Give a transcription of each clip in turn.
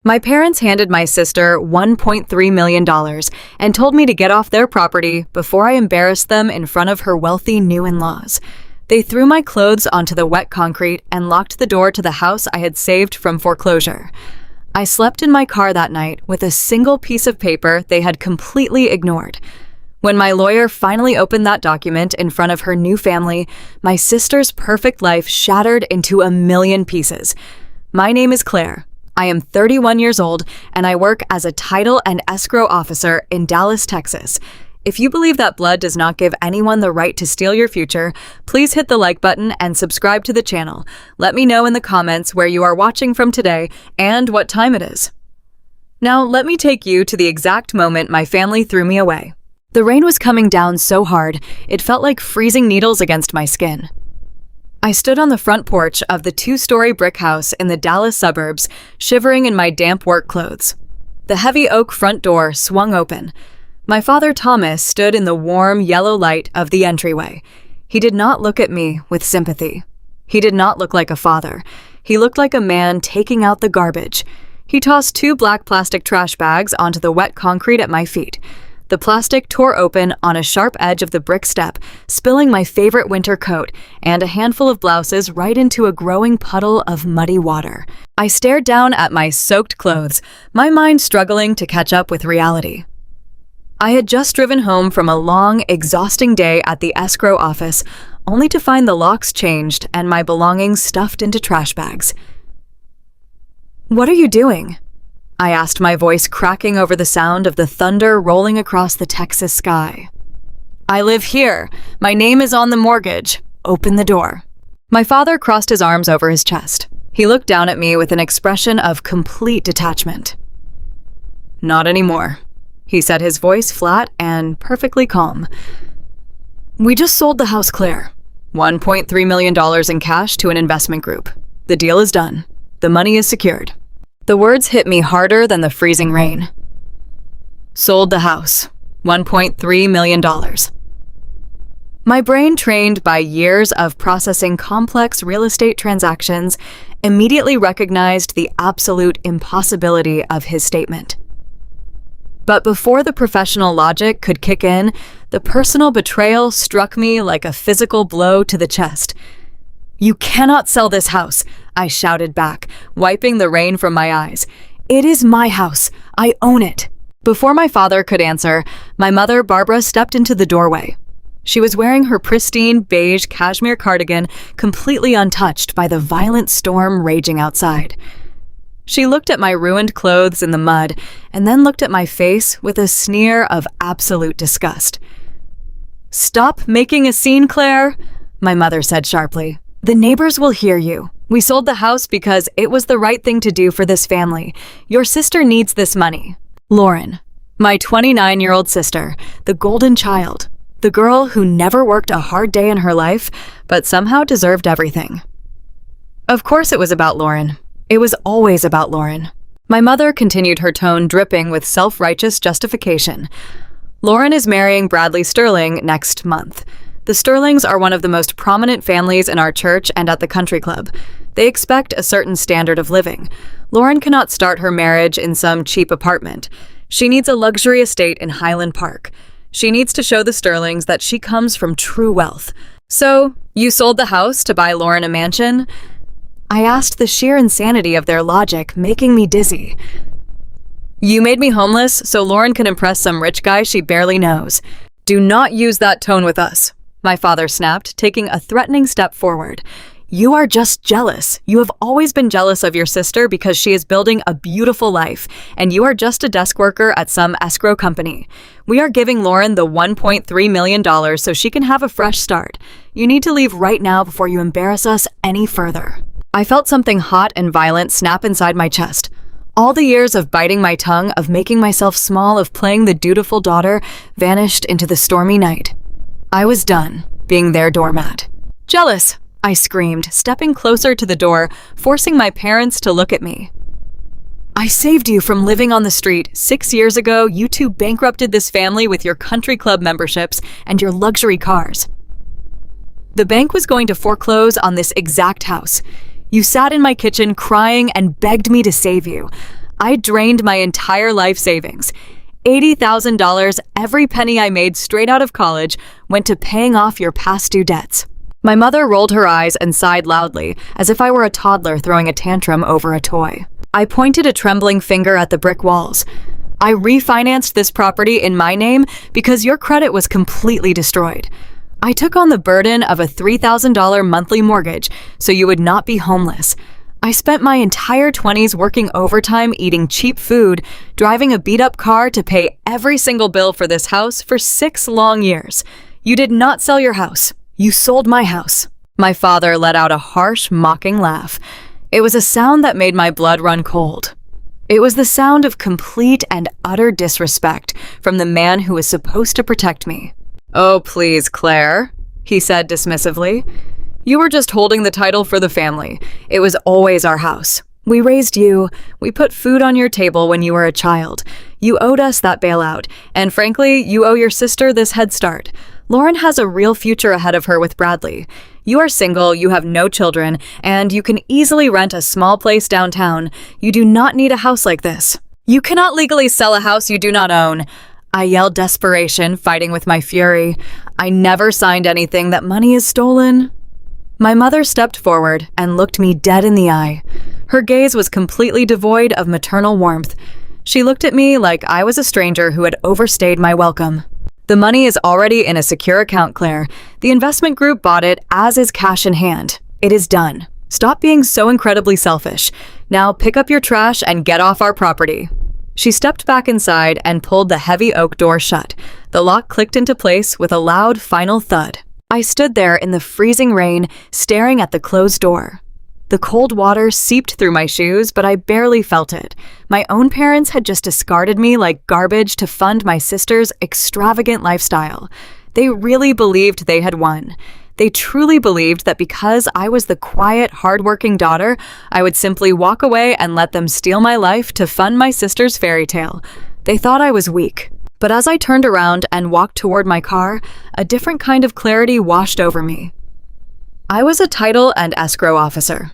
My parents handed my sister $1.3 million and told me to get off their property before I embarrassed them in front of her wealthy new in-laws. They threw my clothes onto the wet concrete and locked the door to the house I had saved from foreclosure. I slept in my car that night with a single piece of paper they had completely ignored. When my lawyer finally opened that document in front of her new family, my sister's perfect life shattered into a million pieces. My name is Claire. I am 31 years old, and I work as a title and escrow officer in Dallas, Texas. If you believe that blood does not give anyone the right to steal your future, please hit the like button and subscribe to the channel. Let me know in the comments where you are watching from today and what time it is. Now, let me take you to the exact moment my family threw me away. The rain was coming down so hard, it felt like freezing needles against my skin. I stood on the front porch of the 2-story brick house in the Dallas suburbs, shivering in my damp work clothes. The heavy oak front door swung open. My father, Thomas, stood in the warm yellow light of the entryway. He did not look at me with sympathy. He did not look like a father. He looked like a man taking out the garbage. He tossed 2 black plastic trash bags onto the wet concrete at my feet. The plastic tore open on a sharp edge of the brick step, spilling my favorite winter coat and a handful of blouses right into a growing puddle of muddy water. I stared down at my soaked clothes, my mind struggling to catch up with reality. I had just driven home from a long, exhausting day at the escrow office, only to find the locks changed and my belongings stuffed into trash bags. "What are you doing?" I asked, my voice cracking over the sound of the thunder rolling across the Texas sky. "I live here. My name is on the mortgage. Open the door." My father crossed his arms over his chest. He looked down at me with an expression of complete detachment. "Not anymore," he said, his voice flat and perfectly calm. "We just sold the house, Claire. $1.3 million in cash to an investment group. The deal is done. The money is secured." The words hit me harder than the freezing rain. Sold the house. $1.3 million. My brain, trained by years of processing complex real estate transactions, immediately recognized the absolute impossibility of his statement. But before the professional logic could kick in, the personal betrayal struck me like a physical blow to the chest. "You cannot sell this house," I shouted back, wiping the rain from my eyes. "It is my house. I own it." Before my father could answer, my mother, Barbara, stepped into the doorway. She was wearing her pristine beige cashmere cardigan, completely untouched by the violent storm raging outside. She looked at my ruined clothes in the mud and then looked at my face with a sneer of absolute disgust. "Stop making a scene, Claire," my mother said sharply. "The neighbors will hear you. We sold the house because it was the right thing to do for this family. Your sister needs this money." Lauren, my 29-year-old sister, the golden child, the girl who never worked a hard day in her life, but somehow deserved everything. Of course it was about Lauren. It was always about Lauren. My mother continued, her tone dripping with self-righteous justification. "Lauren is marrying Bradley Sterling next month. The Sterlings are one of the most prominent families in our church and at the country club. They expect a certain standard of living. Lauren cannot start her marriage in some cheap apartment. She needs a luxury estate in Highland Park. She needs to show the Sterlings that she comes from true wealth. So, you sold the house to buy Lauren a mansion?" I asked, the sheer insanity of their logic making me dizzy. "You made me homeless so Lauren can impress some rich guy she barely knows. Do not use that tone with us," my father snapped, taking a threatening step forward. "You are just jealous. You have always been jealous of your sister because she is building a beautiful life, and you are just a desk worker at some escrow company. We are giving Lauren the $1.3 million so she can have a fresh start. You need to leave right now before you embarrass us any further." I felt something hot and violent snap inside my chest. All the years of biting my tongue, of making myself small, of playing the dutiful daughter, vanished into the stormy night. I was done being their doormat. "Jealous," I screamed, stepping closer to the door, forcing my parents to look at me. "I saved you from living on the street. 6 years ago, you two bankrupted this family with your country club memberships and your luxury cars. The bank was going to foreclose on this exact house. You sat in my kitchen crying and begged me to save you. I drained my entire life savings. $80,000, every penny I made straight out of college, went to paying off your past due debts. My mother rolled her eyes and sighed loudly, as if I were a toddler throwing a tantrum over a toy. I pointed a trembling finger at the brick walls. I refinanced this property in my name because your credit was completely destroyed. I took on the burden of a $3,000 monthly mortgage so you would not be homeless. I spent my entire 20s working overtime, eating cheap food, driving a beat-up car to pay every single bill for this house for 6 long years. You did not sell your house. You sold my house. My father let out a harsh, mocking laugh. It was a sound that made my blood run cold. It was the sound of complete and utter disrespect from the man who was supposed to protect me. "Oh, please, Claire," he said dismissively. "You were just holding the title for the family. It was always our house. We raised you. We put food on your table when you were a child. You owed us that bailout, and frankly, you owe your sister this head start. Lauren has a real future ahead of her with Bradley. You are single, you have no children, and you can easily rent a small place downtown. You do not need a house like this. You cannot legally sell a house you do not own." I yelled desperation, fighting with my fury. "I never signed anything that money is stolen." My mother stepped forward and looked me dead in the eye. Her gaze was completely devoid of maternal warmth. She looked at me like I was a stranger who had overstayed my welcome. "The money is already in a secure account, Claire. The investment group bought it, as is cash in hand. It is done. Stop being so incredibly selfish. Now pick up your trash and get off our property." She stepped back inside and pulled the heavy oak door shut. The lock clicked into place with a loud final thud. I stood there in the freezing rain, staring at the closed door. The cold water seeped through my shoes, but I barely felt it. My own parents had just discarded me like garbage to fund my sister's extravagant lifestyle. They really believed they had won. They truly believed that because I was the quiet, hardworking daughter, I would simply walk away and let them steal my life to fund my sister's fairy tale. They thought I was weak. But as I turned around and walked toward my car, a different kind of clarity washed over me. I was a title and escrow officer.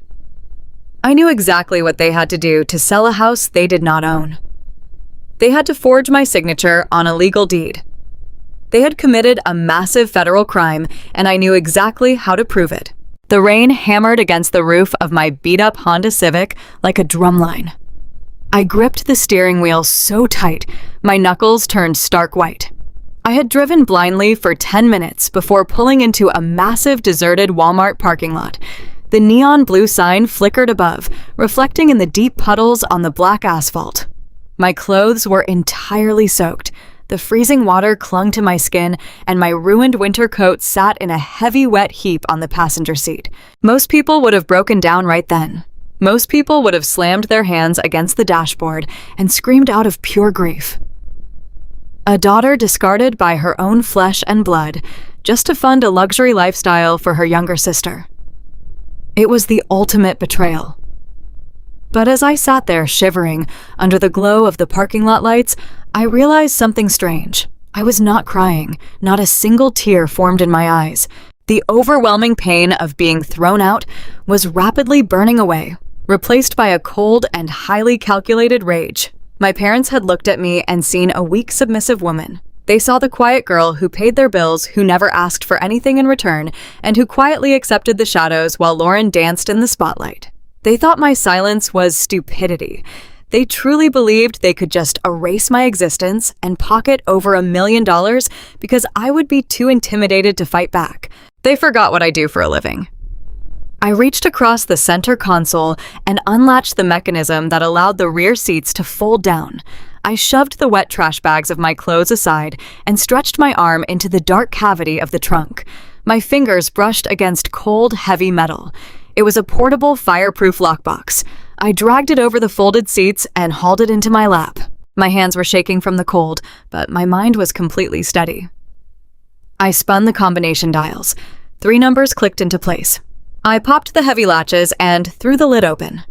I knew exactly what they had to do to sell a house they did not own. They had to forge my signature on a legal deed. They had committed a massive federal crime, and I knew exactly how to prove it. The rain hammered against the roof of my beat-up Honda Civic like a drumline. I gripped the steering wheel so tight, my knuckles turned stark white. I had driven blindly for 10 minutes before pulling into a massive deserted Walmart parking lot. The neon blue sign flickered above, reflecting in the deep puddles on the black asphalt. My clothes were entirely soaked. The freezing water clung to my skin, and my ruined winter coat sat in a heavy wet heap on the passenger seat. Most people would have broken down right then. Most people would have slammed their hands against the dashboard and screamed out of pure grief. A daughter discarded by her own flesh and blood just to fund a luxury lifestyle for her younger sister. It was the ultimate betrayal. But as I sat there shivering under the glow of the parking lot lights, I realized something strange. I was not crying. Not a single tear formed in my eyes. The overwhelming pain of being thrown out was rapidly burning away, replaced by a cold and highly calculated rage. My parents had looked at me and seen a weak, submissive woman. They saw the quiet girl who paid their bills, who never asked for anything in return, and who quietly accepted the shadows while Lauren danced in the spotlight. They thought my silence was stupidity. They truly believed they could just erase my existence and pocket over $1 million because I would be too intimidated to fight back. They forgot what I do for a living. I reached across the center console and unlatched the mechanism that allowed the rear seats to fold down. I shoved the wet trash bags of my clothes aside and stretched my arm into the dark cavity of the trunk. My fingers brushed against cold, heavy metal. It was a portable, fireproof lockbox. I dragged it over the folded seats and hauled it into my lap. My hands were shaking from the cold, but my mind was completely steady. I spun the combination dials. 3 numbers clicked into place. I popped the heavy latches and threw the lid open.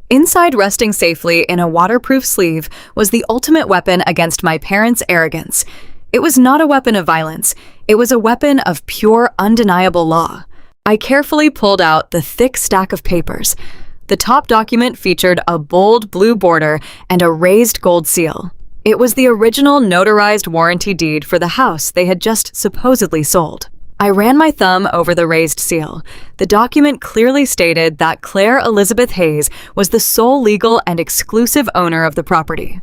Inside, resting safely in a waterproof sleeve, was the ultimate weapon against my parents' arrogance. It was not a weapon of violence. It was a weapon of pure, undeniable law. I carefully pulled out the thick stack of papers. The top document featured a bold blue border and a raised gold seal. It was the original notarized warranty deed for the house they had just supposedly sold. I ran my thumb over the raised seal. The document clearly stated that Claire Elizabeth Hayes was the sole legal and exclusive owner of the property.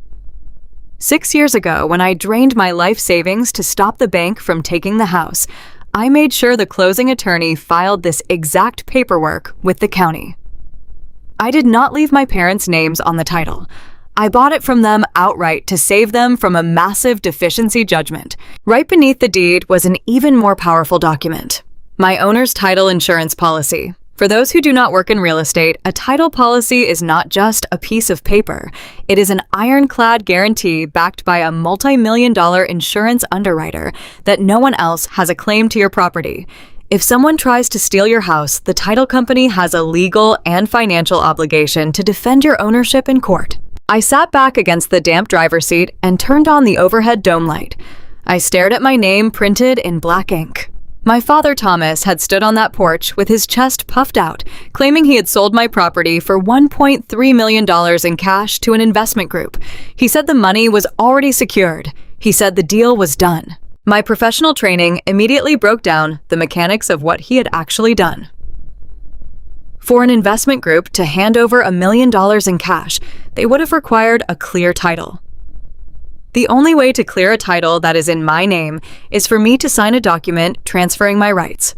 6 years ago, when I drained my life savings to stop the bank from taking the house, I made sure the closing attorney filed this exact paperwork with the county. I did not leave my parents' names on the title. I bought it from them outright to save them from a massive deficiency judgment. Right beneath the deed was an even more powerful document: my owner's title insurance policy. For those who do not work in real estate, a title policy is not just a piece of paper. It is an ironclad guarantee backed by a multi-million-dollar insurance underwriter that no one else has a claim to your property. If someone tries to steal your house, the title company has a legal and financial obligation to defend your ownership in court. I sat back against the damp driver's seat and turned on the overhead dome light. I stared at my name printed in black ink. My father, Thomas, had stood on that porch with his chest puffed out, claiming he had sold my property for $1.3 million in cash to an investment group. He said the money was already secured. He said the deal was done. My professional training immediately broke down the mechanics of what he had actually done. For an investment group to hand over $1 million in cash, they would have required a clear title. The only way to clear a title that is in my name is for me to sign a document transferring my rights.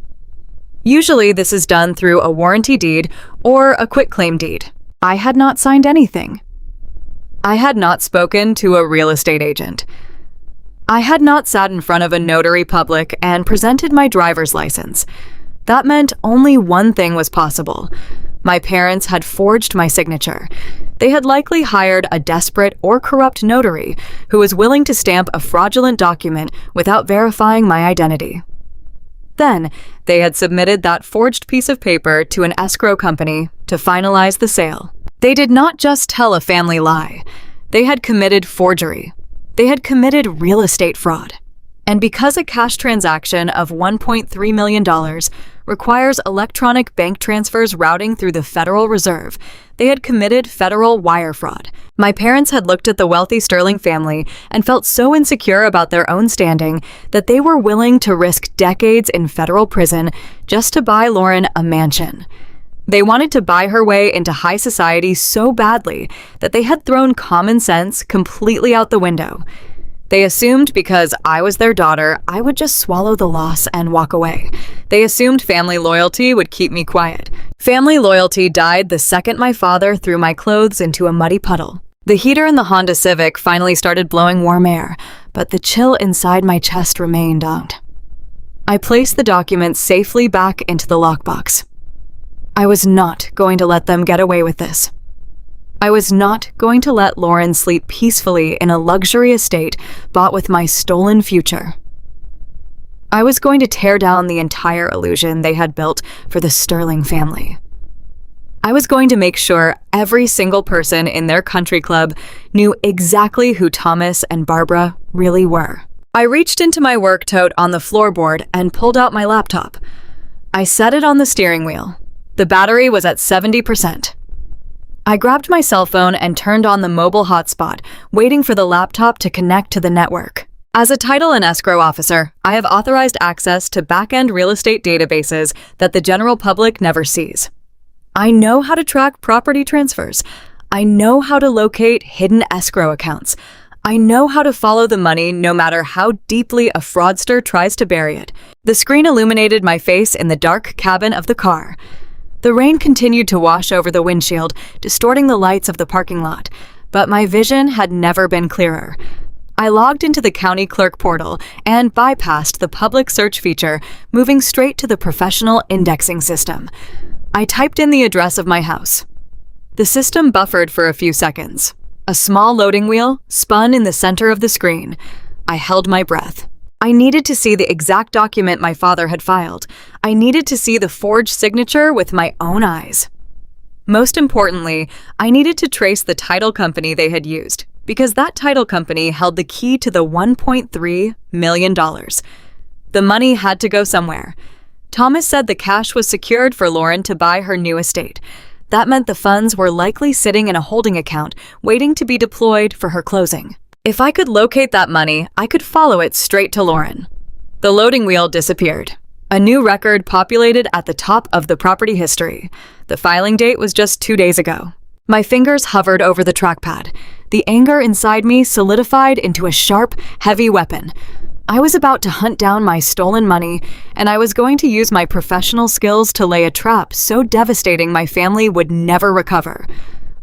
Usually this is done through a warranty deed or a quitclaim deed. I had not signed anything. I had not spoken to a real estate agent. I had not sat in front of a notary public and presented my driver's license. That meant only one thing was possible. My parents had forged my signature. They had likely hired a desperate or corrupt notary who was willing to stamp a fraudulent document without verifying my identity. Then, they had submitted that forged piece of paper to an escrow company to finalize the sale. They did not just tell a family lie. They had committed forgery. They had committed real estate fraud. And because a cash transaction of $1.3 million requires electronic bank transfers routing through the Federal Reserve, they had committed federal wire fraud. My parents had looked at the wealthy Sterling family and felt so insecure about their own standing that they were willing to risk decades in federal prison just to buy Lauren a mansion. They wanted to buy her way into high society so badly that they had thrown common sense completely out the window. They assumed because I was their daughter, I would just swallow the loss and walk away. They assumed family loyalty would keep me quiet. Family loyalty died the second my father threw my clothes into a muddy puddle. The heater in the Honda Civic finally started blowing warm air, but the chill inside my chest remained out. I placed the documents safely back into the lockbox. I was not going to let them get away with this. I was not going to let Lauren sleep peacefully in a luxury estate bought with my stolen future. I was going to tear down the entire illusion they had built for the Sterling family. I was going to make sure every single person in their country club knew exactly who Thomas and Barbara really were. I reached into my work tote on the floorboard and pulled out my laptop. I set it on the steering wheel. The battery was at 70%. I grabbed my cell phone and turned on the mobile hotspot, waiting for the laptop to connect to the network. As a title and escrow officer, I have authorized access to back-end real estate databases that the general public never sees. I know how to track property transfers. I know how to locate hidden escrow accounts. I know how to follow the money no matter how deeply a fraudster tries to bury it. The screen illuminated my face in the dark cabin of the car. The rain continued to wash over the windshield, distorting the lights of the parking lot, but my vision had never been clearer. I logged into the county clerk portal and bypassed the public search feature, moving straight to the professional indexing system. I typed in the address of my house. The system buffered for a few seconds. A small loading wheel spun in the center of the screen. I held my breath. I needed to see the exact document my father had filed. I needed to see the forged signature with my own eyes. Most importantly, I needed to trace the title company they had used, because that title company held the key to the $1.3 million. The money had to go somewhere. Thomas said the cash was secured for Lauren to buy her new estate. That meant the funds were likely sitting in a holding account, waiting to be deployed for her closing. If I could locate that money, I could follow it straight to Lauren. The loading wheel disappeared. A new record populated at the top of the property history. The filing date was just 2 days ago. My fingers hovered over the trackpad. The anger inside me solidified into a sharp, heavy weapon. I was about to hunt down my stolen money, and I was going to use my professional skills to lay a trap so devastating my family would never recover.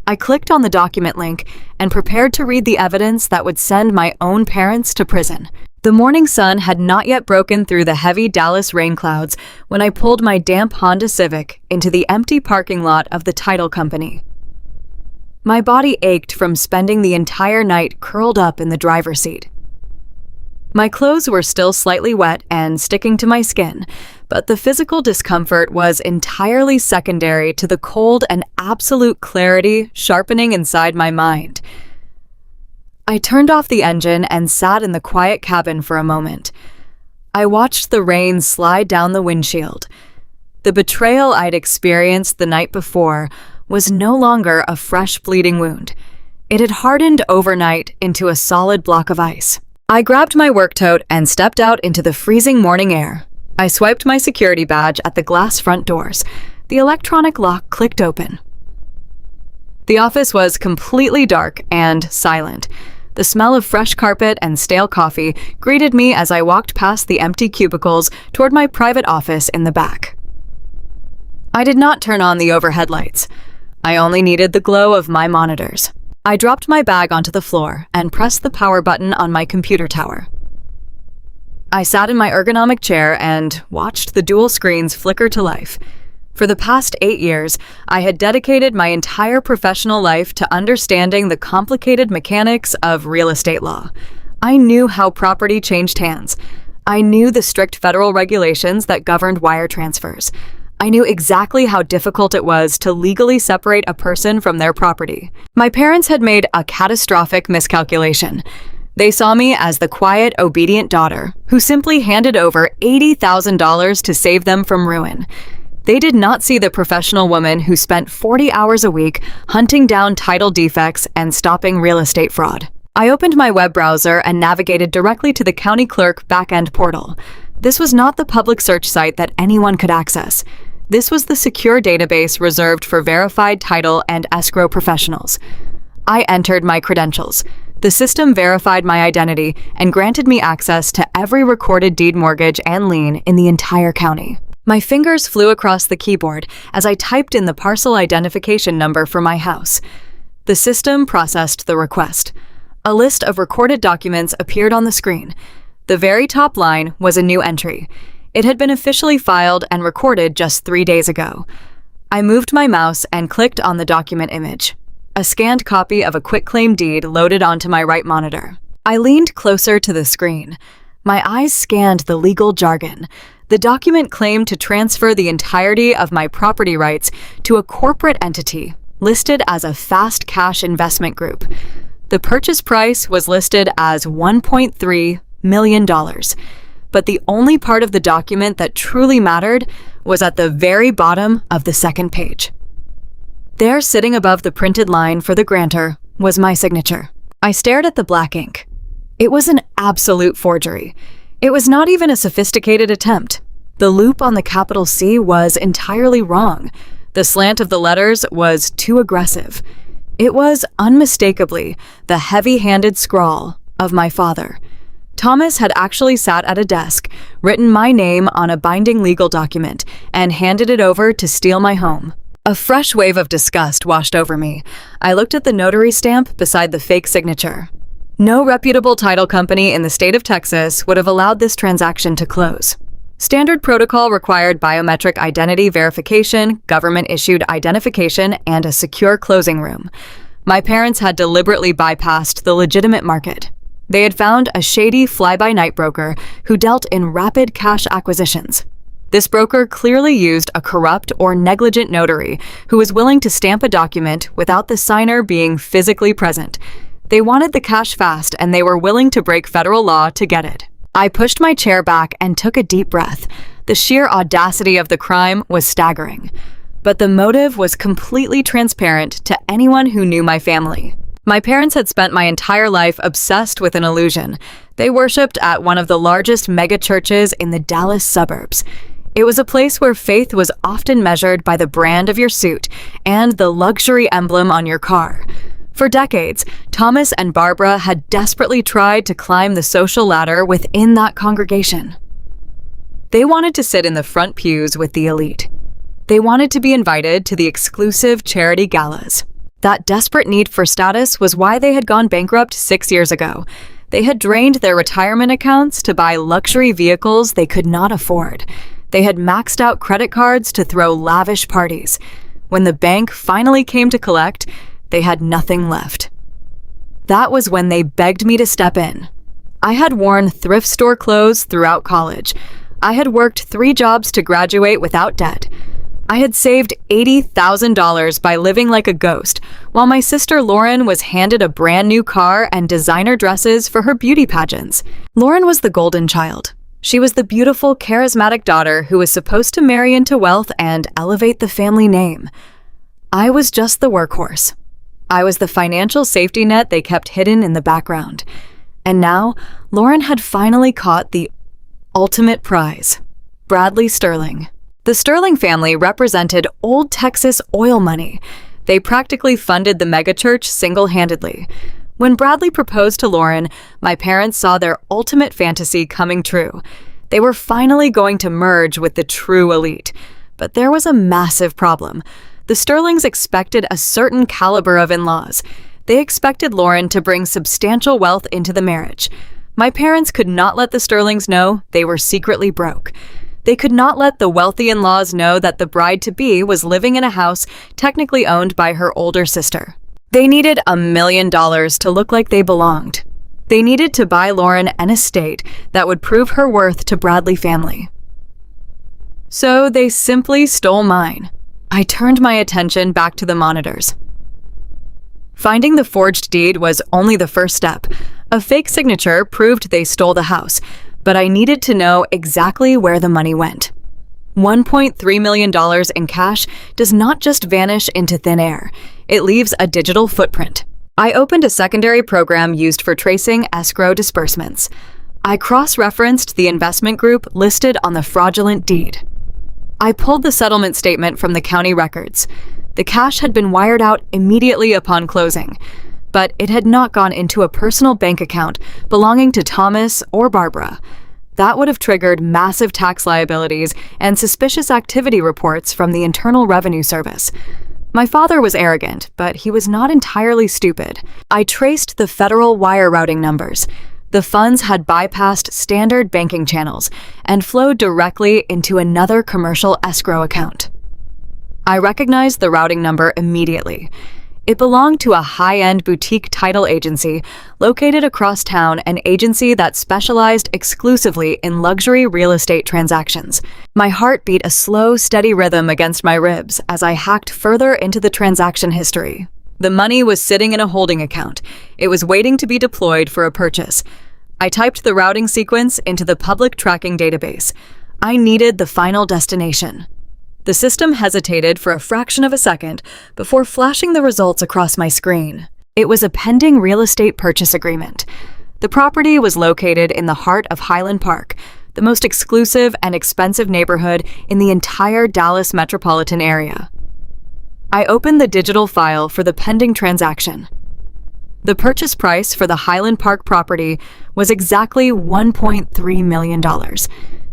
I clicked on the document link and prepared to read the evidence that would send my own parents to prison. The morning sun had not yet broken through the heavy Dallas rain clouds when I pulled my damp Honda Civic into the empty parking lot of the title company. My body ached from spending the entire night curled up in the driver's seat. My clothes were still slightly wet and sticking to my skin, but the physical discomfort was entirely secondary to the cold and absolute clarity sharpening inside my mind. I turned off the engine and sat in the quiet cabin for a moment. I watched the rain slide down the windshield. The betrayal I'd experienced the night before was no longer a fresh bleeding wound. It had hardened overnight into a solid block of ice. I grabbed my work tote and stepped out into the freezing morning air. I swiped my security badge at the glass front doors. The electronic lock clicked open. The office was completely dark and silent. The smell of fresh carpet and stale coffee greeted me as I walked past the empty cubicles toward my private office in the back. I did not turn on the overhead lights. I only needed the glow of my monitors. I dropped my bag onto the floor and pressed the power button on my computer tower. I sat in my ergonomic chair and watched the dual screens flicker to life. For the past 8 years, I had dedicated my entire professional life to understanding the complicated mechanics of real estate law. I knew how property changed hands. I knew the strict federal regulations that governed wire transfers. I knew exactly how difficult it was to legally separate a person from their property. My parents had made a catastrophic miscalculation. They saw me as the quiet, obedient daughter who simply handed over $80,000 to save them from ruin. They did not see the professional woman who spent 40 hours a week hunting down title defects and stopping real estate fraud. I opened my web browser and navigated directly to the county clerk back-end portal. This was not the public search site that anyone could access. This was the secure database reserved for verified title and escrow professionals. I entered my credentials. The system verified my identity and granted me access to every recorded deed mortgage and lien in the entire county. My fingers flew across the keyboard as I typed in the parcel identification number for my house. The system processed the request. A list of recorded documents appeared on the screen. The very top line was a new entry. It had been officially filed and recorded just 3 days ago. I moved my mouse and clicked on the document image. A scanned copy of a quitclaim deed loaded onto my right monitor. I leaned closer to the screen. My eyes scanned the legal jargon. The document claimed to transfer the entirety of my property rights to a corporate entity listed as a fast cash investment group. The purchase price was listed as $1.3 million. But the only part of the document that truly mattered was at the very bottom of the second page. There, sitting above the printed line for the grantor, was my signature. I stared at the black ink. It was an absolute forgery. It was not even a sophisticated attempt. The loop on the capital C was entirely wrong. The slant of the letters was too aggressive. It was unmistakably the heavy-handed scrawl of my father. Thomas had actually sat at a desk, written my name on a binding legal document, and handed it over to steal my home. A fresh wave of disgust washed over me. I looked at the notary stamp beside the fake signature. No reputable title company in the state of Texas would have allowed this transaction to close. Standard protocol required biometric identity verification, government-issued identification, and a secure closing room. My parents had deliberately bypassed the legitimate market. They had found a shady fly-by-night broker who dealt in rapid cash acquisitions. This broker clearly used a corrupt or negligent notary who was willing to stamp a document without the signer being physically present. They wanted the cash fast, and they were willing to break federal law to get it. I pushed my chair back and took a deep breath. The sheer audacity of the crime was staggering. But the motive was completely transparent to anyone who knew my family. My parents had spent my entire life obsessed with an illusion. They worshipped at one of the largest mega churches in the Dallas suburbs. It was a place where faith was often measured by the brand of your suit and the luxury emblem on your car. For decades, Thomas and Barbara had desperately tried to climb the social ladder within that congregation. They wanted to sit in the front pews with the elite. They wanted to be invited to the exclusive charity galas. That desperate need for status was why they had gone bankrupt 6 years ago. They had drained their retirement accounts to buy luxury vehicles they could not afford. They had maxed out credit cards to throw lavish parties. When the bank finally came to collect, they had nothing left. That was when they begged me to step in. I had worn thrift store clothes throughout college. I had worked 3 jobs to graduate without debt. I had saved $80,000 by living like a ghost, while my sister Lauren was handed a brand new car and designer dresses for her beauty pageants. Lauren was the golden child. She was the beautiful, charismatic daughter who was supposed to marry into wealth and elevate the family name. I was just the workhorse. I was the financial safety net they kept hidden in the background. And now, Lauren had finally caught the ultimate prize, Bradley Sterling. The Sterling family represented old Texas oil money. They practically funded the megachurch single-handedly. When Bradley proposed to Lauren, my parents saw their ultimate fantasy coming true. They were finally going to merge with the true elite. But there was a massive problem. The Sterlings expected a certain caliber of in-laws. They expected Lauren to bring substantial wealth into the marriage. My parents could not let the Sterlings know they were secretly broke. They could not let the wealthy in-laws know that the bride-to-be was living in a house technically owned by her older sister. They needed $1 million to look like they belonged. They needed to buy Lauren an estate that would prove her worth to Bradley family. So they simply stole mine. I turned my attention back to the monitors. Finding the forged deed was only the first step. A fake signature proved they stole the house, but I needed to know exactly where the money went. $1.3 million in cash does not just vanish into thin air. It leaves a digital footprint. I opened a secondary program used for tracing escrow disbursements. I cross-referenced the investment group listed on the fraudulent deed. I pulled the settlement statement from the county records. The cash had been wired out immediately upon closing, but it had not gone into a personal bank account belonging to Thomas or Barbara. That would have triggered massive tax liabilities and suspicious activity reports from the Internal Revenue Service. My father was arrogant, but he was not entirely stupid. I traced the federal wire routing numbers. The funds had bypassed standard banking channels and flowed directly into another commercial escrow account. I recognized the routing number immediately. It belonged to a high-end boutique title agency located across town, an agency that specialized exclusively in luxury real estate transactions. My heart beat a slow, steady rhythm against my ribs as I hacked further into the transaction history. The money was sitting in a holding account. It was waiting to be deployed for a purchase. I typed the routing sequence into the public tracking database. I needed the final destination. The system hesitated for a fraction of a second before flashing the results across my screen. It was a pending real estate purchase agreement. The property was located in the heart of Highland Park, the most exclusive and expensive neighborhood in the entire Dallas metropolitan area. I opened the digital file for the pending transaction. The purchase price for the Highland Park property was exactly $1.3 million.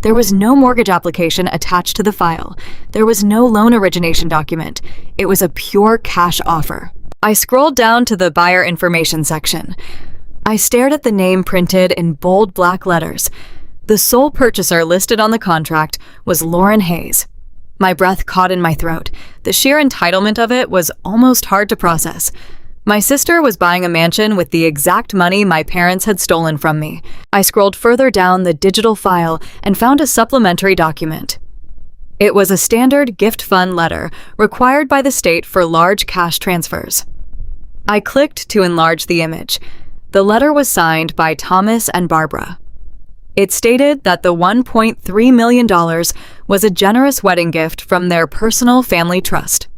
There was no mortgage application attached to the file. There was no loan origination document. It was a pure cash offer. I scrolled down to the buyer information section. I stared at the name printed in bold black letters. The sole purchaser listed on the contract was Lauren Hayes. My breath caught in my throat. The sheer entitlement of it was almost hard to process. My sister was buying a mansion with the exact money my parents had stolen from me. I scrolled further down the digital file and found a supplementary document. It was a standard gift fund letter required by the state for large cash transfers. I clicked to enlarge the image. The letter was signed by Thomas and Barbara. It stated that the $1.3 million was a generous wedding gift from their personal family trust.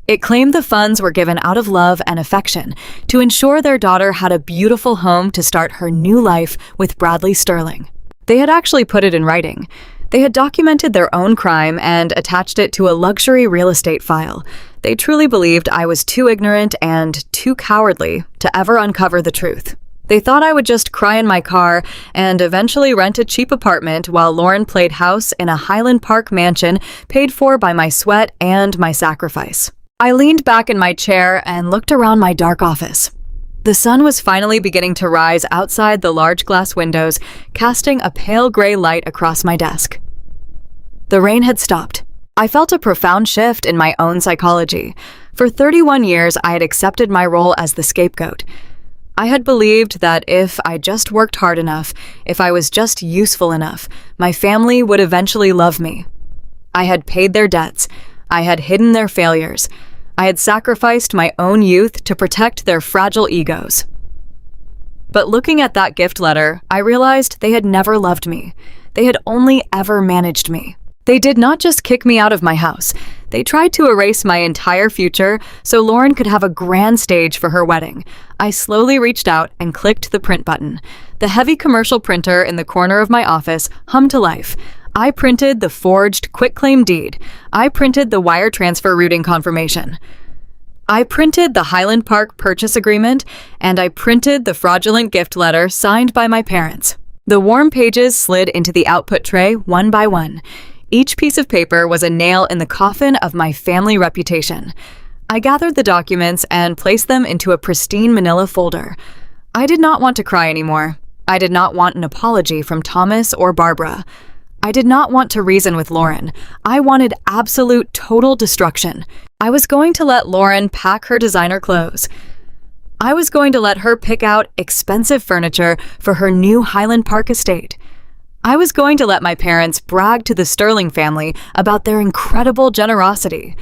It claimed the funds were given out of love and affection to ensure their daughter had a beautiful home to start her new life with Bradley Sterling. They had actually put it in writing. They had documented their own crime and attached it to a luxury real estate file. They truly believed I was too ignorant and too cowardly to ever uncover the truth. They thought I would just cry in my car and eventually rent a cheap apartment while Lauren played house in a Highland Park mansion paid for by my sweat and my sacrifice. I leaned back in my chair and looked around my dark office. The sun was finally beginning to rise outside the large glass windows, casting a pale gray light across my desk. The rain had stopped. I felt a profound shift in my own psychology. For 31 years, I had accepted my role as the scapegoat. I had believed that if I just worked hard enough, if I was just useful enough, my family would eventually love me. I had paid their debts. I had hidden their failures. I had sacrificed my own youth to protect their fragile egos. But looking at that gift letter, I realized they had never loved me. They had only ever managed me. They did not just kick me out of my house. They tried to erase my entire future so Lauren could have a grand stage for her wedding. I slowly reached out and clicked the print button. The heavy commercial printer in the corner of my office hummed to life. I printed the forged quitclaim deed. I printed the wire transfer routing confirmation. I printed the Highland Park purchase agreement, and I printed the fraudulent gift letter signed by my parents. The warm pages slid into the output tray one by one. Each piece of paper was a nail in the coffin of my family reputation. I gathered the documents and placed them into a pristine manila folder. I did not want to cry anymore. I did not want an apology from Thomas or Barbara. I did not want to reason with Lauren. I wanted absolute, total destruction. I was going to let Lauren pack her designer clothes. I was going to let her pick out expensive furniture for her new Highland Park estate. I was going to let my parents brag to the Sterling family about their incredible generosity.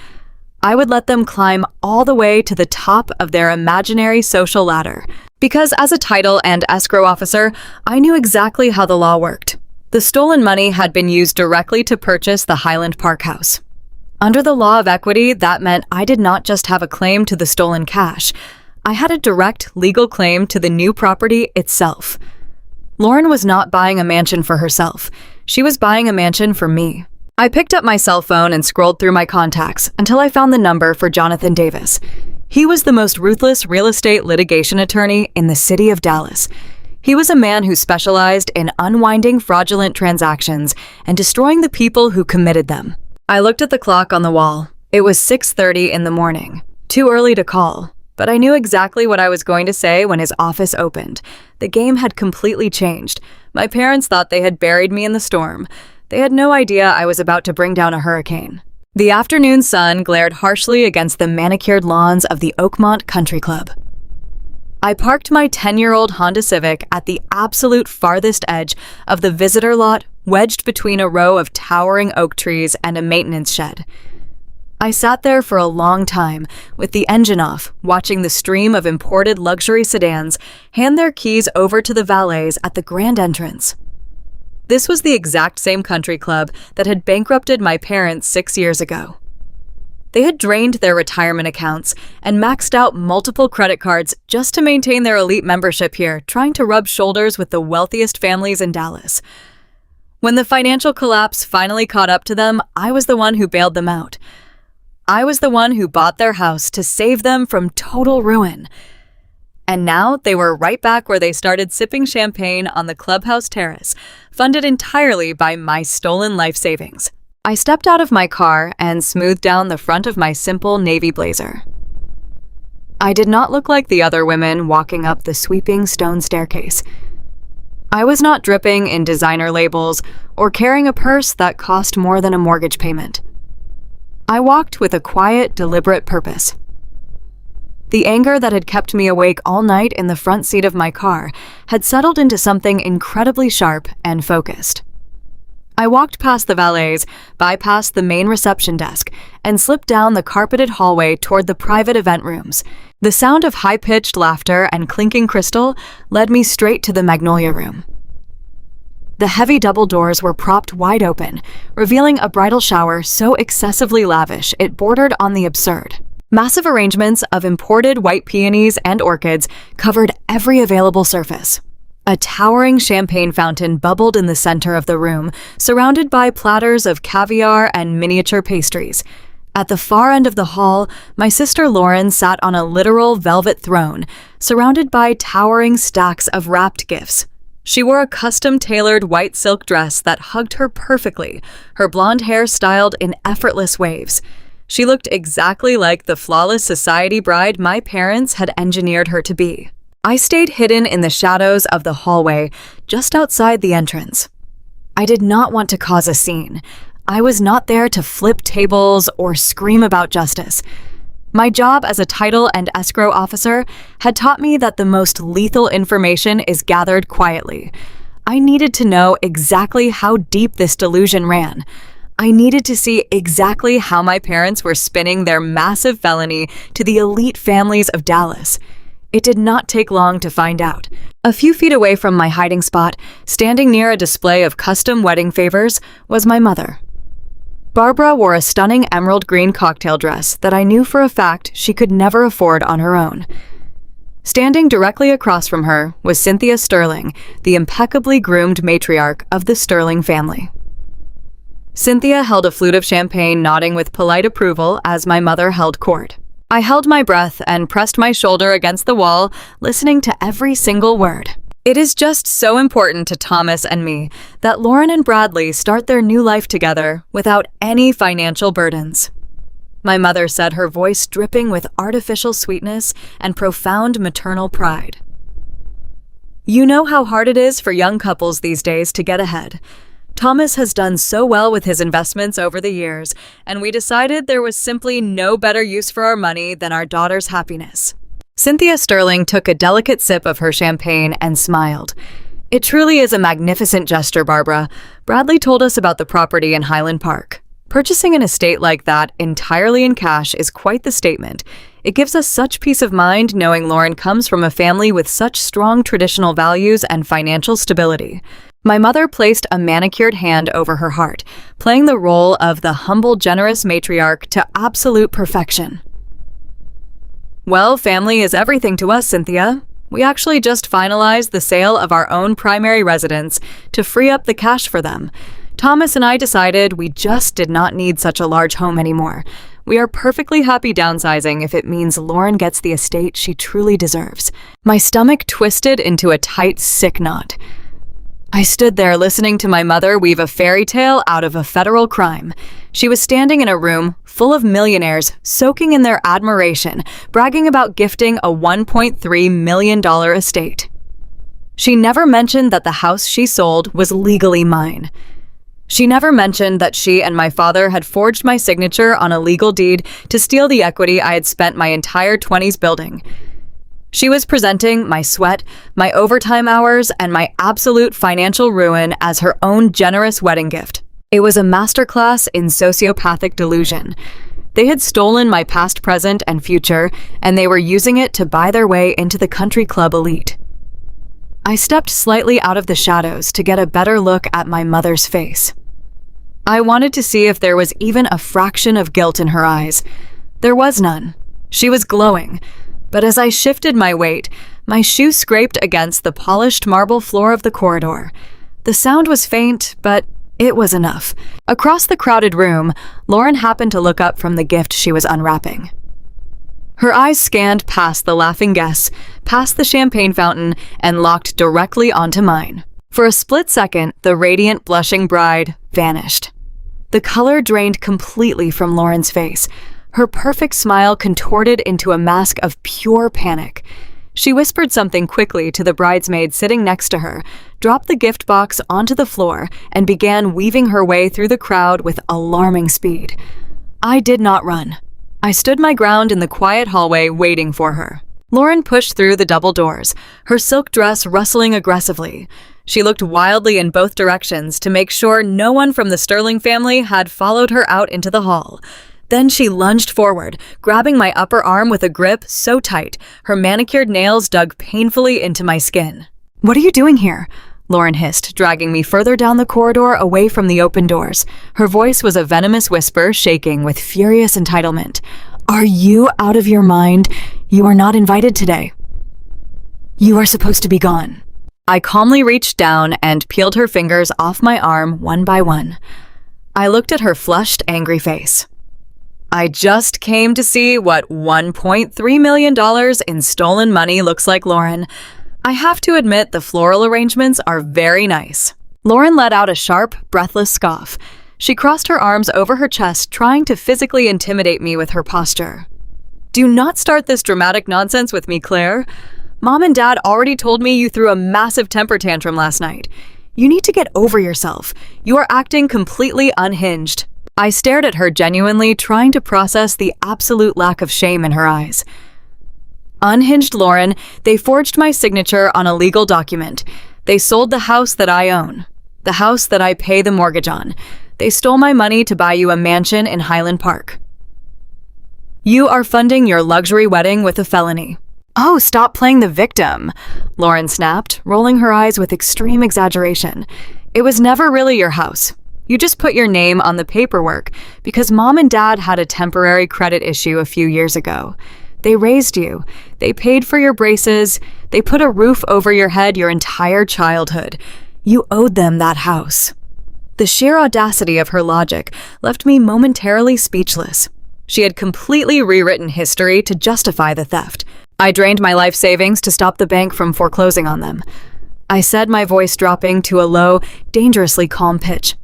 I would let them climb all the way to the top of their imaginary social ladder. Because as a title and escrow officer, I knew exactly how the law worked. The stolen money had been used directly to purchase the Highland Park house. Under the law of equity, that meant I did not just have a claim to the stolen cash. I had a direct legal claim to the new property itself. Lauren was not buying a mansion for herself. She was buying a mansion for me. I picked up my cell phone and scrolled through my contacts until I found the number for Jonathan Davis. He was the most ruthless real estate litigation attorney in the city of Dallas. He was a man who specialized in unwinding fraudulent transactions and destroying the people who committed them. I looked at the clock on the wall. It was 6:30 in the morning. Too early to call. But I knew exactly what I was going to say when his office opened. The game had completely changed. My parents thought they had buried me in the storm. They had no idea I was about to bring down a hurricane. The afternoon sun glared harshly against the manicured lawns of the Oakmont Country Club. I parked my 10-year-old Honda Civic at the absolute farthest edge of the visitor lot, wedged between a row of towering oak trees and a maintenance shed. I sat there for a long time, with the engine off, watching the stream of imported luxury sedans hand their keys over to the valets at the grand entrance. This was the exact same country club that had bankrupted my parents 6 years ago. They had drained their retirement accounts and maxed out multiple credit cards just to maintain their elite membership here, trying to rub shoulders with the wealthiest families in Dallas. When the financial collapse finally caught up to them, I was the one who bailed them out. I was the one who bought their house to save them from total ruin. And now they were right back where they started sipping champagne on the clubhouse terrace, funded entirely by my stolen life savings. I stepped out of my car and smoothed down the front of my simple navy blazer. I did not look like the other women walking up the sweeping stone staircase. I was not dripping in designer labels or carrying a purse that cost more than a mortgage payment. I walked with a quiet, deliberate purpose. The anger that had kept me awake all night in the front seat of my car had settled into something incredibly sharp and focused. I walked past the valets, bypassed the main reception desk, and slipped down the carpeted hallway toward the private event rooms. The sound of high-pitched laughter and clinking crystal led me straight to the Magnolia Room. The heavy double doors were propped wide open, revealing a bridal shower so excessively lavish it bordered on the absurd. Massive arrangements of imported white peonies and orchids covered every available surface. A towering champagne fountain bubbled in the center of the room, surrounded by platters of caviar and miniature pastries. At the far end of the hall, my sister Lauren sat on a literal velvet throne, surrounded by towering stacks of wrapped gifts. She wore a custom-tailored white silk dress that hugged her perfectly, her blonde hair styled in effortless waves. She looked exactly like the flawless society bride my parents had engineered her to be. I stayed hidden in the shadows of the hallway, just outside the entrance. I did not want to cause a scene. I was not there to flip tables or scream about justice. My job as a title and escrow officer had taught me that the most lethal information is gathered quietly. I needed to know exactly how deep this delusion ran. I needed to see exactly how my parents were spinning their massive felony to the elite families of Dallas. It did not take long to find out. A few feet away from my hiding spot, standing near a display of custom wedding favors, was my mother. Barbara wore a stunning emerald green cocktail dress that I knew for a fact she could never afford on her own. Standing directly across from her was Cynthia Sterling, the impeccably groomed matriarch of the Sterling family. Cynthia held a flute of champagne, nodding with polite approval as my mother held court. I held my breath and pressed my shoulder against the wall, listening to every single word. It is just so important to Thomas and me that Lauren and Bradley start their new life together without any financial burdens. My mother said, her voice dripping with artificial sweetness and profound maternal pride. You know how hard it is for young couples these days to get ahead. Thomas has done so well with his investments over the years, and we decided there was simply no better use for our money than our daughter's happiness. Cynthia Sterling took a delicate sip of her champagne and smiled. It truly is a magnificent gesture, Barbara. Bradley told us about the property in Highland Park. Purchasing an estate like that entirely in cash is quite the statement. It gives us such peace of mind knowing Lauren comes from a family with such strong traditional values and financial stability. My mother placed a manicured hand over her heart, playing the role of the humble, generous matriarch to absolute perfection. Well, family is everything to us, Cynthia. We actually just finalized the sale of our own primary residence to free up the cash for them. Thomas and I decided we just did not need such a large home anymore. We are perfectly happy downsizing if it means Lauren gets the estate she truly deserves. My stomach twisted into a tight, sick knot. I stood there listening to my mother weave a fairy tale out of a federal crime. She was standing in a room full of millionaires, soaking in their admiration, bragging about gifting a $1.3 million estate. She never mentioned that the house she sold was legally mine. She never mentioned that she and my father had forged my signature on a legal deed to steal the equity I had spent my entire 20s building. She was presenting my sweat, my overtime hours, and my absolute financial ruin as her own generous wedding gift. It was a masterclass in sociopathic delusion. They had stolen my past, present, and future, and they were using it to buy their way into the country club elite. I stepped slightly out of the shadows to get a better look at my mother's face. I wanted to see if there was even a fraction of guilt in her eyes. There was none. She was glowing. But as I shifted my weight, my shoe scraped against the polished marble floor of the corridor. The sound was faint, but it was enough. Across the crowded room, Lauren happened to look up from the gift she was unwrapping. Her eyes scanned past the laughing guests, past the champagne fountain, and locked directly onto mine. For a split second, the radiant, blushing bride vanished. The color drained completely from Lauren's face. Her perfect smile contorted into a mask of pure panic. She whispered something quickly to the bridesmaid sitting next to her, dropped the gift box onto the floor, and began weaving her way through the crowd with alarming speed. I did not run. I stood my ground in the quiet hallway waiting for her. Lauren pushed through the double doors, her silk dress rustling aggressively. She looked wildly in both directions to make sure no one from the Sterling family had followed her out into the hall. Then she lunged forward, grabbing my upper arm with a grip so tight, her manicured nails dug painfully into my skin. "What are you doing here?" Lauren hissed, dragging me further down the corridor away from the open doors. Her voice was a venomous whisper, shaking with furious entitlement. "Are you out of your mind? You are not invited today. You are supposed to be gone." I calmly reached down and peeled her fingers off my arm one by one. I looked at her flushed, angry face. "I just came to see what $1.3 million in stolen money looks like, Lauren. I have to admit the floral arrangements are very nice." Lauren let out a sharp, breathless scoff. She crossed her arms over her chest, trying to physically intimidate me with her posture. "Do not start this dramatic nonsense with me, Claire. Mom and Dad already told me you threw a massive temper tantrum last night. You need to get over yourself. You are acting completely unhinged." I stared at her genuinely, trying to process the absolute lack of shame in her eyes. "Unhinged, Lauren. They forged my signature on a legal document. They sold the house that I own, the house that I pay the mortgage on. They stole my money to buy you a mansion in Highland Park. You are funding your luxury wedding with a felony." "Oh, stop playing the victim," Lauren snapped, rolling her eyes with extreme exaggeration. "It was never really your house. You just put your name on the paperwork because Mom and Dad had a temporary credit issue a few years ago. They raised you. They paid for your braces. They put a roof over your head your entire childhood. You owed them that house." The sheer audacity of her logic left me momentarily speechless. She had completely rewritten history to justify the theft. I drained my life savings to stop the bank from foreclosing on them. I said, my voice dropping to a low, dangerously calm pitch.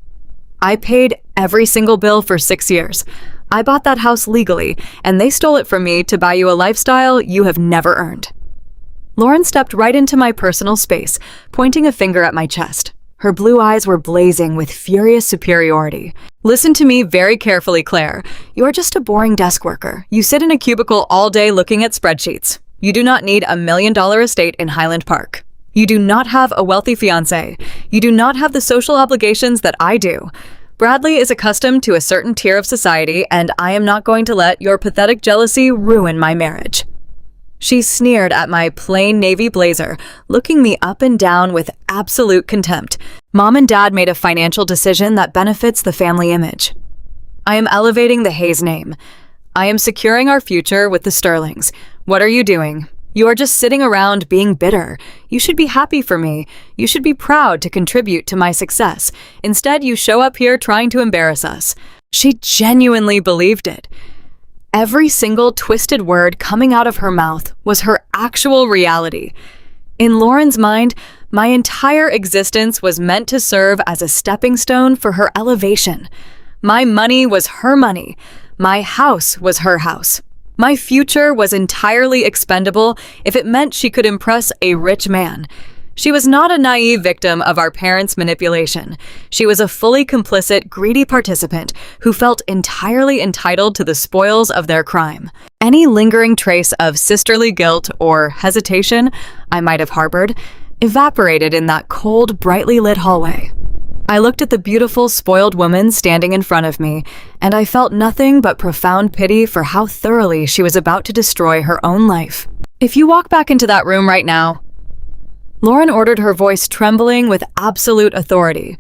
"I paid every single bill for 6 years. I bought that house legally, and they stole it from me to buy you a lifestyle you have never earned." Lauren stepped right into my personal space, pointing a finger at my chest. Her blue eyes were blazing with furious superiority. "Listen to me very carefully, Claire. You are just a boring desk worker. You sit in a cubicle all day looking at spreadsheets. You do not need $1 million estate in Highland Park. You do not have a wealthy fiancé. You do not have the social obligations that I do. Bradley is accustomed to a certain tier of society, and I am not going to let your pathetic jealousy ruin my marriage." She sneered at my plain navy blazer, looking me up and down with absolute contempt. "Mom and Dad made a financial decision that benefits the family image. I am elevating the Hayes name. I am securing our future with the Sterlings. What are you doing? You are just sitting around being bitter. You should be happy for me. You should be proud to contribute to my success. Instead, you show up here trying to embarrass us." She genuinely believed it. Every single twisted word coming out of her mouth was her actual reality. In Lauren's mind, my entire existence was meant to serve as a stepping stone for her elevation. My money was her money. My house was her house. My future was entirely expendable if it meant she could impress a rich man. She was not a naive victim of our parents' manipulation. She was a fully complicit, greedy participant who felt entirely entitled to the spoils of their crime. Any lingering trace of sisterly guilt or hesitation I might have harbored evaporated in that cold, brightly lit hallway. I looked at the beautiful, spoiled woman standing in front of me, and I felt nothing but profound pity for how thoroughly she was about to destroy her own life. "If you walk back into that room right now," Lauren ordered, her voice trembling with absolute authority,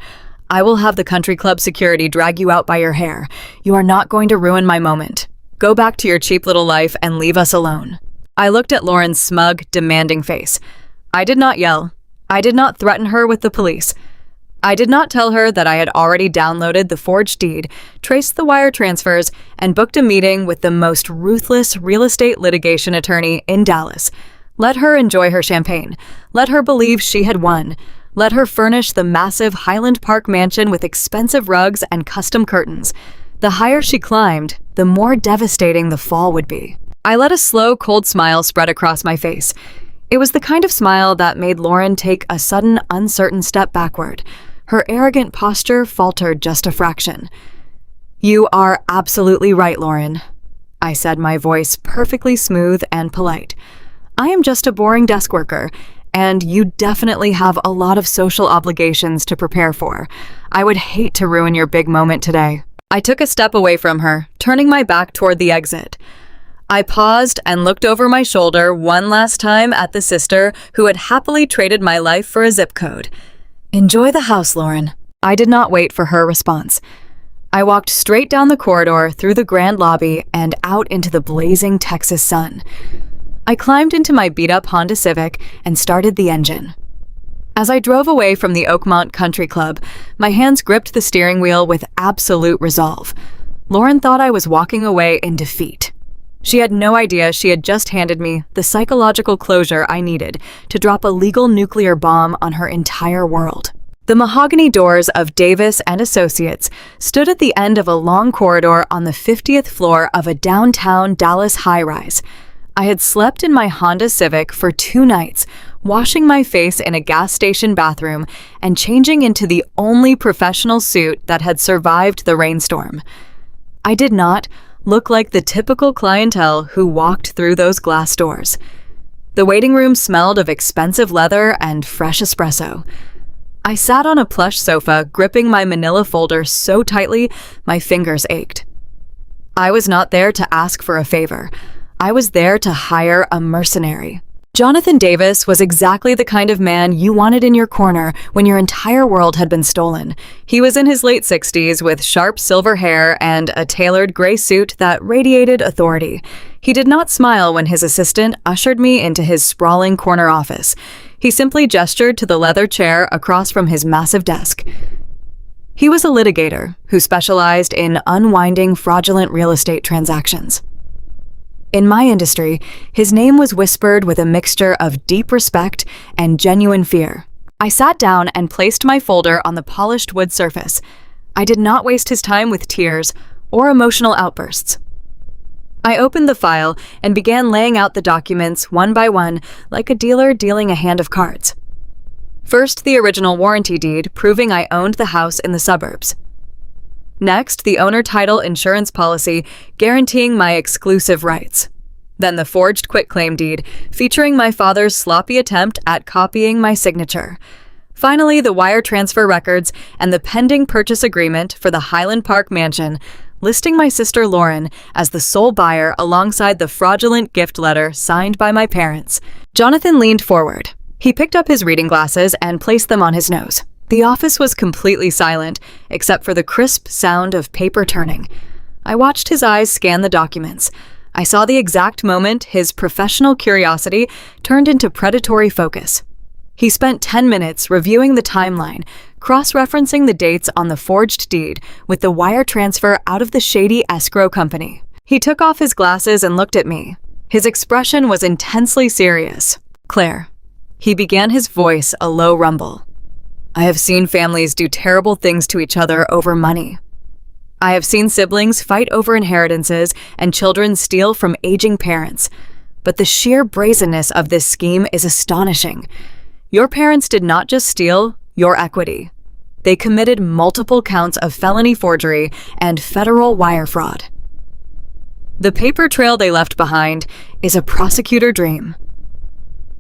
"I will have the country club security drag you out by your hair. You are not going to ruin my moment. Go back to your cheap little life and leave us alone." I looked at Lauren's smug, demanding face. I did not yell. I did not threaten her with the police. I did not tell her that I had already downloaded the forged deed, traced the wire transfers, and booked a meeting with the most ruthless real estate litigation attorney in Dallas. Let her enjoy her champagne. Let her believe she had won. Let her furnish the massive Highland Park mansion with expensive rugs and custom curtains. The higher she climbed, the more devastating the fall would be. I let a slow, cold smile spread across my face. It was the kind of smile that made Lauren take a sudden, uncertain step backward. Her arrogant posture faltered just a fraction. "You are absolutely right, Lauren," I said, my voice perfectly smooth and polite. "I am just a boring desk worker, and you definitely have a lot of social obligations to prepare for. I would hate to ruin your big moment today." I took a step away from her, turning my back toward the exit. I paused and looked over my shoulder one last time at the sister who had happily traded my life for a zip code. Enjoy the house, Lauren. I did not wait for her response. I walked straight down the corridor, through the grand lobby, and out into the blazing Texas sun. I climbed into my beat-up Honda Civic and started the engine. As I drove away from the Oakmont Country Club, my hands gripped the steering wheel with absolute resolve. Lauren thought I was walking away in defeat. She had no idea she had just handed me the psychological closure I needed to drop a legal nuclear bomb on her entire world. The mahogany doors of Davis and Associates stood at the end of a long corridor on the 50th floor of a downtown Dallas high-rise. I had slept in my Honda Civic for 2 nights, washing my face in a gas station bathroom and changing into the only professional suit that had survived the rainstorm. I did not look like the typical clientele who walked through those glass doors. The waiting room smelled of expensive leather and fresh espresso. I sat on a plush sofa, gripping my manila folder so tightly my fingers ached. I was not there to ask for a favor. I was there to hire a mercenary. Jonathan Davis was exactly the kind of man you wanted in your corner when your entire world had been stolen. He was in his late 60s with sharp silver hair and a tailored gray suit that radiated authority. He did not smile when his assistant ushered me into his sprawling corner office. He simply gestured to the leather chair across from his massive desk. He was a litigator who specialized in unwinding fraudulent real estate transactions. In my industry, his name was whispered with a mixture of deep respect and genuine fear. I sat down and placed my folder on the polished wood surface. I did not waste his time with tears or emotional outbursts. I opened the file and began laying out the documents one by one like a dealer dealing a hand of cards. First, the original warranty deed proving I owned the house in the suburbs. Next, the owner title insurance policy guaranteeing my exclusive rights. Then the forged quitclaim deed featuring my father's sloppy attempt at copying my signature. Finally, the wire transfer records and the pending purchase agreement for the Highland Park mansion, listing my sister Lauren as the sole buyer alongside the fraudulent gift letter signed by my parents. Jonathan leaned forward. He picked up his reading glasses and placed them on his nose. The office was completely silent, except for the crisp sound of paper turning. I watched his eyes scan the documents. I saw the exact moment his professional curiosity turned into predatory focus. He spent 10 minutes reviewing the timeline, cross-referencing the dates on the forged deed with the wire transfer out of the shady escrow company. He took off his glasses and looked at me. His expression was intensely serious. "Claire," he began, his voice a low rumble. "I have seen families do terrible things to each other over money. I have seen siblings fight over inheritances and children steal from aging parents. But the sheer brazenness of this scheme is astonishing. Your parents did not just steal your equity. They committed multiple counts of felony forgery and federal wire fraud. The paper trail they left behind is a prosecutor dream.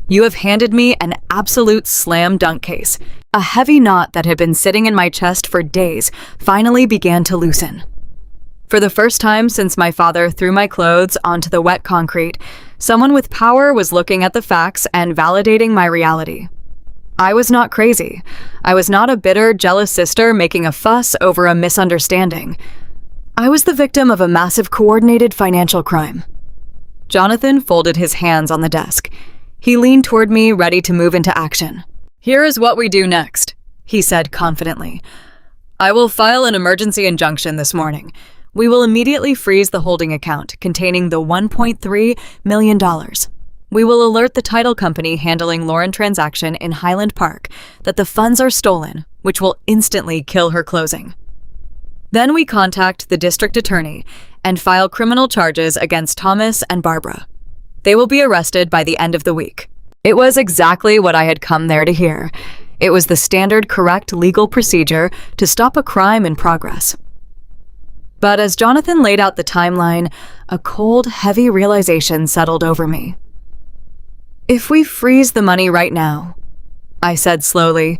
You have handed me an absolute slam dunk case. A heavy knot that had been sitting in my chest for days finally began to loosen. For the first time since my father threw my clothes onto the wet concrete, someone with power was looking at the facts and validating my reality. I was not crazy. I was not a bitter, jealous sister making a fuss over a misunderstanding. I was the victim of a massive coordinated financial crime. Jonathan folded his hands on the desk. He leaned toward me, ready to move into action. "Here is what we do next," he said confidently. "I will file an emergency injunction this morning. We will immediately freeze the holding account containing the $1.3 million. We will alert the title company handling Lauren transaction in Highland Park that the funds are stolen, which will instantly kill her closing. Then we contact the district attorney and file criminal charges against Thomas and Barbara. They will be arrested by the end of the week." It was exactly what I had come there to hear. It was the standard correct legal procedure to stop a crime in progress. But as Jonathan laid out the timeline, a cold, heavy realization settled over me. "If we freeze the money right now," I said slowly,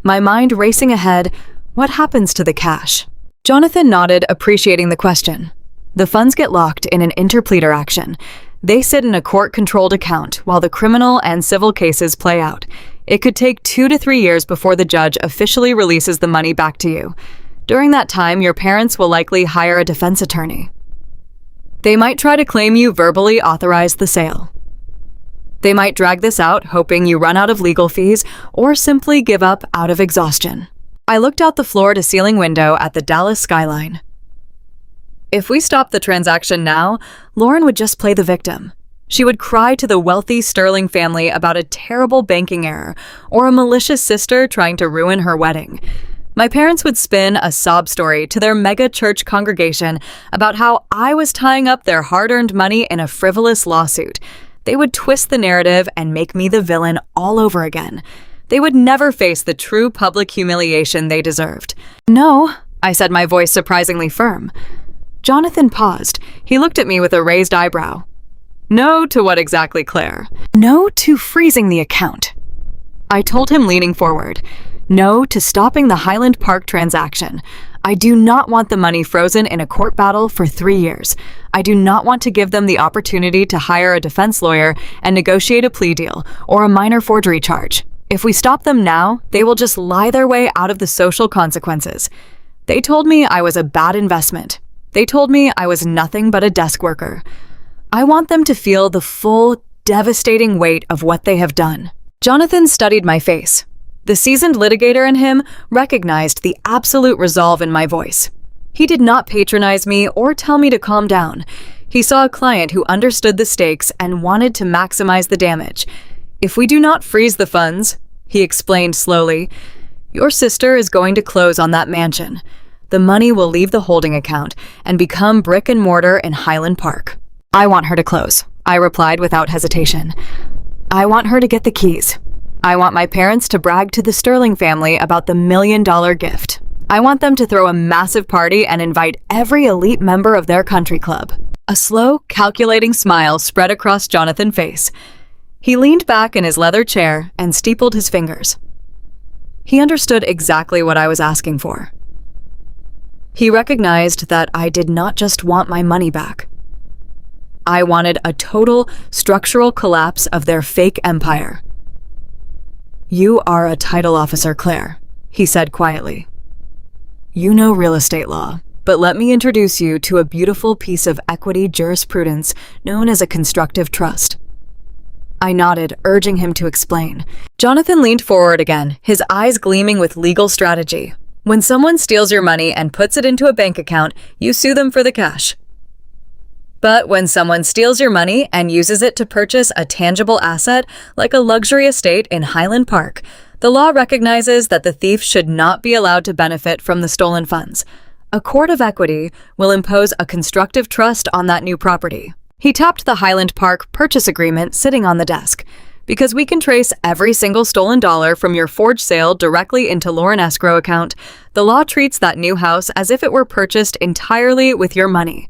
my mind racing ahead, "what happens to the cash?" Jonathan nodded, appreciating the question. "The funds get locked in an interpleader action. They sit in a court-controlled account while the criminal and civil cases play out. It could take 2 to 3 years before the judge officially releases the money back to you. During that time, your parents will likely hire a defense attorney. They might try to claim you verbally authorized the sale. They might drag this out, hoping you run out of legal fees, or simply give up out of exhaustion. I looked out the floor-to-ceiling window at the Dallas skyline. If we stopped the transaction now, Lauren would just play the victim. She would cry to the wealthy Sterling family about a terrible banking error or a malicious sister trying to ruin her wedding. My parents would spin a sob story to their mega church congregation about how I was tying up their hard-earned money in a frivolous lawsuit. They would twist the narrative and make me the villain all over again. They would never face the true public humiliation they deserved. "No," I said, my voice surprisingly firm. Jonathan paused. He looked at me with a raised eyebrow. "No to what exactly, Claire?" "No to freezing the account." I told him, leaning forward. "No to stopping the Highland Park transaction. I do not want the money frozen in a court battle for 3 years. I do not want to give them the opportunity to hire a defense lawyer and negotiate a plea deal or a minor forgery charge. If we stop them now, they will just lie their way out of the social consequences. They told me I was a bad investment. They told me I was nothing but a desk worker. I want them to feel the full, devastating weight of what they have done." Jonathan studied my face. The seasoned litigator in him recognized the absolute resolve in my voice. He did not patronize me or tell me to calm down. He saw a client who understood the stakes and wanted to maximize the damage. "If we do not freeze the funds," he explained slowly, "your sister is going to close on that mansion. The money will leave the holding account and become brick and mortar in Highland Park." "I want her to close," I replied without hesitation. "I want her to get the keys. I want my parents to brag to the Sterling family about the $1 million gift. I want them to throw a massive party and invite every elite member of their country club." A slow, calculating smile spread across Jonathan's face. He leaned back in his leather chair and steepled his fingers. He understood exactly what I was asking for. He recognized that I did not just want my money back. I wanted a total, structural collapse of their fake empire. "You are a title officer, Claire," he said quietly. "You know real estate law, but let me introduce you to a beautiful piece of equity jurisprudence known as a constructive trust." I nodded, urging him to explain. Jonathan leaned forward again, his eyes gleaming with legal strategy. "When someone steals your money and puts it into a bank account, you sue them for the cash. But when someone steals your money and uses it to purchase a tangible asset, like a luxury estate in Highland Park, the law recognizes that the thief should not be allowed to benefit from the stolen funds. A court of equity will impose a constructive trust on that new property." He tapped the Highland Park purchase agreement sitting on the desk. "Because we can trace every single stolen dollar from your forged sale directly into Lauren escrow account, the law treats that new house as if it were purchased entirely with your money.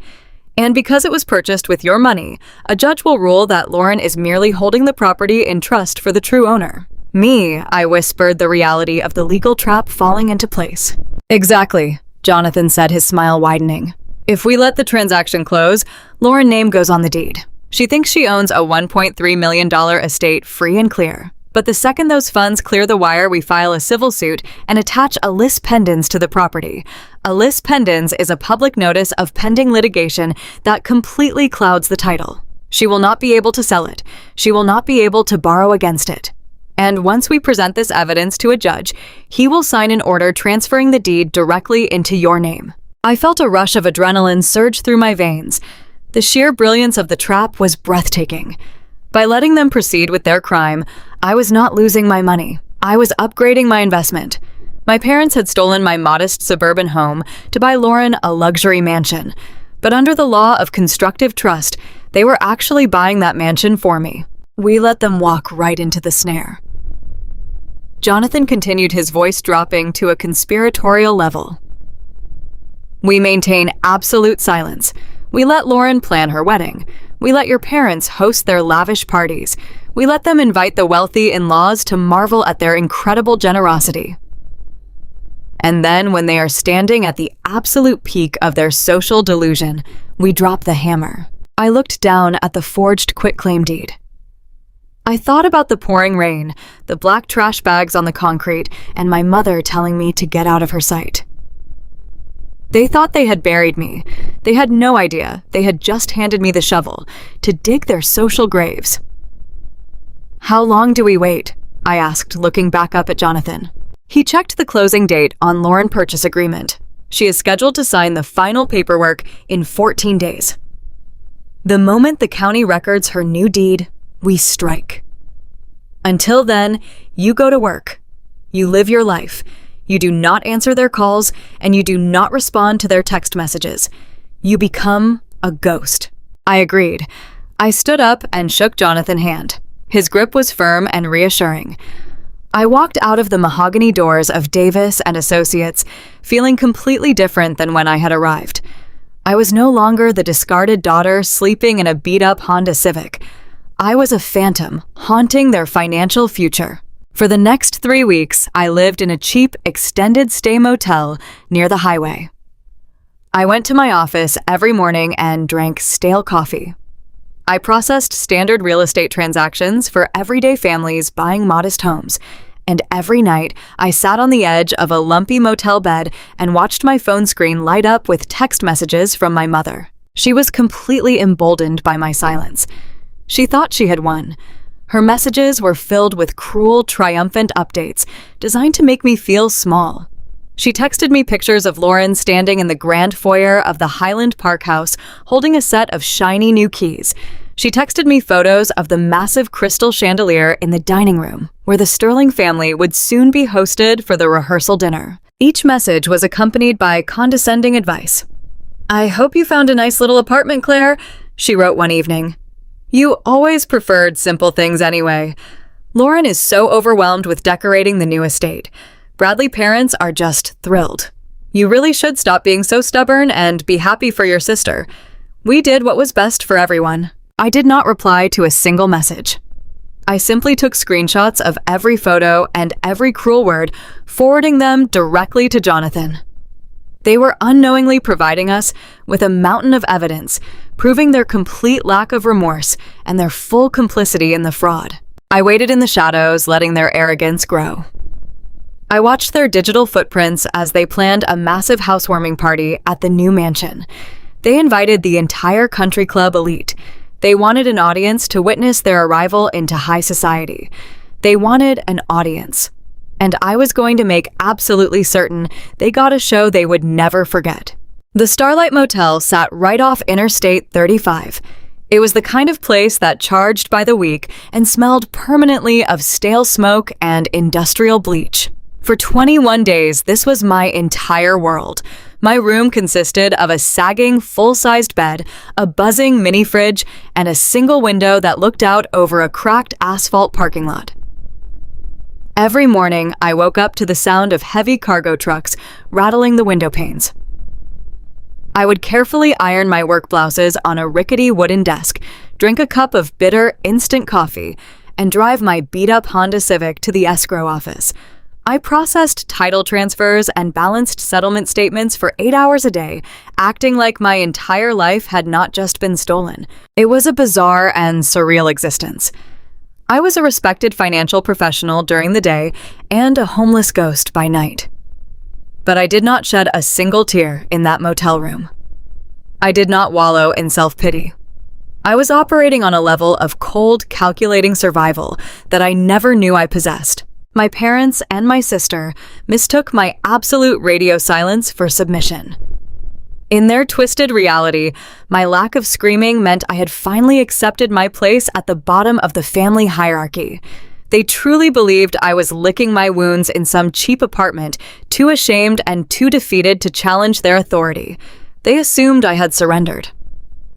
And because it was purchased with your money, a judge will rule that Lauren is merely holding the property in trust for the true owner." "Me," I whispered, the reality of the legal trap falling into place. "Exactly," Jonathan said, his smile widening. "If we let the transaction close, Lauren's name goes on the deed. She thinks she owns a $1.3 million estate free and clear. But the second those funds clear the wire, we file a civil suit and attach a lis pendens to the property. A lis pendens is a public notice of pending litigation that completely clouds the title. She will not be able to sell it. She will not be able to borrow against it. And once we present this evidence to a judge, he will sign an order transferring the deed directly into your name." I felt a rush of adrenaline surge through my veins. The sheer brilliance of the trap was breathtaking. By letting them proceed with their crime, I was not losing my money. I was upgrading my investment. My parents had stolen my modest suburban home to buy Lauren a luxury mansion. But under the law of constructive trust, they were actually buying that mansion for me. We let them walk right into the snare. Jonathan continued, his voice dropping to a conspiratorial level. "We maintain absolute silence. We let Lauren plan her wedding. We let your parents host their lavish parties. We let them invite the wealthy in-laws to marvel at their incredible generosity. And then, when they are standing at the absolute peak of their social delusion, we drop the hammer." I looked down at the forged quitclaim deed. I thought about the pouring rain, the black trash bags on the concrete, and my mother telling me to get out of her sight. They thought they had buried me. They had no idea they had just handed me the shovel to dig their social graves. "How long do we wait?" I asked, looking back up at Jonathan. He checked the closing date on Lauren purchase agreement. She is scheduled to sign the final paperwork in 14 days. The moment the county records her new deed, we strike. Until then, you go to work. You live your life. You do not answer their calls, and you do not respond to their text messages. You become a ghost. I agreed. I stood up and shook Jonathan's hand. His grip was firm and reassuring. I walked out of the mahogany doors of Davis and Associates, feeling completely different than when I had arrived. I was no longer the discarded daughter sleeping in a beat-up Honda Civic. I was a phantom, haunting their financial future. For the next 3 weeks, I lived in a cheap, extended-stay motel near the highway. I went to my office every morning and drank stale coffee. I processed standard real estate transactions for everyday families buying modest homes, and every night I sat on the edge of a lumpy motel bed and watched my phone screen light up with text messages from my mother. She was completely emboldened by my silence. She thought she had won. Her messages were filled with cruel, triumphant updates designed to make me feel small. She texted me pictures of Lauren standing in the grand foyer of the Highland Park house holding a set of shiny new keys. She texted me photos of the massive crystal chandelier in the dining room, where the Sterling family would soon be hosted for the rehearsal dinner. Each message was accompanied by condescending advice. "I hope you found a nice little apartment, Claire," she wrote one evening. "You always preferred simple things anyway. Lauren is so overwhelmed with decorating the new estate. Bradley parents are just thrilled. You really should stop being so stubborn and be happy for your sister. We did what was best for everyone." I did not reply to a single message. I simply took screenshots of every photo and every cruel word, forwarding them directly to Jonathan. They were unknowingly providing us with a mountain of evidence, proving their complete lack of remorse and their full complicity in the fraud. I waited in the shadows, letting their arrogance grow. I watched their digital footprints as they planned a massive housewarming party at the new mansion. They invited the entire country club elite. They wanted an audience to witness their arrival into high society. They wanted an audience. And I was going to make absolutely certain they got a show they would never forget. The Starlight Motel sat right off Interstate 35. It was the kind of place that charged by the week and smelled permanently of stale smoke and industrial bleach. For 21 days, this was my entire world. My room consisted of a sagging, full-sized bed, a buzzing mini fridge, and a single window that looked out over a cracked asphalt parking lot. Every morning, I woke up to the sound of heavy cargo trucks rattling the window panes. I would carefully iron my work blouses on a rickety wooden desk, drink a cup of bitter instant coffee, and drive my beat-up Honda Civic to the escrow office. I processed title transfers and balanced settlement statements for 8 hours a day, acting like my entire life had not just been stolen. It was a bizarre and surreal existence. I was a respected financial professional during the day and a homeless ghost by night. But I did not shed a single tear in that motel room. I did not wallow in self-pity. I was operating on a level of cold, calculating survival that I never knew I possessed. My parents and my sister mistook my absolute radio silence for submission. In their twisted reality, my lack of screaming meant I had finally accepted my place at the bottom of the family hierarchy. They truly believed I was licking my wounds in some cheap apartment, too ashamed and too defeated to challenge their authority. They assumed I had surrendered.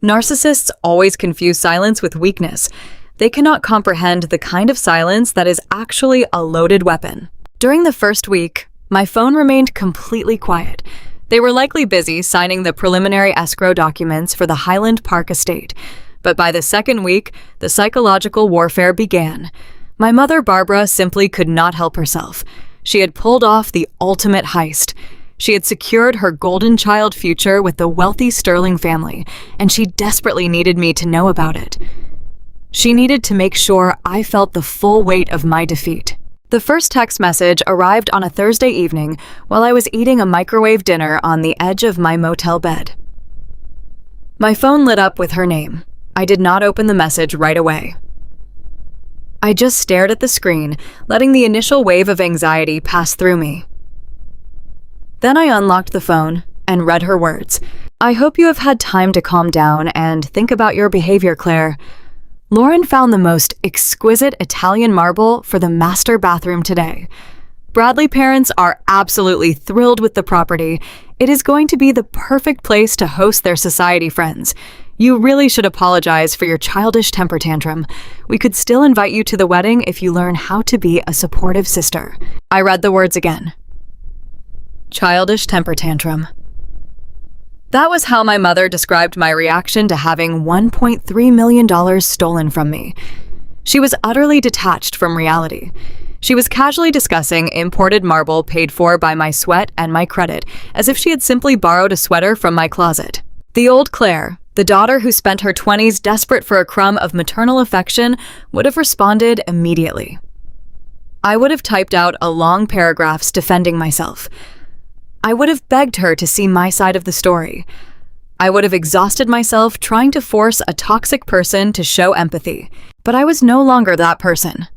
Narcissists always confuse silence with weakness. They cannot comprehend the kind of silence that is actually a loaded weapon. During the first week, my phone remained completely quiet. They were likely busy signing the preliminary escrow documents for the Highland Park estate. But by the second week, the psychological warfare began. My mother, Barbara, simply could not help herself. She had pulled off the ultimate heist. She had secured her golden child future with the wealthy Sterling family, and she desperately needed me to know about it. She needed to make sure I felt the full weight of my defeat. The first text message arrived on a Thursday evening while I was eating a microwave dinner on the edge of my motel bed. My phone lit up with her name. I did not open the message right away. I just stared at the screen, letting the initial wave of anxiety pass through me. Then I unlocked the phone and read her words. "I hope you have had time to calm down and think about your behavior, Claire. Lauren found the most exquisite Italian marble for the master bathroom today. Bradley parents are absolutely thrilled with the property. It is going to be the perfect place to host their society friends. You really should apologize for your childish temper tantrum. We could still invite you to the wedding if you learn how to be a supportive sister." I read the words again. Childish temper tantrum. That was how my mother described my reaction to having $1.3 million stolen from me. She was utterly detached from reality. She was casually discussing imported marble paid for by my sweat and my credit, as if she had simply borrowed a sweater from my closet. The old Claire, the daughter who spent her 20s desperate for a crumb of maternal affection, would have responded immediately. I would have typed out a long paragraphs defending myself. I would have begged her to see my side of the story. I would have exhausted myself trying to force a toxic person to show empathy, but I was no longer that person.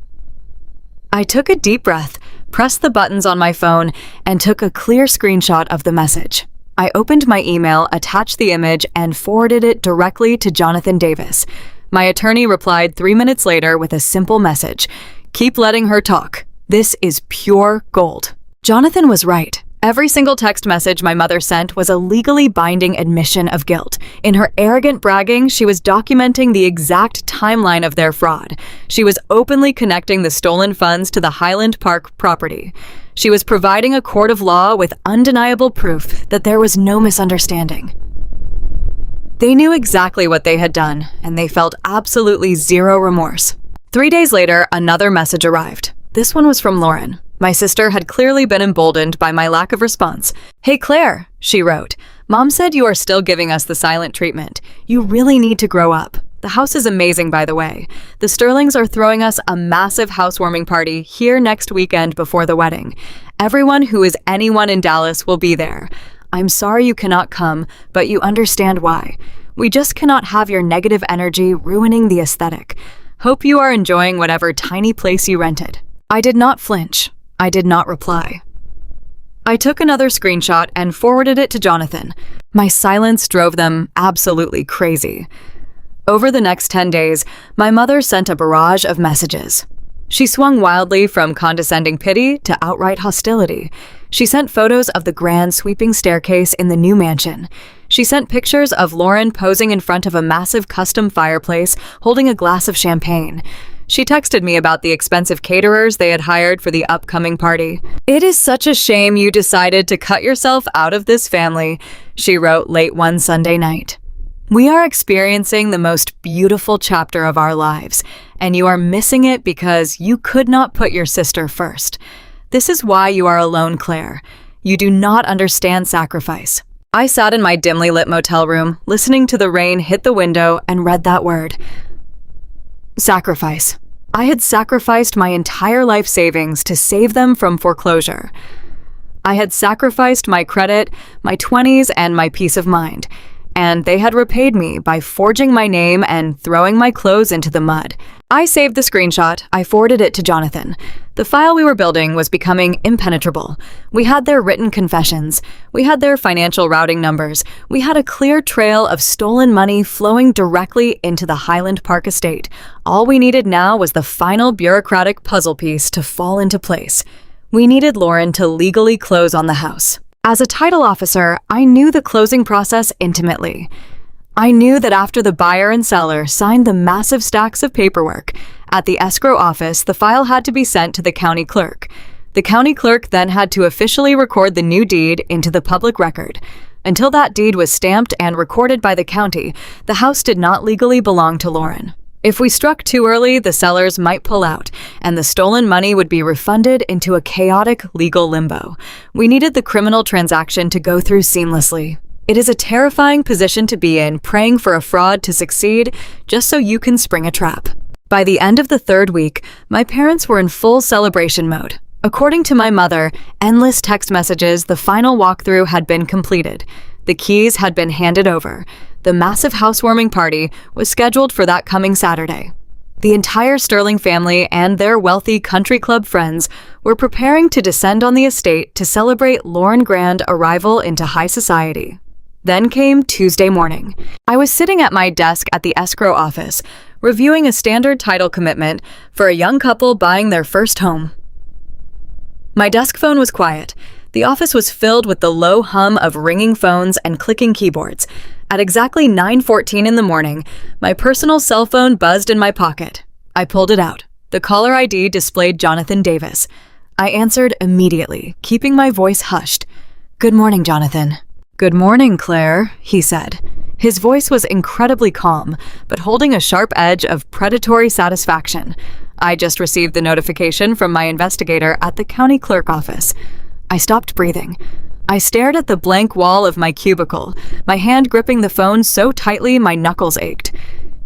I took a deep breath, pressed the buttons on my phone, and took a clear screenshot of the message. I opened my email, attached the image, and forwarded it directly to Jonathan Davis. My attorney replied 3 minutes later with a simple message: "Keep letting her talk. This is pure gold." Jonathan was right. Every single text message my mother sent was a legally binding admission of guilt. In her arrogant bragging, she was documenting the exact timeline of their fraud. She was openly connecting the stolen funds to the Highland Park property. She was providing a court of law with undeniable proof that there was no misunderstanding. They knew exactly what they had done, and they felt absolutely zero remorse. 3 days later, another message arrived. This one was from Lauren. My sister had clearly been emboldened by my lack of response. "Hey Claire," she wrote, "Mom said you are still giving us the silent treatment. You really need to grow up. The house is amazing, by the way. The Sterlings are throwing us a massive housewarming party here next weekend before the wedding. Everyone who is anyone in Dallas will be there. I'm sorry you cannot come, but you understand why. We just cannot have your negative energy ruining the aesthetic. Hope you are enjoying whatever tiny place you rented." I did not flinch. I did not reply. I took another screenshot and forwarded it to Jonathan. My silence drove them absolutely crazy. Over the next 10 days, my mother sent a barrage of messages. She swung wildly from condescending pity to outright hostility. She sent photos of the grand sweeping staircase in the new mansion. She sent pictures of Lauren posing in front of a massive custom fireplace, holding a glass of champagne. She texted me about the expensive caterers they had hired for the upcoming party. "It is such a shame you decided to cut yourself out of this family," she wrote late one Sunday night. "We are experiencing the most beautiful chapter of our lives, and you are missing it because you could not put your sister first. This is why you are alone, Claire. You do not understand sacrifice." I sat in my dimly lit motel room, listening to the rain hit the window, and read that word. Sacrifice. I had sacrificed my entire life savings to save them from foreclosure. I had sacrificed my credit, my 20s, and my peace of mind. And they had repaid me by forging my name and throwing my clothes into the mud. I saved the screenshot. I forwarded it to Jonathan. The file we were building was becoming impenetrable. We had their written confessions. We had their financial routing numbers. We had a clear trail of stolen money flowing directly into the Highland Park estate. All we needed now was the final bureaucratic puzzle piece to fall into place. We needed Lauren to legally close on the house. As a title officer, I knew the closing process intimately. I knew that after the buyer and seller signed the massive stacks of paperwork, at the escrow office, the file had to be sent to the county clerk. The county clerk then had to officially record the new deed into the public record. Until that deed was stamped and recorded by the county, the house did not legally belong to Lauren. If we struck too early, the sellers might pull out, and the stolen money would be refunded into a chaotic legal limbo. We needed the criminal transaction to go through seamlessly. It is a terrifying position to be in, praying for a fraud to succeed just so you can spring a trap. By the end of the third week, my parents were in full celebration mode. According to my mother, endless text messages, the final walkthrough had been completed. The keys had been handed over. The massive housewarming party was scheduled for that coming Saturday. The entire Sterling family and their wealthy country club friends were preparing to descend on the estate to celebrate Lauren Grand's arrival into high society. Then came Tuesday morning. I was sitting at my desk at the escrow office, reviewing a standard title commitment for a young couple buying their first home. My desk phone was quiet. The office was filled with the low hum of ringing phones and clicking keyboards. At exactly 9:14 in the morning, my personal cell phone buzzed in my pocket. I pulled it out. The caller ID displayed Jonathan Davis. I answered immediately, keeping my voice hushed. "Good morning, Jonathan." "Good morning, Claire," he said. His voice was incredibly calm, but holding a sharp edge of predatory satisfaction. I just received the notification from my investigator at the county clerk office. I stopped breathing. I stared at the blank wall of my cubicle, my hand gripping the phone so tightly my knuckles ached.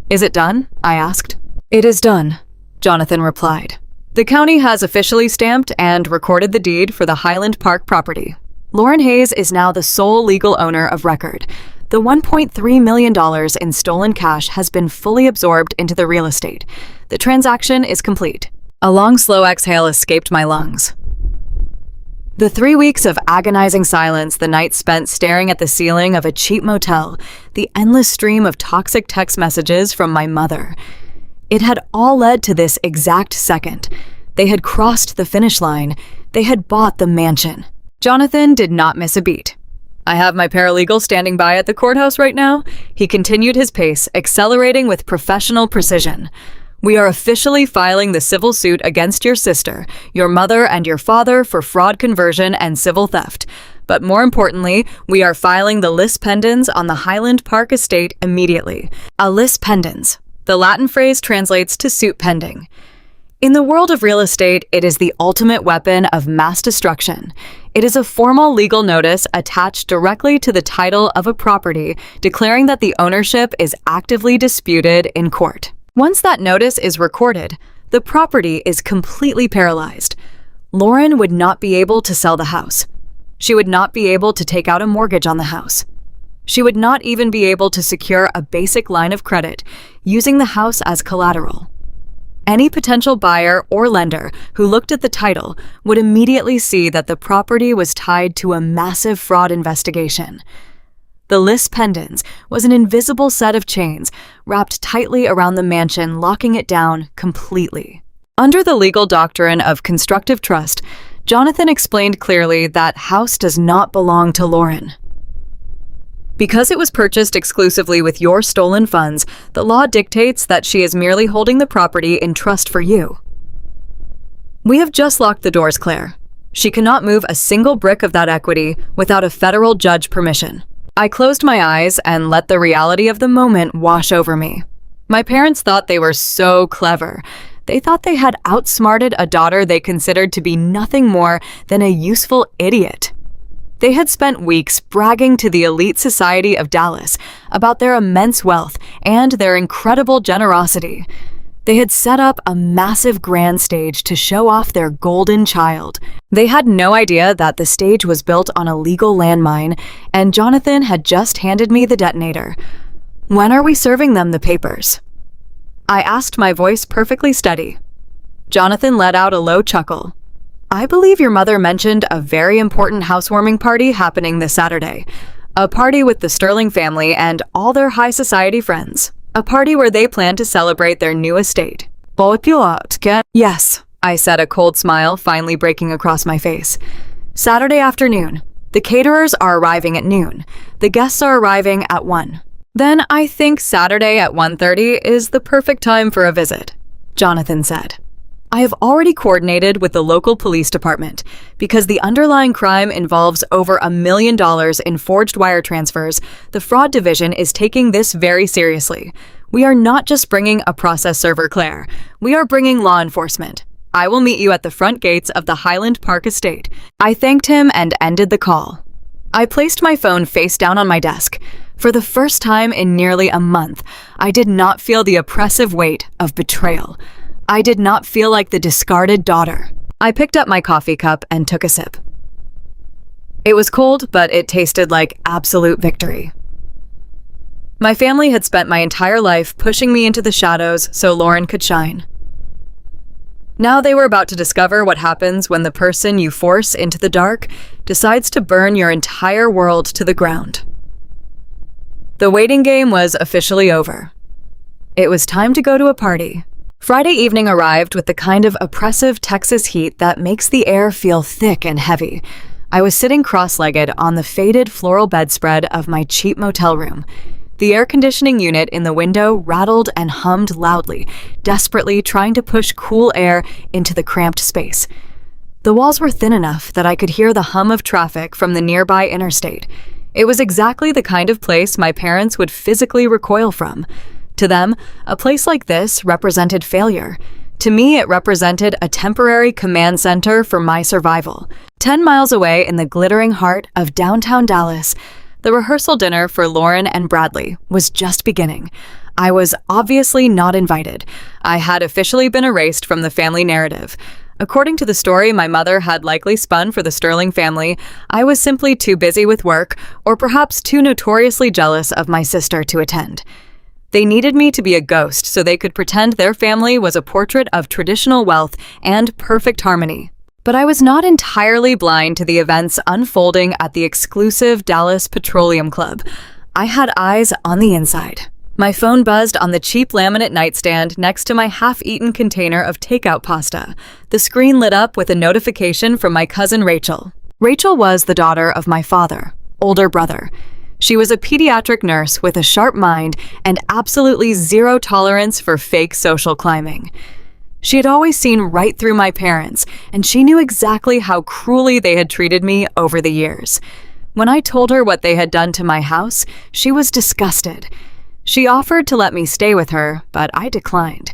"Is it done?" I asked. "It is done," Jonathan replied. "The county has officially stamped and recorded the deed for the Highland Park property. Lauren Hayes is now the sole legal owner of record. The $1.3 million in stolen cash has been fully absorbed into the real estate. The transaction is complete." A long, slow exhale escaped my lungs. The 3 weeks of agonizing silence, the night spent staring at the ceiling of a cheap motel, the endless stream of toxic text messages from my mother. It had all led to this exact second. They had crossed the finish line. They had bought the mansion. Jonathan did not miss a beat. "I have my paralegal standing by at the courthouse right now." He continued his pace, accelerating with professional precision. "We are officially filing the civil suit against your sister, your mother, and your father for fraud conversion and civil theft. But more importantly, we are filing the lis pendens on the Highland Park estate immediately." A lis pendens. The Latin phrase translates to suit pending. In the world of real estate, it is the ultimate weapon of mass destruction. It is a formal legal notice attached directly to the title of a property, declaring that the ownership is actively disputed in court. Once that notice is recorded, the property is completely paralyzed. Lauren would not be able to sell the house. She would not be able to take out a mortgage on the house. She would not even be able to secure a basic line of credit, using the house as collateral. Any potential buyer or lender who looked at the title would immediately see that the property was tied to a massive fraud investigation. The lis pendens was an invisible set of chains wrapped tightly around the mansion, locking it down completely. Under the legal doctrine of constructive trust, Jonathan explained clearly that house does not belong to Lauren. Because it was purchased exclusively with your stolen funds, the law dictates that she is merely holding the property in trust for you. We have just locked the doors, Claire. She cannot move a single brick of that equity without a federal judge permission. I closed my eyes and let the reality of the moment wash over me. My parents thought they were so clever. They thought they had outsmarted a daughter they considered to be nothing more than a useful idiot. They had spent weeks bragging to the elite society of Dallas about their immense wealth and their incredible generosity. They had set up a massive grand stage to show off their golden child. They had no idea that the stage was built on a legal landmine, and Jonathan had just handed me the detonator. "When are we serving them the papers?" I asked, my voice perfectly steady. Jonathan let out a low chuckle. "I believe your mother mentioned a very important housewarming party happening this Saturday. A party with the Sterling family and all their high society friends. A party where they plan to celebrate their new estate." "Yes," I said, a cold smile finally breaking across my face. "Saturday afternoon. The caterers are arriving at noon. The guests are arriving at 1. "Then I think Saturday at 1:30 is the perfect time for a visit," Jonathan said. "I have already coordinated with the local police department. Because the underlying crime involves over $1 million in forged wire transfers, the fraud division is taking this very seriously. We are not just bringing a process server, Claire. We are bringing law enforcement. I will meet you at the front gates of the Highland Park estate." I thanked him and ended the call. I placed my phone face down on my desk. For the first time in nearly a month, I did not feel the oppressive weight of betrayal. I did not feel like the discarded daughter. I picked up my coffee cup and took a sip. It was cold, but it tasted like absolute victory. My family had spent my entire life pushing me into the shadows so Lauren could shine. Now they were about to discover what happens when the person you force into the dark decides to burn your entire world to the ground. The waiting game was officially over. It was time to go to a party. Friday evening arrived with the kind of oppressive Texas heat that makes the air feel thick and heavy. I was sitting cross-legged on the faded floral bedspread of my cheap motel room. The air conditioning unit in the window rattled and hummed loudly, desperately trying to push cool air into the cramped space. The walls were thin enough that I could hear the hum of traffic from the nearby interstate. It was exactly the kind of place my parents would physically recoil from. To them, a place like this represented failure. To me, it represented a temporary command center for my survival. 10 miles away in the glittering heart of downtown Dallas, the rehearsal dinner for Lauren and Bradley was just beginning. I was obviously not invited. I had officially been erased from the family narrative. According to the story my mother had likely spun for the Sterling family, I was simply too busy with work, or perhaps too notoriously jealous of my sister to attend. They needed me to be a ghost so they could pretend their family was a portrait of traditional wealth and perfect harmony. But I was not entirely blind to the events unfolding at the exclusive Dallas Petroleum Club. I had eyes on the inside. My phone buzzed on the cheap laminate nightstand next to my half-eaten container of takeout pasta. The screen lit up with a notification from my cousin Rachel. Rachel was the daughter of my father, older brother. She was a pediatric nurse with a sharp mind and absolutely zero tolerance for fake social climbing. She had always seen right through my parents, and she knew exactly how cruelly they had treated me over the years. When I told her what they had done to my house, she was disgusted. She offered to let me stay with her, but I declined.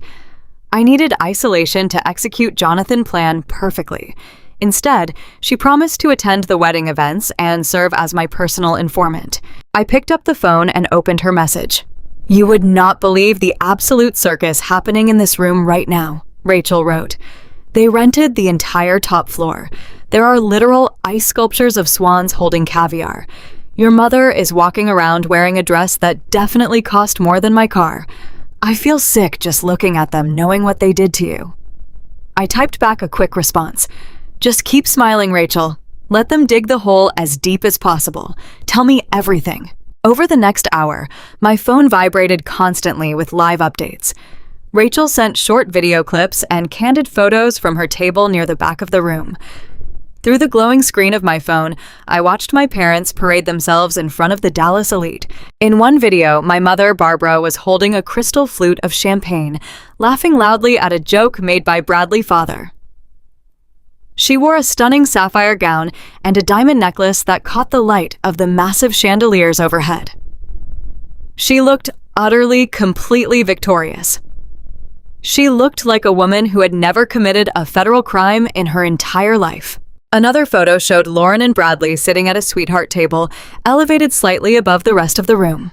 I needed isolation to execute Jonathan's plan perfectly. Instead, she promised to attend the wedding events and serve as my personal informant. I picked up the phone and opened her message. "You would not believe the absolute circus happening in this room right now," Rachel wrote. "They rented the entire top floor. There are literal ice sculptures of swans holding caviar. Your mother is walking around wearing a dress that definitely cost more than my car. I feel sick just looking at them, knowing what they did to you." I typed back a quick response. "Just keep smiling, Rachel. Let them dig the hole as deep as possible. Tell me everything." Over the next hour, my phone vibrated constantly with live updates. Rachel sent short video clips and candid photos from her table near the back of the room. Through the glowing screen of my phone, I watched my parents parade themselves in front of the Dallas elite. In one video, my mother, Barbara, was holding a crystal flute of champagne, laughing loudly at a joke made by Bradley's father. She wore a stunning sapphire gown and a diamond necklace that caught the light of the massive chandeliers overhead. She looked utterly, completely victorious. She looked like a woman who had never committed a federal crime in her entire life. Another photo showed Lauren and Bradley sitting at a sweetheart table, elevated slightly above the rest of the room.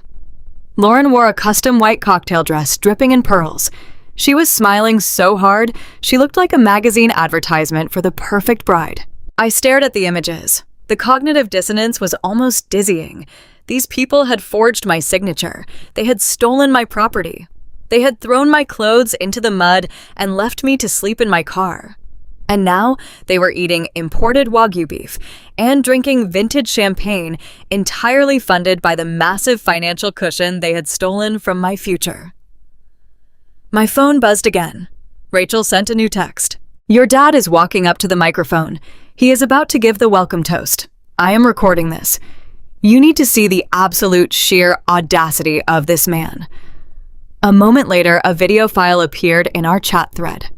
Lauren wore a custom white cocktail dress dripping in pearls. She was smiling so hard, she looked like a magazine advertisement for the perfect bride. I stared at the images. The cognitive dissonance was almost dizzying. These people had forged my signature. They had stolen my property. They had thrown my clothes into the mud and left me to sleep in my car. And now they were eating imported Wagyu beef and drinking vintage champagne entirely funded by the massive financial cushion they had stolen from my future. My phone buzzed again. Rachel sent a new text. "Your dad is walking up to the microphone. He is about to give the welcome toast. I am recording this. You need to see the absolute sheer audacity of this man." A moment later, a video file appeared in our chat thread.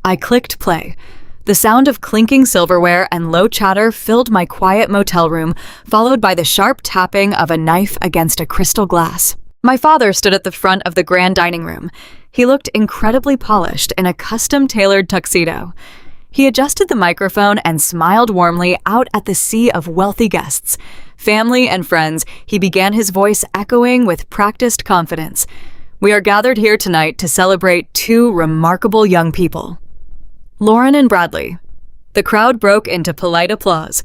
I clicked play. The sound of clinking silverware and low chatter filled my quiet motel room, followed by the sharp tapping of a knife against a crystal glass. My father stood at the front of the grand dining room. He looked incredibly polished in a custom-tailored tuxedo. He adjusted the microphone and smiled warmly out at the sea of wealthy guests. Family and friends, he began his voice echoing with practiced confidence. We are gathered here tonight to celebrate two remarkable young people, Lauren and Bradley. The crowd broke into polite applause.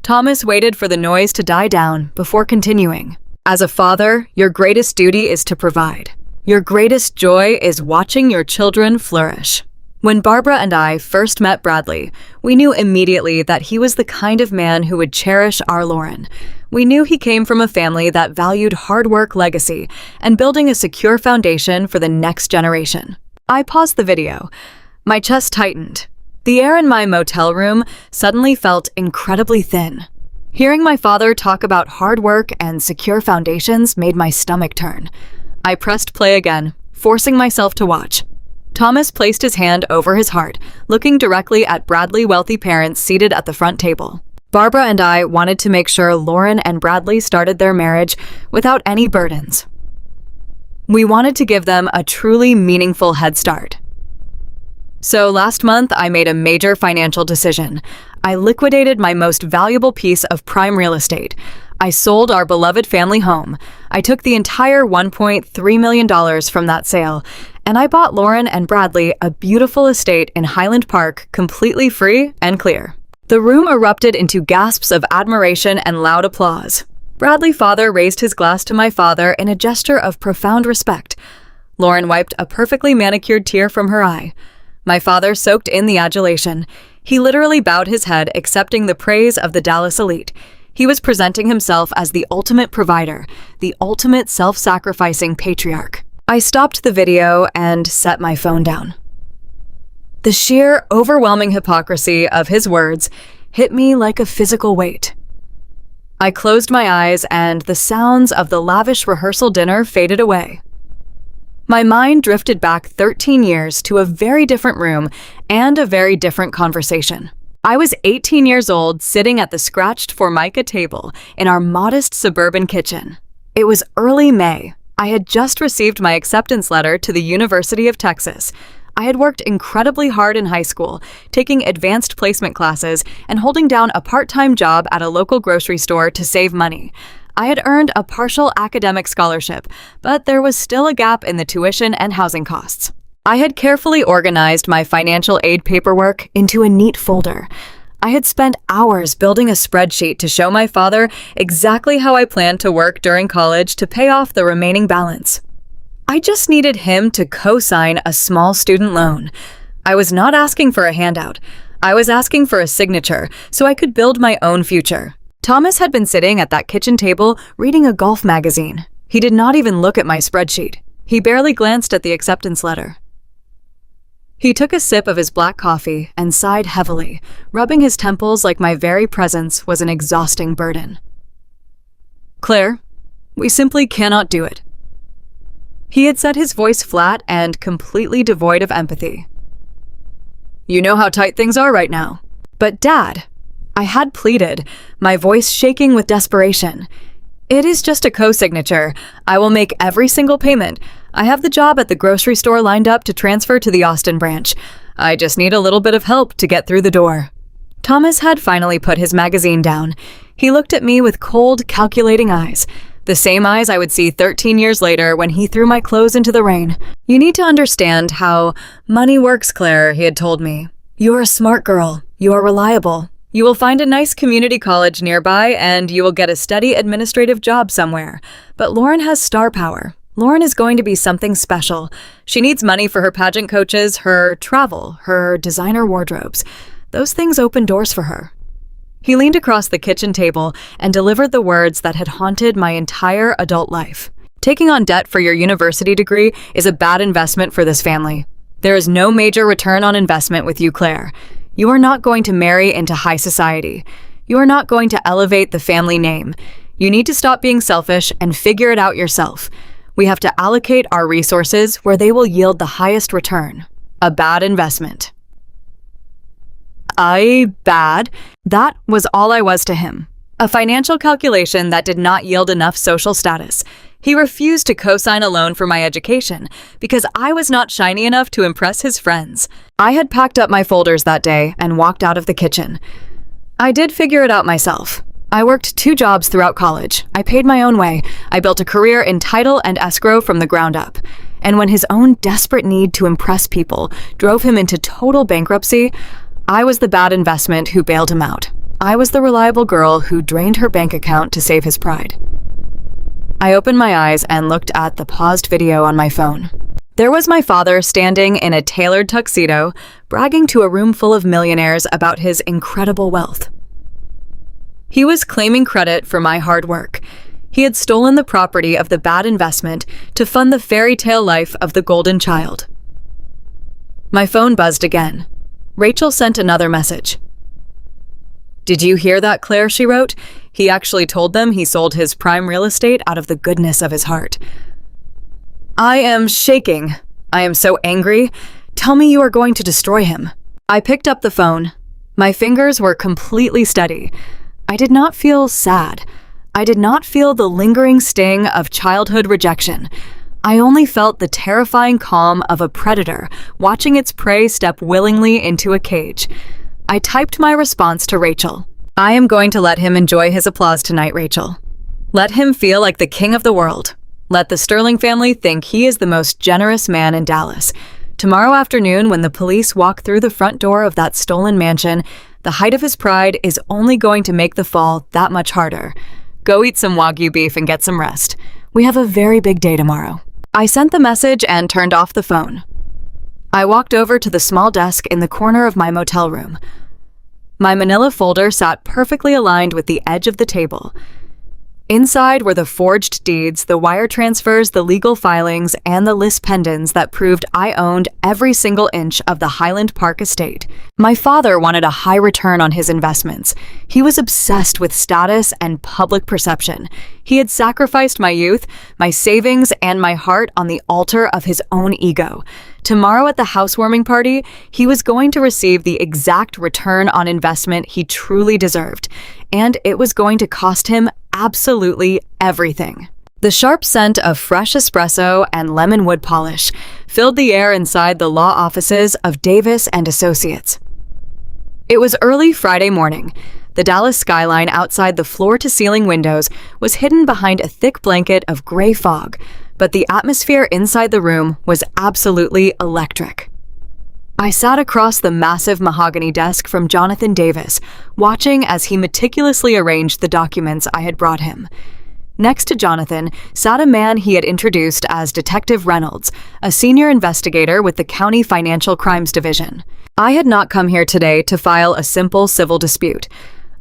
Thomas waited for the noise to die down before continuing. As a father, your greatest duty is to provide. Your greatest joy is watching your children flourish. When Barbara and I first met Bradley, we knew immediately that he was the kind of man who would cherish our Lauren. We knew he came from a family that valued hard work, legacy, and building a secure foundation for the next generation. I paused the video. My chest tightened. The air in my motel room suddenly felt incredibly thin. Hearing my father talk about hard work and secure foundations made my stomach turn. I pressed play again, forcing myself to watch. Thomas placed his hand over his heart, looking directly at Bradley's wealthy parents seated at the front table. Barbara and I wanted to make sure Lauren and Bradley started their marriage without any burdens. We wanted to give them a truly meaningful head start. So last month, I made a major financial decision. I liquidated my most valuable piece of prime real estate. I sold our beloved family home. I took the entire $1.3 million from that sale, and I bought Lauren and Bradley a beautiful estate in Highland Park, completely free and clear. The room erupted into gasps of admiration and loud applause. Bradley's father raised his glass to my father in a gesture of profound respect. Lauren wiped a perfectly manicured tear from her eye. My father soaked in the adulation. He literally bowed his head, accepting the praise of the Dallas elite. He was presenting himself as the ultimate provider, the ultimate self-sacrificing patriarch. I stopped the video and set my phone down. The sheer, overwhelming hypocrisy of his words hit me like a physical weight. I closed my eyes and the sounds of the lavish rehearsal dinner faded away. My mind drifted back 13 years to a very different room and a very different conversation. I was 18 years old, sitting at the scratched formica table in our modest suburban kitchen. It was early May. I had just received my acceptance letter to the University of Texas. I had worked incredibly hard in high school, taking advanced placement classes and holding down a part-time job at a local grocery store to save money. I had earned a partial academic scholarship, but there was still a gap in the tuition and housing costs. I had carefully organized my financial aid paperwork into a neat folder. I had spent hours building a spreadsheet to show my father exactly how I planned to work during college to pay off the remaining balance. I just needed him to co-sign a small student loan. I was not asking for a handout. I was asking for a signature so I could build my own future. Thomas had been sitting at that kitchen table reading a golf magazine. He did not even look at my spreadsheet. He barely glanced at the acceptance letter. He took a sip of his black coffee and sighed heavily, rubbing his temples like my very presence was an exhausting burden. "Claire, we simply cannot do it." He had set his voice flat and completely devoid of empathy. "You know how tight things are right now." "But Dad," I had pleaded, my voice shaking with desperation. "It is just a co-signature. I will make every single payment. I have the job at the grocery store lined up to transfer to the Austin branch. I just need a little bit of help to get through the door." Thomas had finally put his magazine down. He looked at me with cold, calculating eyes. The same eyes I would see 13 years later when he threw my clothes into the rain. "You need to understand how money works, Claire," he had told me. "You are a smart girl. You are reliable. You will find a nice community college nearby and you will get a steady administrative job somewhere. But Lauren has star power. Lauren is going to be something special. She needs money for her pageant coaches, her travel, her designer wardrobes. Those things open doors for her." He leaned across the kitchen table and delivered the words that had haunted my entire adult life. "Taking on debt for your university degree is a bad investment for this family. There is no major return on investment with you, Claire. You are not going to marry into high society. You are not going to elevate the family name. You need to stop being selfish and figure it out yourself. We have to allocate our resources where they will yield the highest return. A bad investment." Bad? That was all I was to him. A financial calculation that did not yield enough social status. He refused to co-sign a loan for my education because I was not shiny enough to impress his friends. I had packed up my folders that day and walked out of the kitchen. I did figure it out myself. I worked 2 jobs throughout college. I paid my own way. I built a career in title and escrow from the ground up. And when his own desperate need to impress people drove him into total bankruptcy, I was the bad investment who bailed him out. I was the reliable girl who drained her bank account to save his pride. I opened my eyes and looked at the paused video on my phone. There was my father standing in a tailored tuxedo, bragging to a room full of millionaires about his incredible wealth. He was claiming credit for my hard work. He had stolen the property of the bad investment to fund the fairy tale life of the golden child. My phone buzzed again. Rachel sent another message. "Did you hear that, Claire?" she wrote. "He actually told them he sold his prime real estate out of the goodness of his heart." I am shaking. I am so angry. Tell me you are going to destroy him. I picked up the phone. My fingers were completely steady. I did not feel sad. I did not feel the lingering sting of childhood rejection. I only felt the terrifying calm of a predator watching its prey step willingly into a cage. I typed my response to Rachel. "I am going to let him enjoy his applause tonight, Rachel. Let him feel like the king of the world. Let the Sterling family think he is the most generous man in Dallas. Tomorrow afternoon, when the police walk through the front door of that stolen mansion, the height of his pride is only going to make the fall that much harder. Go eat some Wagyu beef and get some rest. We have a very big day tomorrow." I sent the message and turned off the phone. I walked over to the small desk in the corner of my motel room. My manila folder sat perfectly aligned with the edge of the table. Inside were the forged deeds, the wire transfers, the legal filings, and the list pendants that proved I owned every single inch of the Highland Park estate. My father wanted a high return on his investments. He was obsessed with status and public perception. He had sacrificed my youth, my savings, and my heart on the altar of his own ego. Tomorrow at the housewarming party, he was going to receive the exact return on investment he truly deserved, and it was going to cost him absolutely everything. The sharp scent of fresh espresso and lemon wood polish filled the air inside the law offices of Davis and Associates. It was early Friday morning. The Dallas skyline outside the floor-to-ceiling windows was hidden behind a thick blanket of gray fog, but the atmosphere inside the room was absolutely electric. I sat across the massive mahogany desk from Jonathan Davis, watching as he meticulously arranged the documents I had brought him. Next to Jonathan sat a man he had introduced as Detective Reynolds, a senior investigator with the County Financial Crimes Division. I had not come here today to file a simple civil dispute.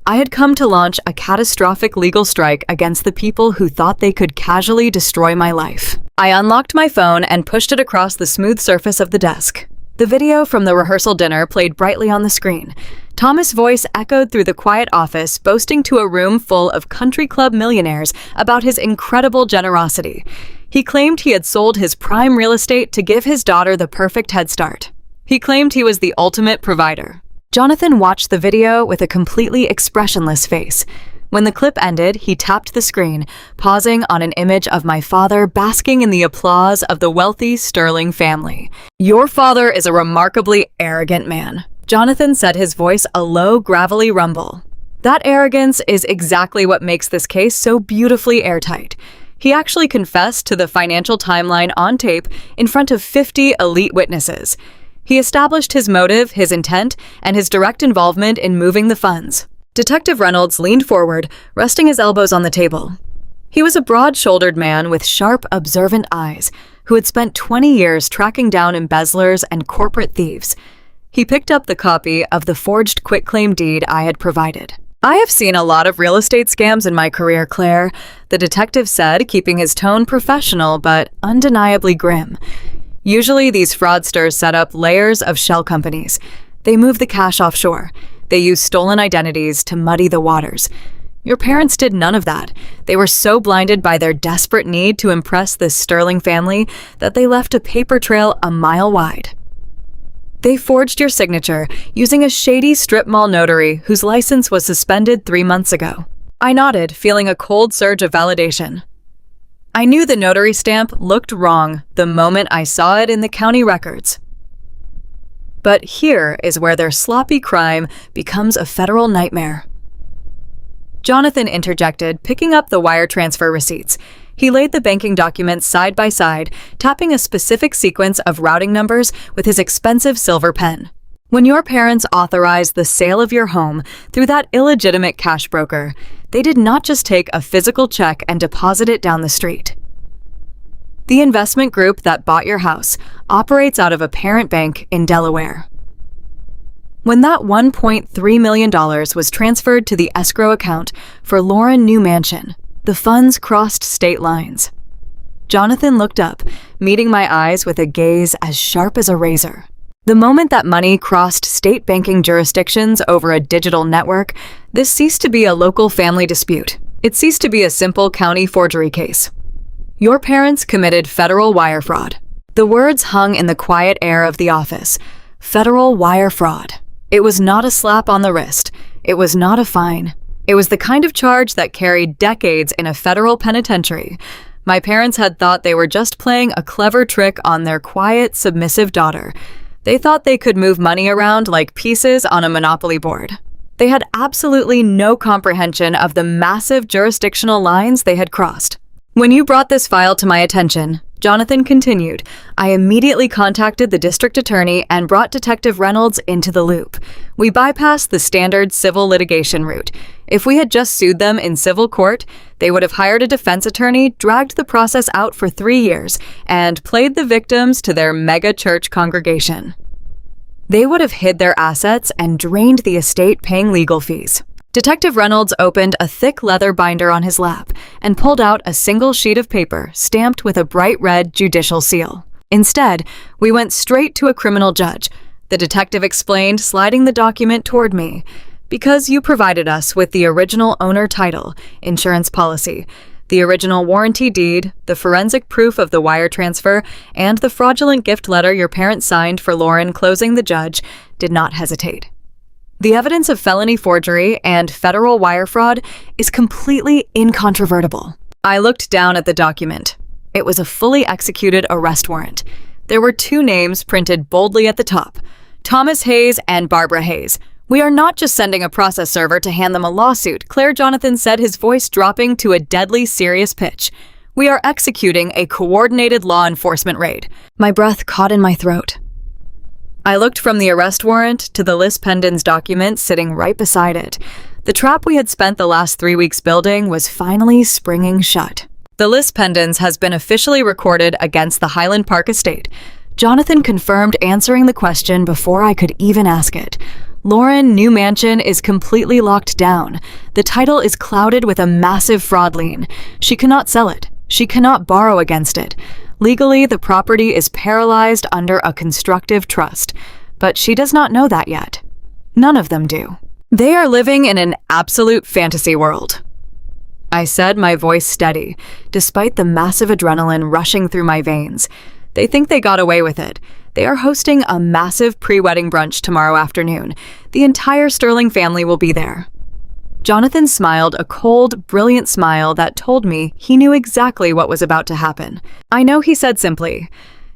I had come to launch a catastrophic legal strike against the people who thought they could casually destroy my life. I unlocked my phone and pushed it across the smooth surface of the desk. The video from the rehearsal dinner played brightly on the screen. Thomas' voice echoed through the quiet office, boasting to a room full of country club millionaires about his incredible generosity. He claimed he had sold his prime real estate to give his daughter the perfect head start. He claimed he was the ultimate provider. Jonathan watched the video with a completely expressionless face. When the clip ended, he tapped the screen, pausing on an image of my father basking in the applause of the wealthy Sterling family. "Your father is a remarkably arrogant man." Jonathan said, his voice a low, gravelly rumble. That arrogance is exactly what makes this case so beautifully airtight. He actually confessed to the financial timeline on tape in front of 50 elite witnesses. He established his motive, his intent, and his direct involvement in moving the funds. Detective Reynolds leaned forward, resting his elbows on the table. He was a broad-shouldered man with sharp, observant eyes who had spent 20 years tracking down embezzlers and corporate thieves. He picked up the copy of the forged quitclaim deed I had provided. "I have seen a lot of real estate scams in my career, Claire," the detective said, keeping his tone professional but undeniably grim. "Usually these fraudsters set up layers of shell companies. They move the cash offshore. They use stolen identities to muddy the waters. Your parents did none of that. They were so blinded by their desperate need to impress this Sterling family that they left a paper trail a mile wide. They forged your signature using a shady strip mall notary whose license was suspended 3 months ago." I nodded, feeling a cold surge of validation. I knew the notary stamp looked wrong the moment I saw it in the county records. But here is where their sloppy crime becomes a federal nightmare. Jonathan interjected, picking up the wire transfer receipts. He laid the banking documents side by side, tapping a specific sequence of routing numbers with his expensive silver pen. When your parents authorized the sale of your home through that illegitimate cash broker, they did not just take a physical check and deposit it down the street. The investment group that bought your house operates out of a parent bank in Delaware. When that $1.3 million was transferred to the escrow account for Lauren New Mansion, the funds crossed state lines. Jonathan looked up, meeting my eyes with a gaze as sharp as a razor. The moment that money crossed state banking jurisdictions over a digital network, this ceased to be a local family dispute. It ceased to be a simple county forgery case. Your parents committed federal wire fraud. The words hung in the quiet air of the office. Federal wire fraud. It was not a slap on the wrist. It was not a fine. It was the kind of charge that carried decades in a federal penitentiary. My parents had thought they were just playing a clever trick on their quiet, submissive daughter. They thought they could move money around like pieces on a Monopoly board. They had absolutely no comprehension of the massive jurisdictional lines they had crossed. When you brought this file to my attention, Jonathan continued, I immediately contacted the district attorney and brought Detective Reynolds into the loop. We bypassed the standard civil litigation route. If we had just sued them in civil court, they would have hired a defense attorney, dragged the process out for 3 years, and played the victims to their mega church congregation. They would have hid their assets and drained the estate paying legal fees. Detective Reynolds opened a thick leather binder on his lap and pulled out a single sheet of paper stamped with a bright red judicial seal. Instead, we went straight to a criminal judge, the detective explained, sliding the document toward me. Because you provided us with the original owner title, insurance policy, the original warranty deed, the forensic proof of the wire transfer, and the fraudulent gift letter your parents signed for Lauren, closing the judge did not hesitate. The evidence of felony forgery and federal wire fraud is completely incontrovertible. I looked down at the document. It was a fully executed arrest warrant. There were 2 names printed boldly at the top, Thomas Hayes and Barbara Hayes. We are not just sending a process server to hand them a lawsuit, Claire Jonathan said, his voice dropping to a deadly serious pitch. We are executing a coordinated law enforcement raid. My breath caught in my throat. I looked from the arrest warrant to the lis pendens document sitting right beside it. The trap we had spent the last 3 weeks building was finally springing shut. The lis pendens has been officially recorded against the Highland Park estate. Jonathan confirmed, answering the question before I could even ask it. Lauren New Mansion is completely locked down. The title is clouded with a massive fraud lien. She cannot sell it. She cannot borrow against it. Legally, the property is paralyzed under a constructive trust, but she does not know that yet. None of them do. They are living in an absolute fantasy world. I said, my voice steady, despite the massive adrenaline rushing through my veins. They think they got away with it. They are hosting a massive pre-wedding brunch tomorrow afternoon. The entire Sterling family will be there. Jonathan smiled, a cold, brilliant smile that told me he knew exactly what was about to happen. I know, he said simply.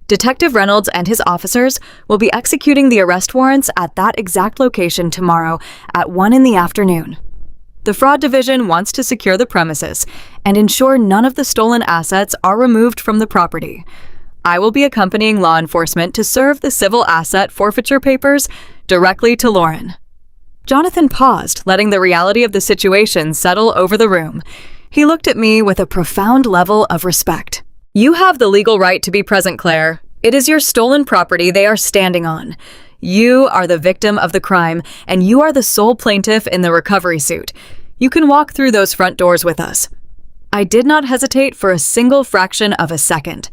Detective Reynolds and his officers will be executing the arrest warrants at that exact location tomorrow at 1 in the afternoon. The fraud division wants to secure the premises and ensure none of the stolen assets are removed from the property. I will be accompanying law enforcement to serve the civil asset forfeiture papers directly to Lauren. Jonathan paused, letting the reality of the situation settle over the room. He looked at me with a profound level of respect. You have the legal right to be present, Claire. It is your stolen property they are standing on. You are the victim of the crime, and you are the sole plaintiff in the recovery suit. You can walk through those front doors with us. I did not hesitate for a single fraction of a second.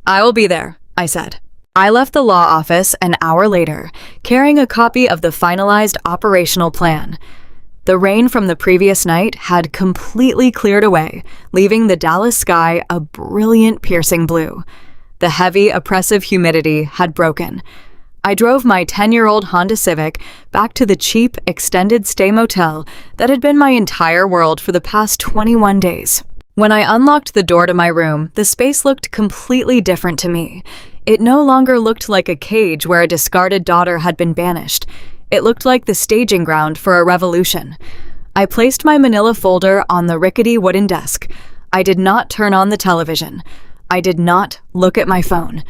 I will be there, I said. I left the law office an hour later, carrying a copy of the finalized operational plan. The rain from the previous night had completely cleared away, leaving the Dallas sky a brilliant, piercing blue. The heavy, oppressive humidity had broken. I drove my 10-year-old Honda Civic back to the cheap, extended stay motel that had been my entire world for the past 21 days. When I unlocked the door to my room, the space looked completely different to me. It no longer looked like a cage where a discarded daughter had been banished. It looked like the staging ground for a revolution. I placed my manila folder on the rickety wooden desk. I did not turn on the television. I did not look at my phone.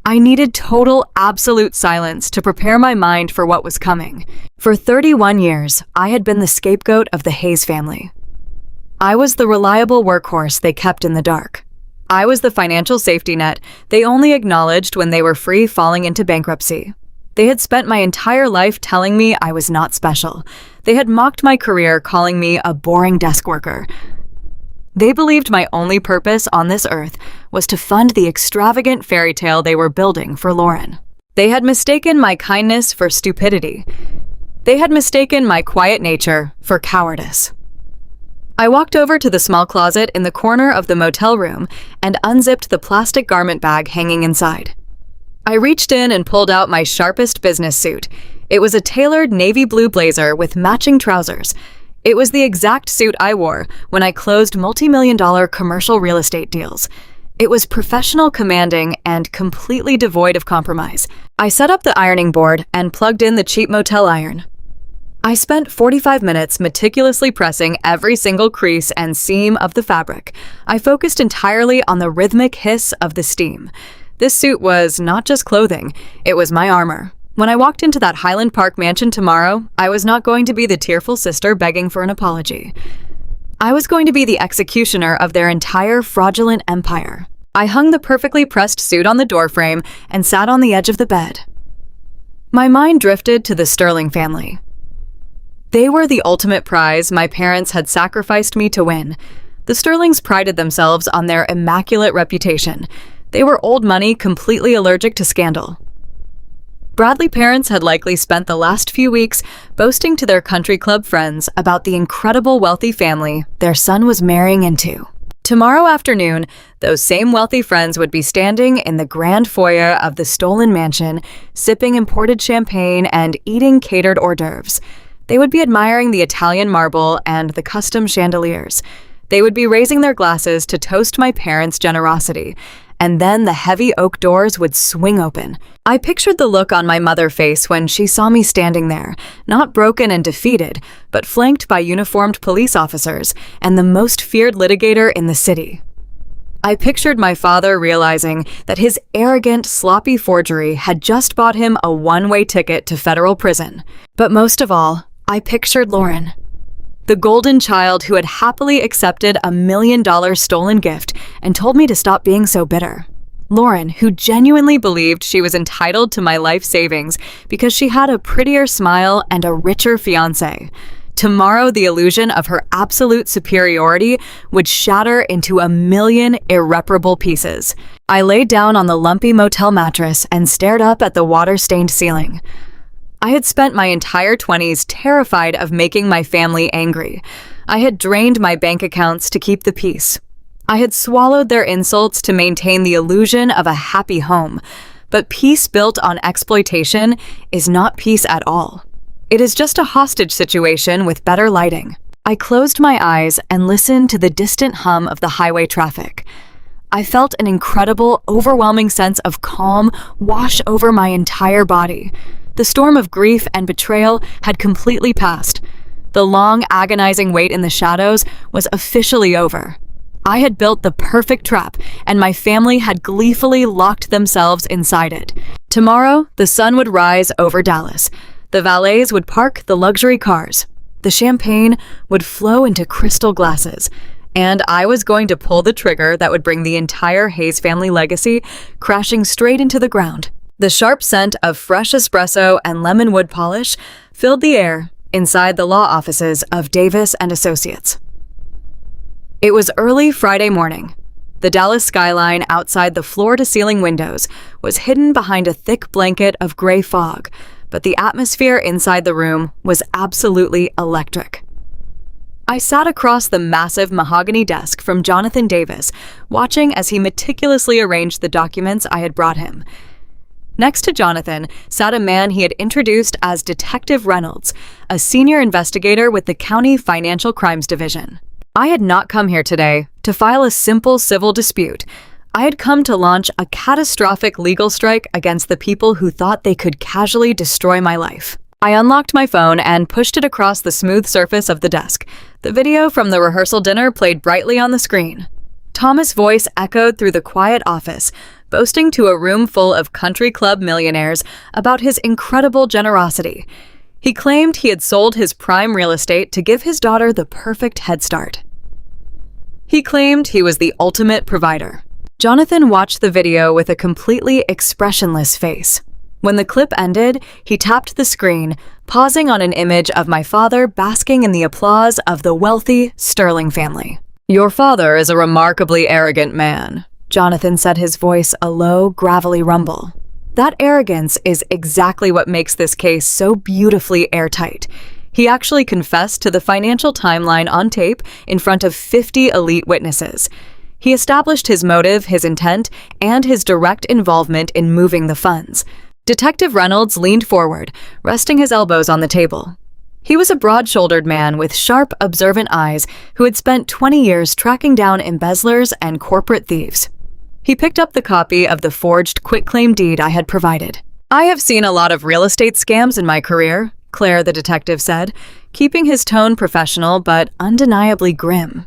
I needed total, absolute silence to prepare my mind for what was coming. For 31 years, I had been the scapegoat of the Hayes family. I was the reliable workhorse they kept in the dark. I was the financial safety net they only acknowledged when they were free falling into bankruptcy. They had spent my entire life telling me I was not special. They had mocked my career, calling me a boring desk worker. They believed my only purpose on this earth was to fund the extravagant fairy tale they were building for Lauren. They had mistaken my kindness for stupidity. They had mistaken my quiet nature for cowardice. I walked over to the small closet in the corner of the motel room and unzipped the plastic garment bag hanging inside. I reached in and pulled out my sharpest business suit. It was a tailored navy blue blazer with matching trousers. It was the exact suit I wore when I closed multi-million-dollar commercial real estate deals. It was professional, commanding, and completely devoid of compromise. I set up the ironing board and plugged in the cheap motel iron. I spent 45 minutes meticulously pressing every single crease and seam of the fabric. I focused entirely on the rhythmic hiss of the steam. This suit was not just clothing, it was my armor. When I walked into that Highland Park mansion tomorrow, I was not going to be the tearful sister begging for an apology. I was going to be the executioner of their entire fraudulent empire. I hung the perfectly pressed suit on the doorframe and sat on the edge of the bed. My mind drifted to the Sterling family. They were the ultimate prize my parents had sacrificed me to win. The Sterlings prided themselves on their immaculate reputation. They were old money, completely allergic to scandal. Bradley parents had likely spent the last few weeks boasting to their country club friends about the incredible wealthy family their son was marrying into. Tomorrow afternoon, those same wealthy friends would be standing in the grand foyer of the stolen mansion, sipping imported champagne and eating catered hors d'oeuvres. They would be admiring the Italian marble and the custom chandeliers. They would be raising their glasses to toast my parents' generosity. And then the heavy oak doors would swing open. I pictured the look on my mother's face when she saw me standing there, not broken and defeated, but flanked by uniformed police officers and the most feared litigator in the city. I pictured my father realizing that his arrogant, sloppy forgery had just bought him a one-way ticket to federal prison. But most of all, I pictured Lauren, the golden child who had happily accepted a $1 million stolen gift and told me to stop being so bitter. Lauren, who genuinely believed she was entitled to my life savings because she had a prettier smile and a richer fiancé. Tomorrow, the illusion of her absolute superiority would shatter into 1,000,000 irreparable pieces. I lay down on the lumpy motel mattress and stared up at the water-stained ceiling. I had spent my entire 20s terrified of making my family angry. I had drained my bank accounts to keep the peace. I had swallowed their insults to maintain the illusion of a happy home. But peace built on exploitation is not peace at all. It is just a hostage situation with better lighting. I closed my eyes and listened to the distant hum of the highway traffic. I felt an incredible, overwhelming sense of calm wash over my entire body. The storm of grief and betrayal had completely passed. The long, agonizing wait in the shadows was officially over. I had built the perfect trap, and my family had gleefully locked themselves inside it. Tomorrow, the sun would rise over Dallas. The valets would park the luxury cars. The champagne would flow into crystal glasses. And I was going to pull the trigger that would bring the entire Hayes family legacy crashing straight into the ground. The sharp scent of fresh espresso and lemon wood polish filled the air inside the law offices of Davis and Associates. It was early Friday morning. The Dallas skyline outside the floor-to-ceiling windows was hidden behind a thick blanket of gray fog, but the atmosphere inside the room was absolutely electric. I sat across the massive mahogany desk from Jonathan Davis, watching as he meticulously arranged the documents I had brought him. Next to Jonathan sat a man he had introduced as Detective Reynolds, a senior investigator with the County Financial Crimes Division. I had not come here today to file a simple civil dispute. I had come to launch a catastrophic legal strike against the people who thought they could casually destroy my life. I unlocked my phone and pushed it across the smooth surface of the desk. The video from the rehearsal dinner played brightly on the screen. Thomas' voice echoed through the quiet office, boasting to a room full of country club millionaires about his incredible generosity. He claimed he had sold his prime real estate to give his daughter the perfect head start. He claimed he was the ultimate provider. Jonathan watched the video with a completely expressionless face. When the clip ended, he tapped the screen, pausing on an image of my father basking in the applause of the wealthy Sterling family. "Your father is a remarkably arrogant man," Jonathan said, his voice a low, gravelly rumble. That arrogance is exactly what makes this case so beautifully airtight. He actually confessed to the financial timeline on tape in front of 50 elite witnesses. He established his motive, his intent, and his direct involvement in moving the funds. Detective Reynolds leaned forward, resting his elbows on the table. He was a broad-shouldered man with sharp, observant eyes who had spent 20 years tracking down embezzlers and corporate thieves. He picked up the copy of the forged quitclaim deed I had provided. "I have seen a lot of real estate scams in my career," Claire, the detective, said, keeping his tone professional but undeniably grim.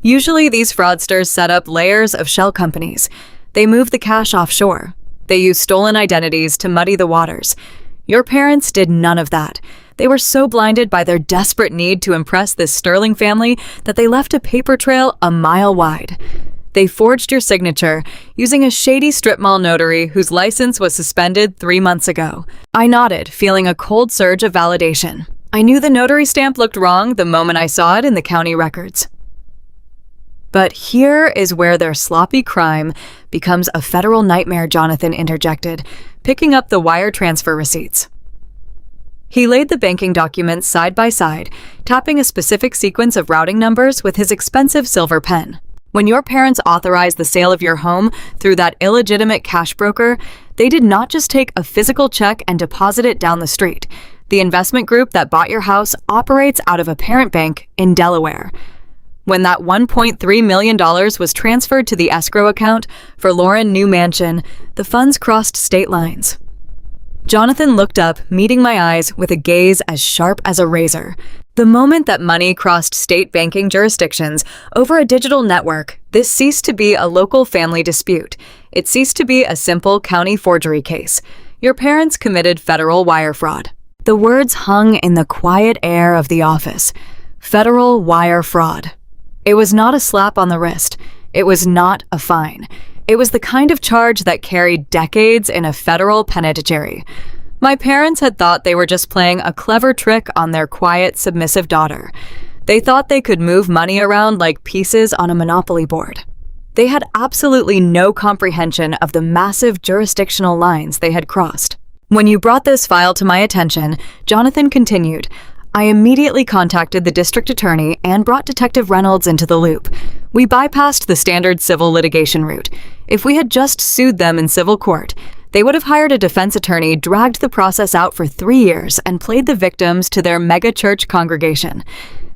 "Usually these fraudsters set up layers of shell companies. They move the cash offshore. They use stolen identities to muddy the waters. Your parents did none of that. They were so blinded by their desperate need to impress this Sterling family that they left a paper trail a mile wide. They forged your signature using a shady strip mall notary whose license was suspended 3 months ago." I nodded, feeling a cold surge of validation. I knew the notary stamp looked wrong the moment I saw it in the county records. But here is where their sloppy crime becomes a federal nightmare, Jonathan interjected, picking up the wire transfer receipts. He laid the banking documents side by side, tapping a specific sequence of routing numbers with his expensive silver pen. When your parents authorized the sale of your home through that illegitimate cash broker, they did not just take a physical check and deposit it down the street. The investment group that bought your house operates out of a parent bank in Delaware. When that $1.3 million was transferred to the escrow account for Lauren New Mansion, the funds crossed state lines. Jonathan looked up, meeting my eyes with a gaze as sharp as a razor. The moment that money crossed state banking jurisdictions over a digital network, this ceased to be a local family dispute. It ceased to be a simple county forgery case. Your parents committed federal wire fraud. The words hung in the quiet air of the office. Federal wire fraud. It was not a slap on the wrist. It was not a fine. It was the kind of charge that carried decades in a federal penitentiary. My parents had thought they were just playing a clever trick on their quiet, submissive daughter. They thought they could move money around like pieces on a Monopoly board. They had absolutely no comprehension of the massive jurisdictional lines they had crossed. "When you brought this file to my attention," Jonathan continued, "I immediately contacted the district attorney and brought Detective Reynolds into the loop. We bypassed the standard civil litigation route. If we had just sued them in civil court, they would have hired a defense attorney, dragged the process out for 3 years, and played the victims to their mega-church congregation.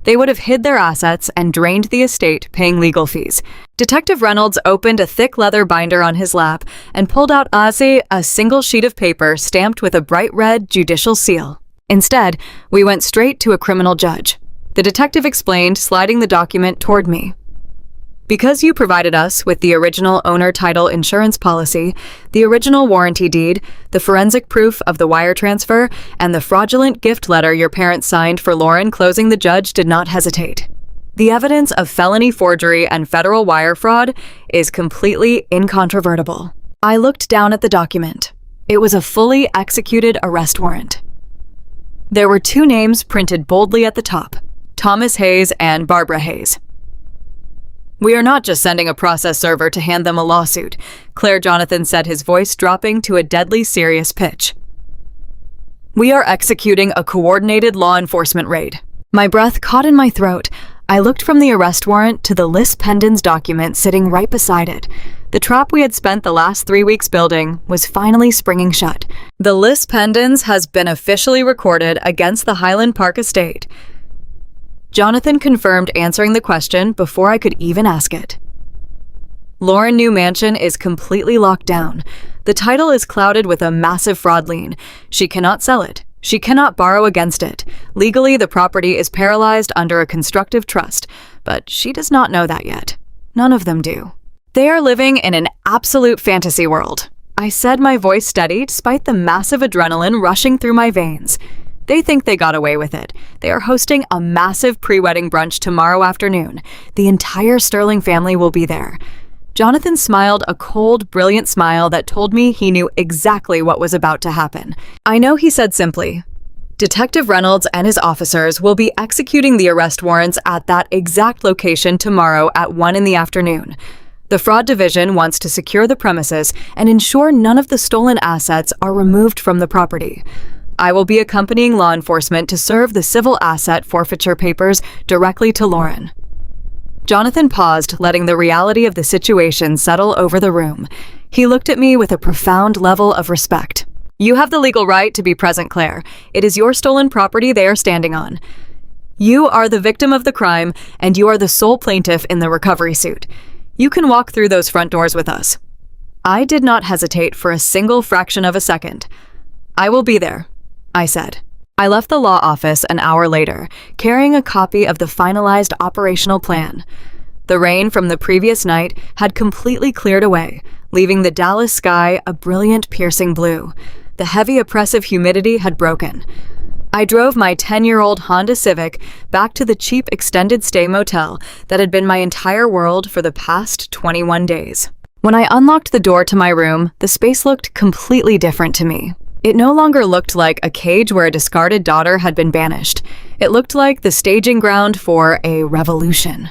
They would have hid their assets and drained the estate, paying legal fees." Detective Reynolds opened a thick leather binder on his lap and pulled out a single sheet of paper stamped with a bright red judicial seal. "Instead, we went straight to a criminal judge," the detective explained, sliding the document toward me. "Because you provided us with the original owner title insurance policy, the original warranty deed, the forensic proof of the wire transfer, and the fraudulent gift letter your parents signed for Lauren closing, the judge did not hesitate. The evidence of felony forgery and federal wire fraud is completely incontrovertible." I looked down at the document. It was a fully executed arrest warrant. There were 2 names printed boldly at the top, Thomas Hayes and Barbara Hayes. "We are not just sending a process server to hand them a lawsuit," Claire, Jonathan said, his voice dropping to a deadly serious pitch. "We are executing a coordinated law enforcement raid." My breath caught in my throat. I looked from the arrest warrant to the lis pendens document sitting right beside it. The trap we had spent the last 3 weeks building was finally springing shut. The lis pendens has been officially recorded against the Highland Park estate. Jonathan confirmed answering the question before I could even ask it. Lauren New Mansion is completely locked down. The title is clouded with a massive fraud lien. She cannot sell it. She cannot borrow against it. Legally, the property is paralyzed under a constructive trust, but she does not know that yet. None of them do. They are living in an absolute fantasy world. I said, my voice steady despite the massive adrenaline rushing through my veins. They think they got away with it. They are hosting a massive pre-wedding brunch tomorrow afternoon. The entire Sterling family will be there. Jonathan smiled a cold, brilliant smile that told me he knew exactly what was about to happen. I know he said simply, Detective Reynolds and his officers will be executing the arrest warrants at that exact location tomorrow at 1 in the afternoon. The fraud division wants to secure the premises and ensure none of the stolen assets are removed from the property. I will be accompanying law enforcement to serve the civil asset forfeiture papers directly to Lauren. Jonathan paused, letting the reality of the situation settle over the room. He looked at me with a profound level of respect. You have the legal right to be present, Claire. It is your stolen property they are standing on. You are the victim of the crime, and you are the sole plaintiff in the recovery suit. You can walk through those front doors with us. I did not hesitate for a single fraction of a second. I will be there, I said. I left the law office an hour later, carrying a copy of the finalized operational plan. The rain from the previous night had completely cleared away, leaving the Dallas sky a brilliant, piercing blue. The heavy, oppressive humidity had broken. I drove my 10-year-old Honda Civic back to the cheap extended stay motel that had been my entire world for the past 21 days. When I unlocked the door to my room, the space looked completely different to me. It no longer looked like a cage where a discarded daughter had been banished. It looked like the staging ground for a revolution.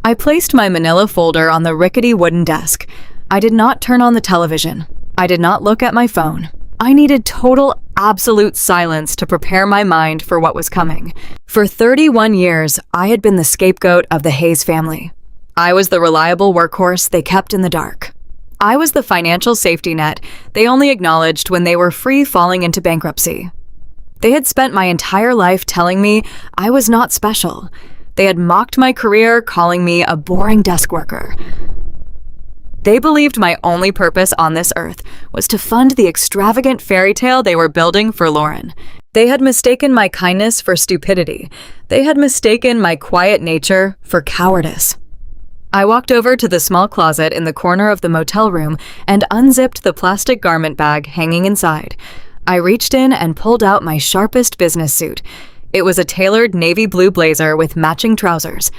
I placed my manila folder on the rickety wooden desk. I did not turn on the television. I did not look at my phone. I needed total, absolute silence to prepare my mind for what was coming. For 31 years, I had been the scapegoat of the Hayes family. I was the reliable workhorse they kept in the dark. I was the financial safety net they only acknowledged when they were free falling into bankruptcy. They had spent my entire life telling me I was not special. They had mocked my career, calling me a boring desk worker. They believed my only purpose on this earth was to fund the extravagant fairy tale they were building for Lauren. They had mistaken my kindness for stupidity. They had mistaken my quiet nature for cowardice. I walked over to the small closet in the corner of the motel room and unzipped the plastic garment bag hanging inside. I reached in and pulled out my sharpest business suit. It was a tailored navy blue blazer with matching trousers.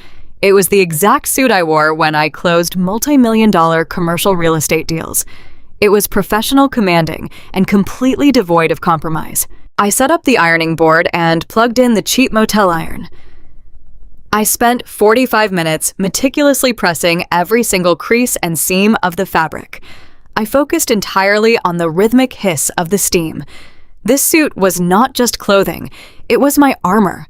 It was the exact suit I wore when I closed multi-million-dollar commercial real estate deals. It was professional, commanding, and completely devoid of compromise. I set up the ironing board and plugged in the cheap motel iron. I spent 45 minutes meticulously pressing every single crease and seam of the fabric. I focused entirely on the rhythmic hiss of the steam. This suit was not just clothing, it was my armor.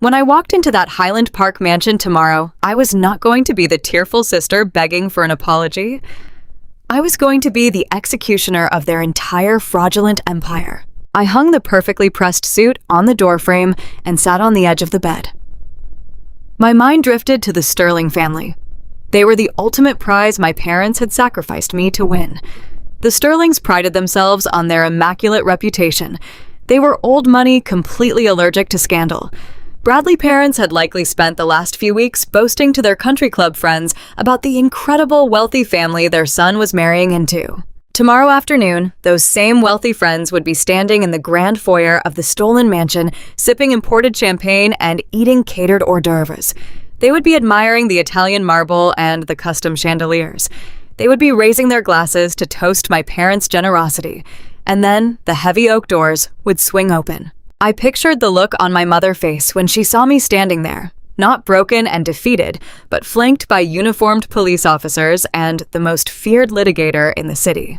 When I walked into that Highland Park mansion tomorrow, I was not going to be the tearful sister begging for an apology. I was going to be the executioner of their entire fraudulent empire. I hung the perfectly pressed suit on the doorframe and sat on the edge of the bed. My mind drifted to the Sterling family. They were the ultimate prize my parents had sacrificed me to win. The Sterlings prided themselves on their immaculate reputation. They were old money, completely allergic to scandal. Bradley parents had likely spent the last few weeks boasting to their country club friends about the incredible wealthy family their son was marrying into. Tomorrow afternoon, those same wealthy friends would be standing in the grand foyer of the stolen mansion, sipping imported champagne and eating catered hors d'oeuvres. They would be admiring the Italian marble and the custom chandeliers. They would be raising their glasses to toast my parents' generosity. And then the heavy oak doors would swing open. I pictured the look on my mother's face when she saw me standing there, not broken and defeated, but flanked by uniformed police officers and the most feared litigator in the city.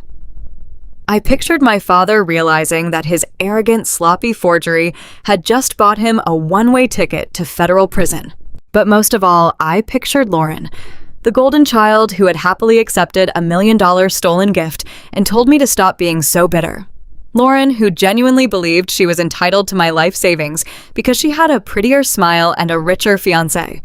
I pictured my father realizing that his arrogant, sloppy forgery had just bought him a one-way ticket to federal prison. But most of all, I pictured Lauren, the golden child who had happily accepted $1 million stolen gift and told me to stop being so bitter. Lauren, who genuinely believed she was entitled to my life savings because she had a prettier smile and a richer fiancé.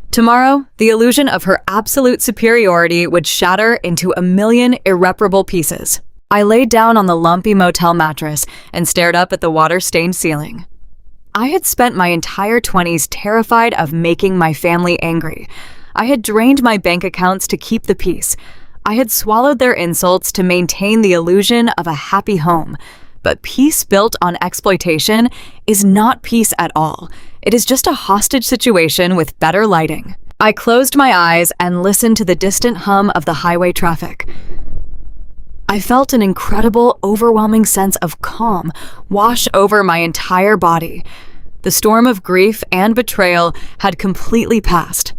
Tomorrow, the illusion of her absolute superiority would shatter into a million irreparable pieces. I laid down on the lumpy motel mattress and stared up at the water-stained ceiling. I had spent my entire 20s terrified of making my family angry. I had drained my bank accounts to keep the peace. I had swallowed their insults to maintain the illusion of a happy home. But peace built on exploitation is not peace at all. It is just a hostage situation with better lighting. I closed my eyes and listened to the distant hum of the highway traffic. I felt an incredible, overwhelming sense of calm wash over my entire body. The storm of grief and betrayal had completely passed.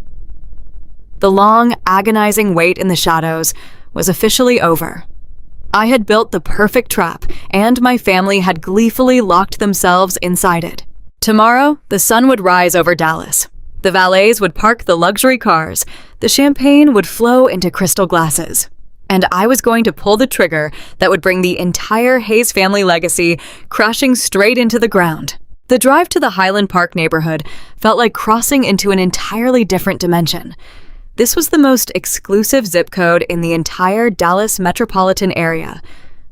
The long, agonizing wait in the shadows was officially over. I had built the perfect trap, and my family had gleefully locked themselves inside it. Tomorrow, the sun would rise over Dallas. The valets would park the luxury cars. The champagne would flow into crystal glasses. And I was going to pull the trigger that would bring the entire Hayes family legacy crashing straight into the ground. The drive to the Highland Park neighborhood felt like crossing into an entirely different dimension. This was the most exclusive zip code in the entire Dallas metropolitan area.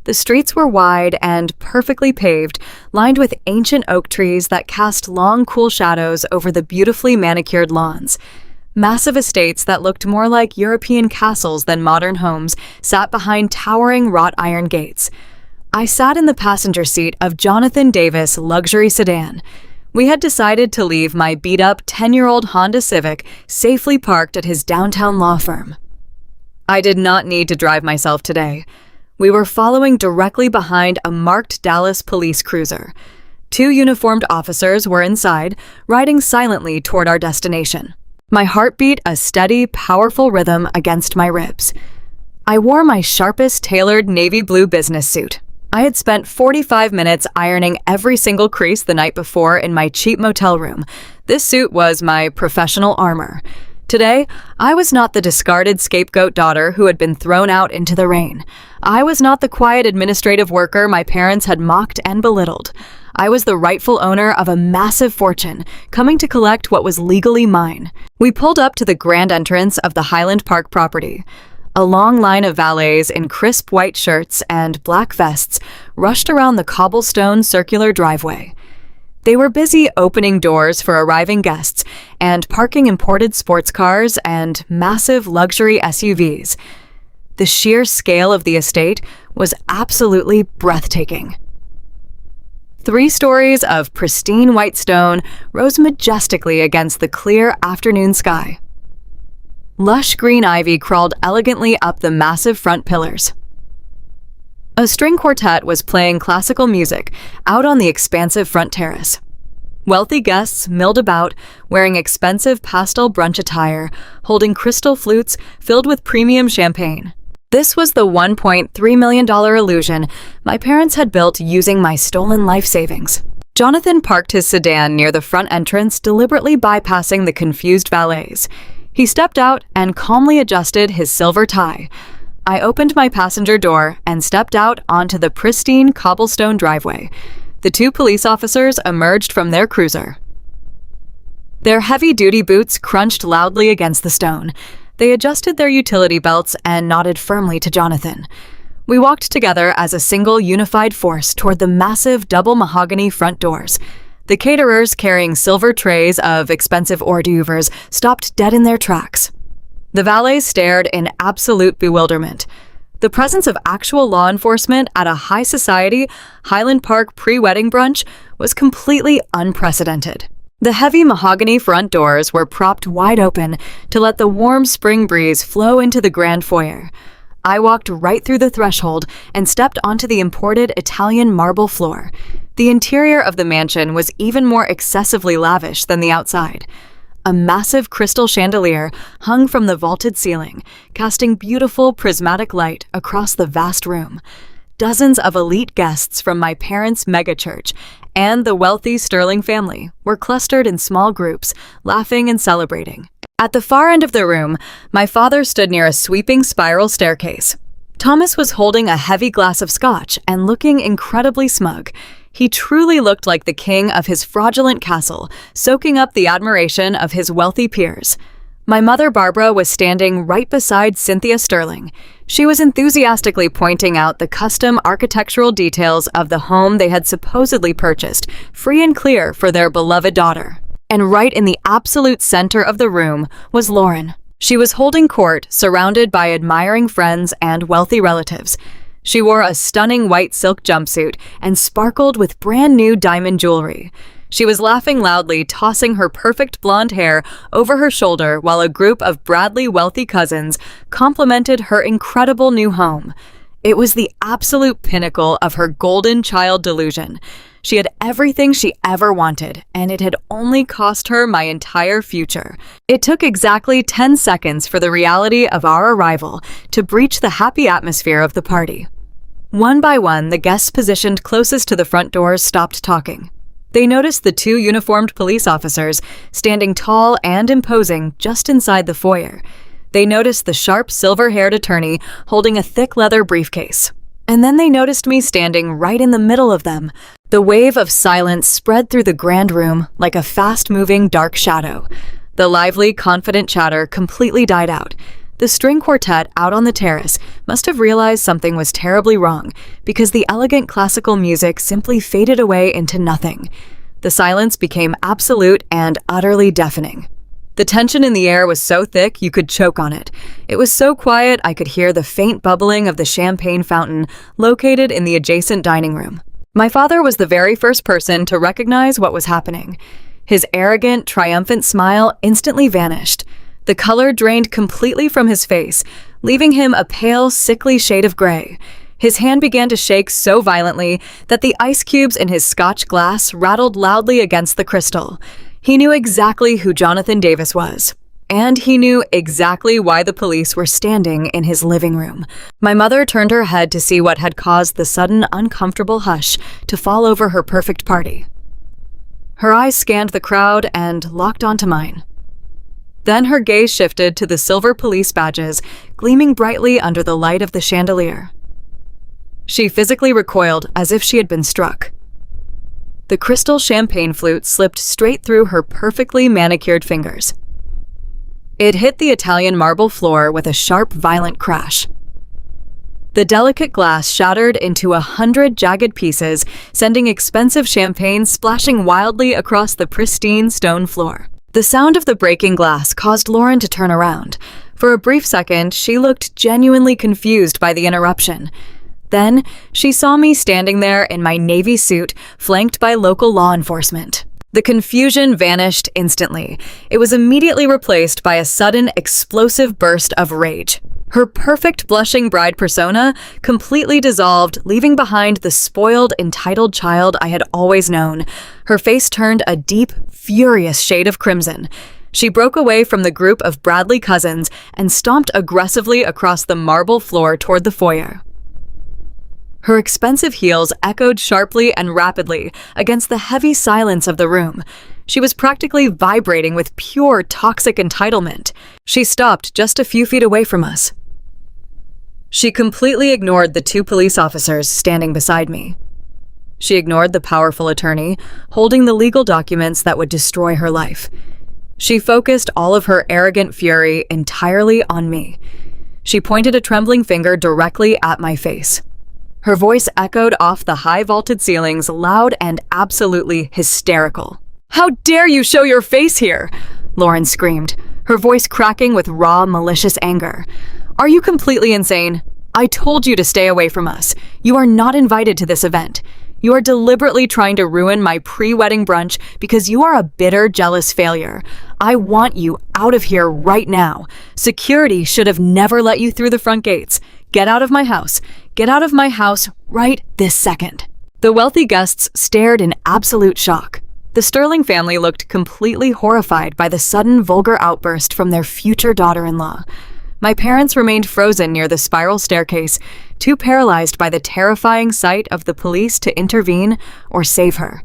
The streets were wide and perfectly paved, lined with ancient oak trees that cast long, cool shadows over the beautifully manicured lawns. Massive estates that looked more like European castles than modern homes sat behind towering wrought iron gates. I sat in the passenger seat of Jonathan Davis' luxury sedan. We had decided to leave my beat-up 10-year-old Honda Civic safely parked at his downtown law firm. I did not need to drive myself today. We were following directly behind a marked Dallas police cruiser. 2 uniformed officers were inside, riding silently toward our destination. My heart beat a steady, powerful rhythm against my ribs. I wore my sharpest tailored navy blue business suit. I had spent 45 minutes ironing every single crease the night before in my cheap motel room. This suit was my professional armor. Today, I was not the discarded scapegoat daughter who had been thrown out into the rain. I was not the quiet administrative worker my parents had mocked and belittled. I was the rightful owner of a massive fortune, coming to collect what was legally mine. We pulled up to the grand entrance of the Highland Park property. A long line of valets in crisp white shirts and black vests rushed around the cobblestone circular driveway. They were busy opening doors for arriving guests and parking imported sports cars and massive luxury SUVs. The sheer scale of the estate was absolutely breathtaking. 3 stories of pristine white stone rose majestically against the clear afternoon sky. Lush green ivy crawled elegantly up the massive front pillars. A string quartet was playing classical music out on the expansive front terrace. Wealthy guests milled about, wearing expensive pastel brunch attire, holding crystal flutes filled with premium champagne. This was the $1.3 million illusion my parents had built using my stolen life savings. Jonathan parked his sedan near the front entrance, deliberately bypassing the confused valets. He stepped out and calmly adjusted his silver tie. I opened my passenger door and stepped out onto the pristine cobblestone driveway. The 2 police officers emerged from their cruiser. Their heavy-duty boots crunched loudly against the stone. They adjusted their utility belts and nodded firmly to Jonathan. We walked together as a single unified force toward the massive double mahogany front doors. The caterers carrying silver trays of expensive hors d'oeuvres stopped dead in their tracks. The valets stared in absolute bewilderment. The presence of actual law enforcement at a high society Highland Park pre-wedding brunch was completely unprecedented. The heavy mahogany front doors were propped wide open to let the warm spring breeze flow into the grand foyer. I walked right through the threshold and stepped onto the imported Italian marble floor. The interior of the mansion was even more excessively lavish than the outside. A massive crystal chandelier hung from the vaulted ceiling, casting beautiful prismatic light across the vast room. Dozens of elite guests from my parents' megachurch and the wealthy Sterling family were clustered in small groups, laughing and celebrating. At the far end of the room, my father stood near a sweeping spiral staircase. Thomas was holding a heavy glass of scotch and looking incredibly smug. He truly looked like the king of his fraudulent castle, soaking up the admiration of his wealthy peers. My mother, Barbara, was standing right beside Cynthia Sterling. She was enthusiastically pointing out the custom architectural details of the home they had supposedly purchased, free and clear for their beloved daughter. And right in the absolute center of the room was Lauren. She was holding court, surrounded by admiring friends and wealthy relatives. She wore a stunning white silk jumpsuit and sparkled with brand new diamond jewelry. She was laughing loudly, tossing her perfect blonde hair over her shoulder while a group of Bradley wealthy cousins complimented her incredible new home. It was the absolute pinnacle of her golden child delusion. She had everything she ever wanted, and it had only cost her my entire future. It took exactly 10 seconds for the reality of our arrival to breach the happy atmosphere of the party. One by one, the guests positioned closest to the front doors stopped talking. They noticed the two uniformed police officers standing tall and imposing just inside the foyer. They noticed the sharp, silver-haired attorney holding a thick leather briefcase. And then they noticed me standing right in the middle of them. The wave of silence spread through the grand room like a fast-moving dark shadow. The lively, confident chatter completely died out. The string quartet out on the terrace must have realized something was terribly wrong because the elegant classical music simply faded away into nothing. The silence became absolute and utterly deafening. The tension in the air was so thick you could choke on it. It was so quiet I could hear the faint bubbling of the champagne fountain located in the adjacent dining room. My father was the very first person to recognize what was happening. His arrogant, triumphant smile instantly vanished. The color drained completely from his face, leaving him a pale, sickly shade of gray. His hand began to shake so violently that the ice cubes in his scotch glass rattled loudly against the crystal. He knew exactly who Jonathan Davis was. And he knew exactly why the police were standing in his living room. My mother turned her head to see what had caused the sudden, uncomfortable hush to fall over her perfect party. Her eyes scanned the crowd and locked onto mine. Then her gaze shifted to the silver police badges gleaming brightly under the light of the chandelier. She physically recoiled as if she had been struck. The crystal champagne flute slipped straight through her perfectly manicured fingers. It hit the Italian marble floor with a sharp, violent crash. The delicate glass shattered into 100 jagged pieces, sending expensive champagne splashing wildly across the pristine stone floor. The sound of the breaking glass caused Lauren to turn around. For a brief second, she looked genuinely confused by the interruption. Then, she saw me standing there in my navy suit, flanked by local law enforcement. The confusion vanished instantly. It was immediately replaced by a sudden, explosive burst of rage. Her perfect blushing bride persona completely dissolved, leaving behind the spoiled, entitled child I had always known. Her face turned a deep, furious shade of crimson. She broke away from the group of Bradley cousins and stomped aggressively across the marble floor toward the foyer. Her expensive heels echoed sharply and rapidly against the heavy silence of the room. She was practically vibrating with pure, toxic entitlement. She stopped just a few feet away from us. She completely ignored the two police officers standing beside me. She ignored the powerful attorney, holding the legal documents that would destroy her life. She focused all of her arrogant fury entirely on me. She pointed a trembling finger directly at my face. Her voice echoed off the high vaulted ceilings, loud and absolutely hysterical. "How dare you show your face here?" Lauren screamed, her voice cracking with raw, malicious anger. "Are you completely insane? I told you to stay away from us. You are not invited to this event. You are deliberately trying to ruin my pre-wedding brunch because you are a bitter, jealous failure. I want you out of here right now. Security should have never let you through the front gates. Get out of my house. Get out of my house right this second." The wealthy guests stared in absolute shock. The Sterling family looked completely horrified by the sudden vulgar outburst from their future daughter-in-law. My parents remained frozen near the spiral staircase, too paralyzed by the terrifying sight of the police to intervene or save her.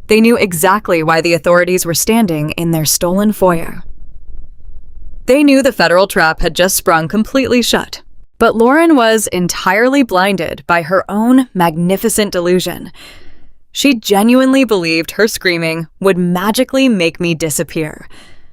They knew exactly why the authorities were standing in their stolen foyer. They knew the federal trap had just sprung completely shut. But Lauren was entirely blinded by her own magnificent delusion. She genuinely believed her screaming would magically make me disappear.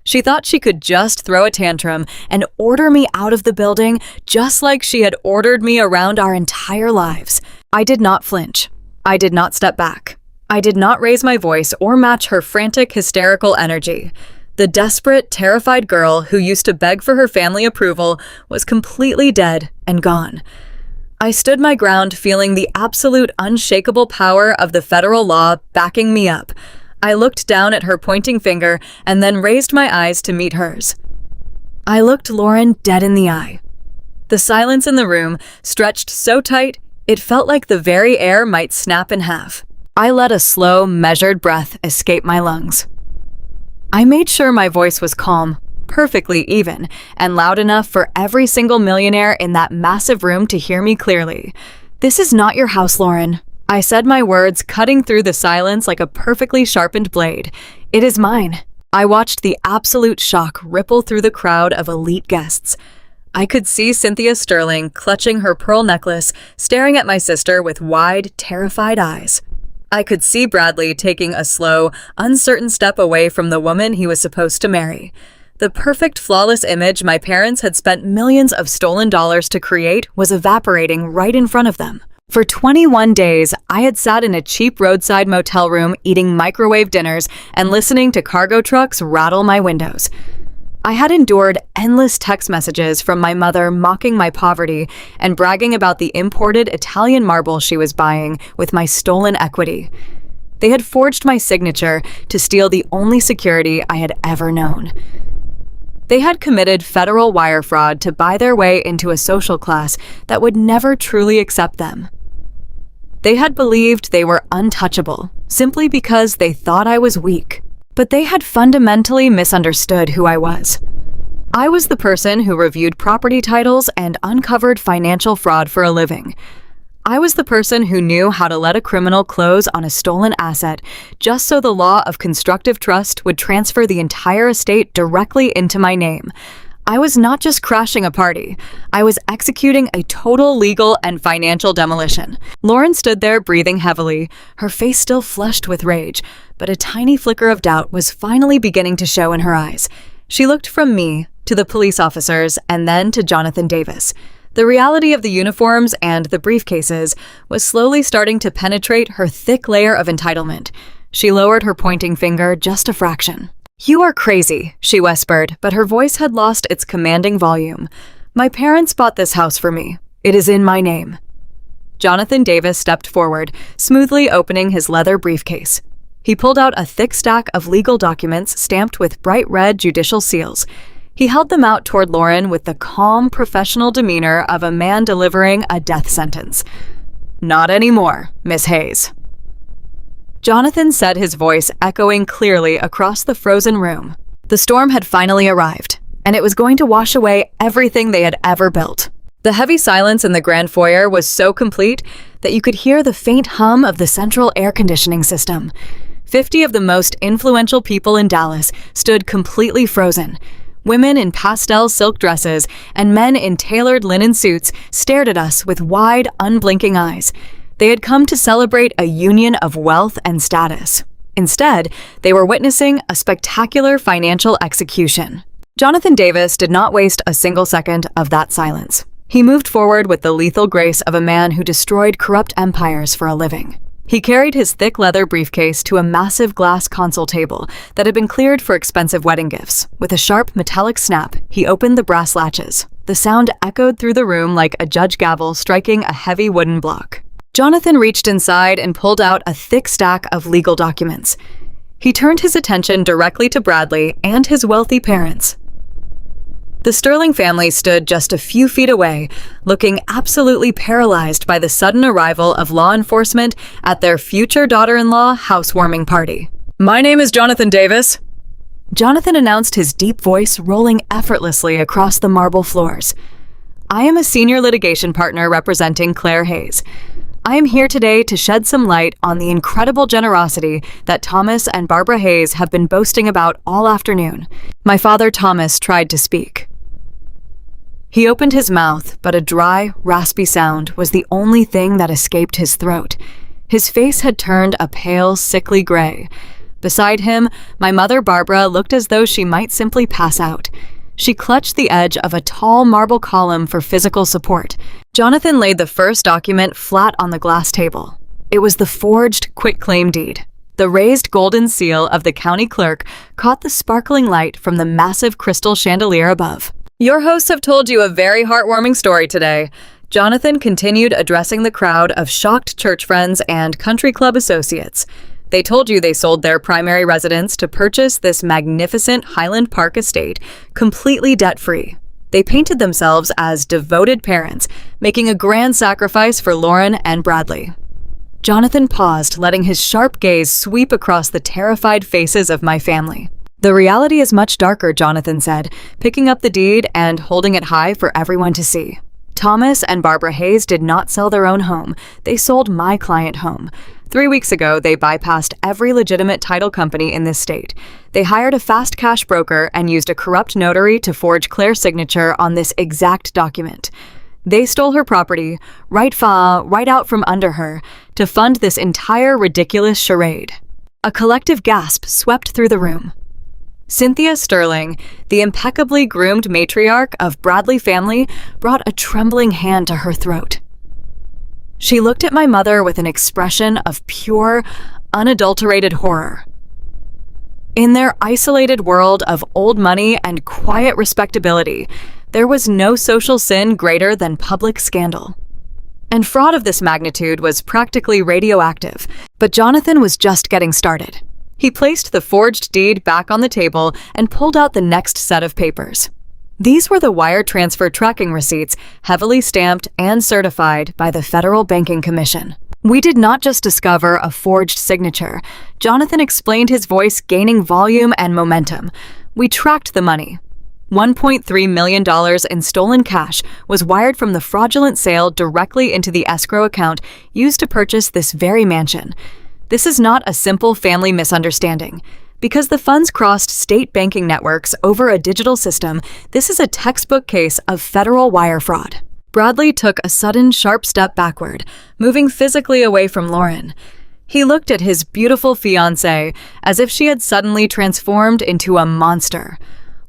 She thought she could just throw a tantrum and order me out of the building just like she had ordered me around our entire lives. I did not flinch. I did not step back. I did not raise my voice or match her frantic, hysterical energy. The desperate, terrified girl who used to beg for her family approval was completely dead and gone. I stood my ground, feeling the absolute unshakable power of the federal law backing me up. I looked down at her pointing finger and then raised my eyes to meet hers. I looked Lauren dead in the eye. The silence in the room stretched so tight, it felt like the very air might snap in half. I let a slow, measured breath escape my lungs. I made sure my voice was calm, perfectly even, and loud enough for every single millionaire in that massive room to hear me clearly. "This is not your house, Lauren." I said my words, cutting through the silence like a perfectly sharpened blade. "It is mine." I watched the absolute shock ripple through the crowd of elite guests. I could see Cynthia Sterling clutching her pearl necklace, staring at my sister with wide, terrified eyes. I could see Bradley taking a slow, uncertain step away from the woman he was supposed to marry. The perfect, flawless image my parents had spent millions of stolen dollars to create was evaporating right in front of them. For 21 days, I had sat in a cheap roadside motel room eating microwave dinners and listening to cargo trucks rattle my windows. I had endured endless text messages from my mother mocking my poverty and bragging about the imported Italian marble she was buying with my stolen equity. They had forged my signature to steal the only security I had ever known. They had committed federal wire fraud to buy their way into a social class that would never truly accept them. They had believed they were untouchable simply because they thought I was weak. But they had fundamentally misunderstood who I was. I was the person who reviewed property titles and uncovered financial fraud for a living. I was the person who knew how to let a criminal close on a stolen asset just so the law of constructive trust would transfer the entire estate directly into my name. I was not just crashing a party. I was executing a total legal and financial demolition. Lauren stood there breathing heavily, her face still flushed with rage, but a tiny flicker of doubt was finally beginning to show in her eyes. She looked from me to the police officers and then to Jonathan Davis. The reality of the uniforms and the briefcases was slowly starting to penetrate her thick layer of entitlement. She lowered her pointing finger just a fraction. "You are crazy," she whispered, but her voice had lost its commanding volume. "My parents bought this house for me. It is in my name." Jonathan Davis stepped forward, smoothly opening his leather briefcase. He pulled out a thick stack of legal documents stamped with bright red judicial seals. He held them out toward Lauren with the calm, professional demeanor of a man delivering a death sentence. "Not anymore, Miss Hayes." Jonathan said, his voice echoing clearly across the frozen room. The storm had finally arrived, and it was going to wash away everything they had ever built. The heavy silence in the grand foyer was so complete that you could hear the faint hum of the central air conditioning system. 50 of the most influential people in Dallas stood completely frozen. Women in pastel silk dresses and men in tailored linen suits stared at us with wide, unblinking eyes. They had come to celebrate a union of wealth and status. Instead, they were witnessing a spectacular financial execution. Jonathan Davis did not waste a single second of that silence. He moved forward with the lethal grace of a man who destroyed corrupt empires for a living. He carried his thick leather briefcase to a massive glass console table that had been cleared for expensive wedding gifts. With a sharp metallic snap, he opened the brass latches. The sound echoed through the room like a judge gavel striking a heavy wooden block. Jonathan reached inside and pulled out a thick stack of legal documents. He turned his attention directly to Bradley and his wealthy parents. The Sterling family stood just a few feet away, looking absolutely paralyzed by the sudden arrival of law enforcement at their future daughter-in-law housewarming party. "My name is Jonathan Davis," Jonathan announced, his deep voice rolling effortlessly across the marble floors. "I am a senior litigation partner representing Claire Hayes. I am here today to shed some light on the incredible generosity that Thomas and Barbara Hayes have been boasting about all afternoon." My father Thomas tried to speak. He opened his mouth, but a dry, raspy sound was the only thing that escaped his throat. His face had turned a pale, sickly gray. Beside him, my mother Barbara looked as though she might simply pass out. She clutched the edge of a tall marble column for physical support. Jonathan laid the first document flat on the glass table. It was the forged quitclaim deed. The raised golden seal of the county clerk caught the sparkling light from the massive crystal chandelier above. Your hosts have told you a very heartwarming story today. Jonathan continued addressing the crowd of shocked church friends and country club associates. They told you they sold their primary residence to purchase this magnificent Highland Park estate, completely debt-free. They painted themselves as devoted parents, making a grand sacrifice for Lauren and Bradley. Jonathan paused, letting his sharp gaze sweep across the terrified faces of my family. The reality is much darker, Jonathan said, picking up the deed and holding it high for everyone to see. Thomas and Barbara Hayes did not sell their own home. They sold my client home. 3 weeks ago, they bypassed every legitimate title company in this state. They hired a fast cash broker and used a corrupt notary to forge Claire's signature on this exact document. They stole her property, right out from under her, to fund this entire ridiculous charade. A collective gasp swept through the room. Cynthia Sterling, the impeccably groomed matriarch of Bradley family, brought a trembling hand to her throat. She looked at my mother with an expression of pure, unadulterated horror. In their isolated world of old money and quiet respectability, there was no social sin greater than public scandal. And fraud of this magnitude was practically radioactive, but Jonathan was just getting started. He placed the forged deed back on the table and pulled out the next set of papers. These were the wire transfer tracking receipts, heavily stamped and certified by the Federal Banking Commission. We did not just discover a forged signature. Jonathan explained, his voice gaining volume and momentum. We tracked the money. $1.3 million in stolen cash was wired from the fraudulent sale directly into the escrow account used to purchase this very mansion. This is not a simple family misunderstanding. Because the funds crossed state banking networks over a digital system, this is a textbook case of federal wire fraud. Bradley took a sudden, sharp step backward, moving physically away from Lauren. He looked at his beautiful fiancée as if she had suddenly transformed into a monster.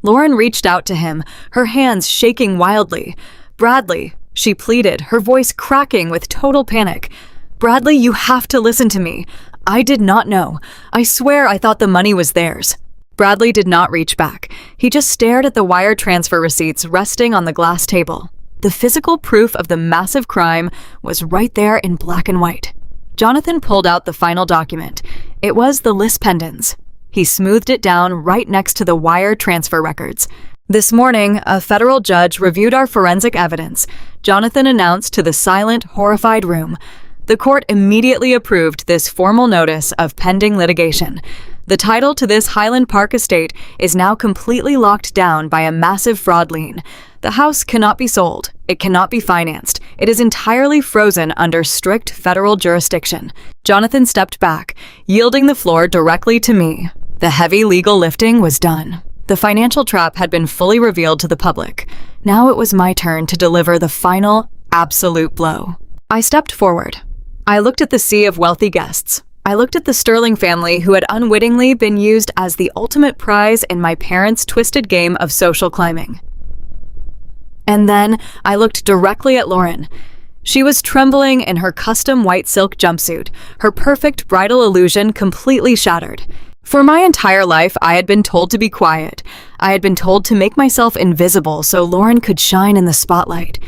Lauren reached out to him, her hands shaking wildly. "Bradley," she pleaded, her voice cracking with total panic. "Bradley, you have to listen to me. I did not know. I swear I thought the money was theirs." Bradley did not reach back. He just stared at the wire transfer receipts resting on the glass table. The physical proof of the massive crime was right there in black and white. Jonathan pulled out the final document. It was the lis pendens. He smoothed it down right next to the wire transfer records. "This morning, a federal judge reviewed our forensic evidence," Jonathan announced to the silent, horrified room. The court immediately approved this formal notice of pending litigation. The title to this Highland Park estate is now completely locked down by a massive fraud lien. The house cannot be sold. It cannot be financed. It is entirely frozen under strict federal jurisdiction. Jonathan stepped back, yielding the floor directly to me. The heavy legal lifting was done. The financial trap had been fully revealed to the public. Now it was my turn to deliver the final, absolute blow. I stepped forward. I looked at the sea of wealthy guests. I looked at the Sterling family who had unwittingly been used as the ultimate prize in my parents' twisted game of social climbing. And then I looked directly at Lauren. She was trembling in her custom white silk jumpsuit, her perfect bridal illusion completely shattered. For my entire life, I had been told to be quiet. I had been told to make myself invisible so Lauren could shine in the spotlight.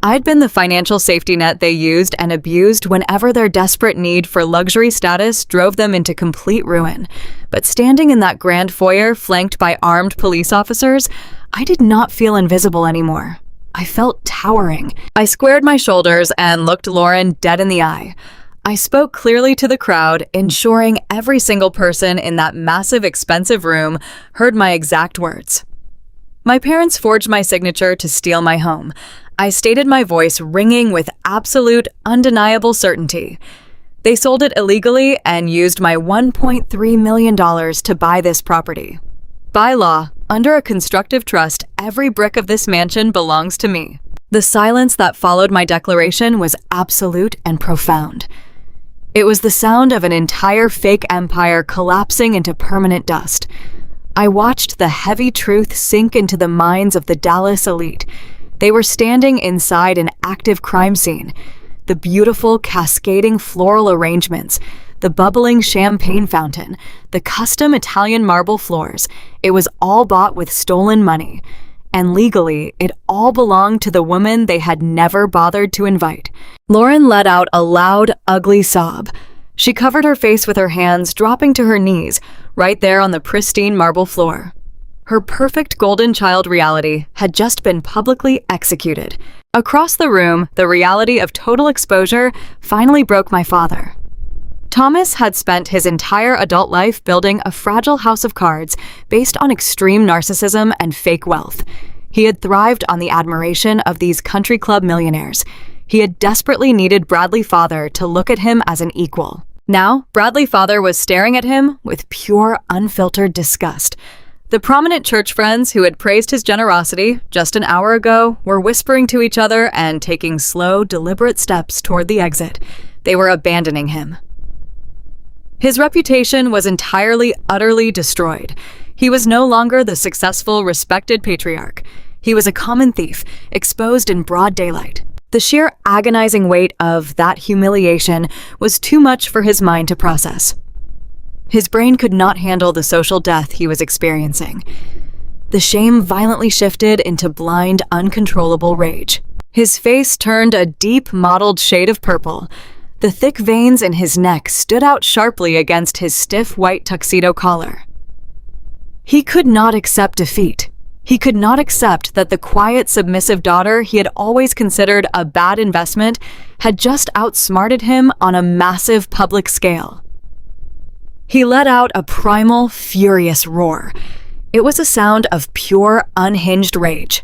I'd been the financial safety net they used and abused whenever their desperate need for luxury status drove them into complete ruin. But standing in that grand foyer flanked by armed police officers, I did not feel invisible anymore. I felt towering. I squared my shoulders and looked Lauren dead in the eye. I spoke clearly to the crowd, ensuring every single person in that massive, expensive room heard my exact words. My parents forged my signature to steal my home. I stated, my voice ringing with absolute, undeniable certainty. They sold it illegally and used my $1.3 million to buy this property. By law, Under a constructive trust, every brick of this mansion belongs to me. The silence that followed my declaration was absolute and profound. It was the sound of an entire fake empire collapsing into permanent dust. I watched the heavy truth sink into the minds of the Dallas elite. They were standing inside an active crime scene. The beautiful, cascading floral arrangements, the bubbling champagne fountain, the custom Italian marble floors. It was all bought with stolen money. And legally, it all belonged to the woman they had never bothered to invite. Lauren let out a loud, ugly sob. She covered her face with her hands, dropping to her knees, right there on the pristine marble floor. Her perfect golden child reality had just been publicly executed. Across the room, the reality of total exposure finally broke my father. Thomas had spent his entire adult life building a fragile house of cards based on extreme narcissism and fake wealth. He had thrived on the admiration of these country club millionaires. He had desperately needed Bradley Father to look at him as an equal. Now, Bradley Father was staring at him with pure, unfiltered disgust. The prominent church friends who had praised his generosity just an hour ago were whispering to each other and taking slow, deliberate steps toward the exit. They were abandoning him. His reputation was entirely, utterly destroyed. He was no longer the successful, respected patriarch. He was a common thief, exposed in broad daylight. The sheer agonizing weight of that humiliation was too much for his mind to process. His brain could not handle the social death he was experiencing. The shame violently shifted into blind, uncontrollable rage. His face turned a deep, mottled shade of purple. The thick veins in his neck stood out sharply against his stiff white tuxedo collar. He could not accept defeat. He could not accept that the quiet, submissive daughter he had always considered a bad investment had just outsmarted him on a massive public scale. He let out a primal, furious roar. It was a sound of pure, unhinged rage.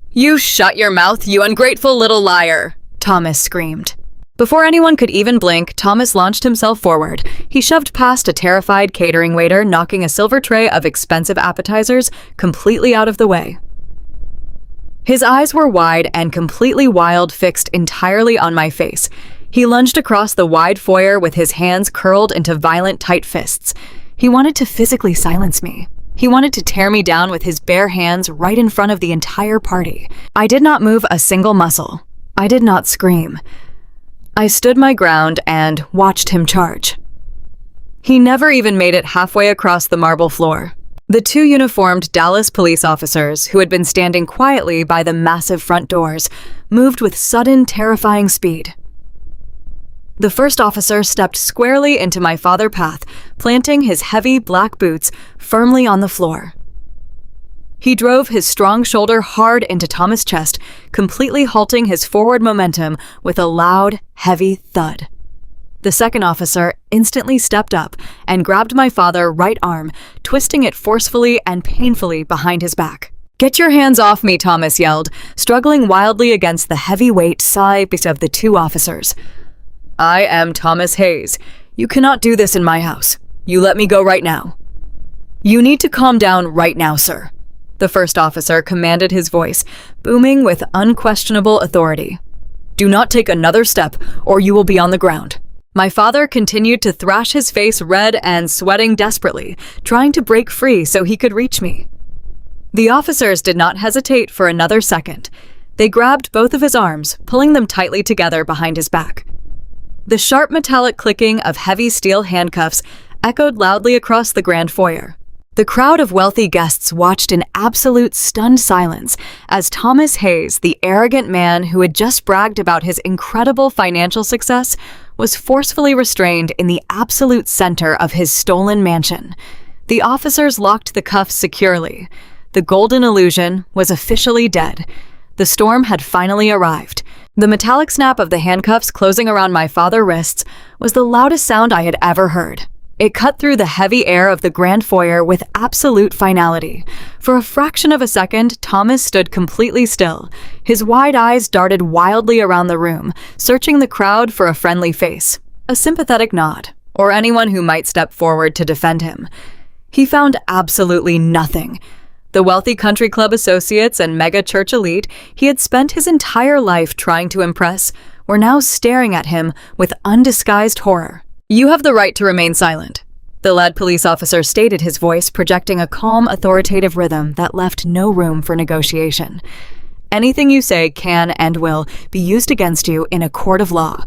"You shut your mouth, you ungrateful little liar!" Thomas screamed. Before anyone could even blink, Thomas launched himself forward. He shoved past a terrified catering waiter, knocking a silver tray of expensive appetizers completely out of the way. His eyes were wide and completely wild, fixed entirely on my face. He lunged across the wide foyer with his hands curled into violent, tight fists. He wanted to physically silence me. He wanted to tear me down with his bare hands right in front of the entire party. I did not move a single muscle. I did not scream. I stood my ground and watched him charge. He never even made it halfway across the marble floor. The two uniformed Dallas police officers, who had been standing quietly by the massive front doors, moved with sudden, terrifying speed. The first officer stepped squarely into my father's path, planting his heavy black boots firmly on the floor. He drove his strong shoulder hard into Thomas' chest, completely halting his forward momentum with a loud, heavy thud. The second officer instantly stepped up and grabbed my father's right arm, twisting it forcefully and painfully behind his back. "Get your hands off me," Thomas yelled, struggling wildly against the heavyweight sides of the two officers. "I am Thomas Hayes. You cannot do this in my house. You let me go right now." "You need to calm down right now, sir," the first officer commanded, his voice booming with unquestionable authority. "Do not take another step, or you will be on the ground." My father continued to thrash, his face red and sweating desperately, trying to break free so he could reach me. The officers did not hesitate for another second. They grabbed both of his arms, pulling them tightly together behind his back. The sharp metallic clicking of heavy steel handcuffs echoed loudly across the grand foyer. The crowd of wealthy guests watched in absolute stunned silence as Thomas Hayes, the arrogant man who had just bragged about his incredible financial success, was forcefully restrained in the absolute center of his stolen mansion. The officers locked the cuffs securely. The golden illusion was officially dead. The storm had finally arrived. The metallic snap of the handcuffs closing around my father's wrists was the loudest sound I had ever heard. It cut through the heavy air of the grand foyer with absolute finality. For a fraction of a second, Thomas stood completely still. His wide eyes darted wildly around the room, searching the crowd for a friendly face, a sympathetic nod, or anyone who might step forward to defend him. He found absolutely nothing. The wealthy country club associates and mega church elite he had spent his entire life trying to impress were now staring at him with undisguised horror. "You have the right to remain silent," the lead police officer stated, his voice projecting a calm, authoritative rhythm that left no room for negotiation. "Anything you say can and will be used against you in a court of law.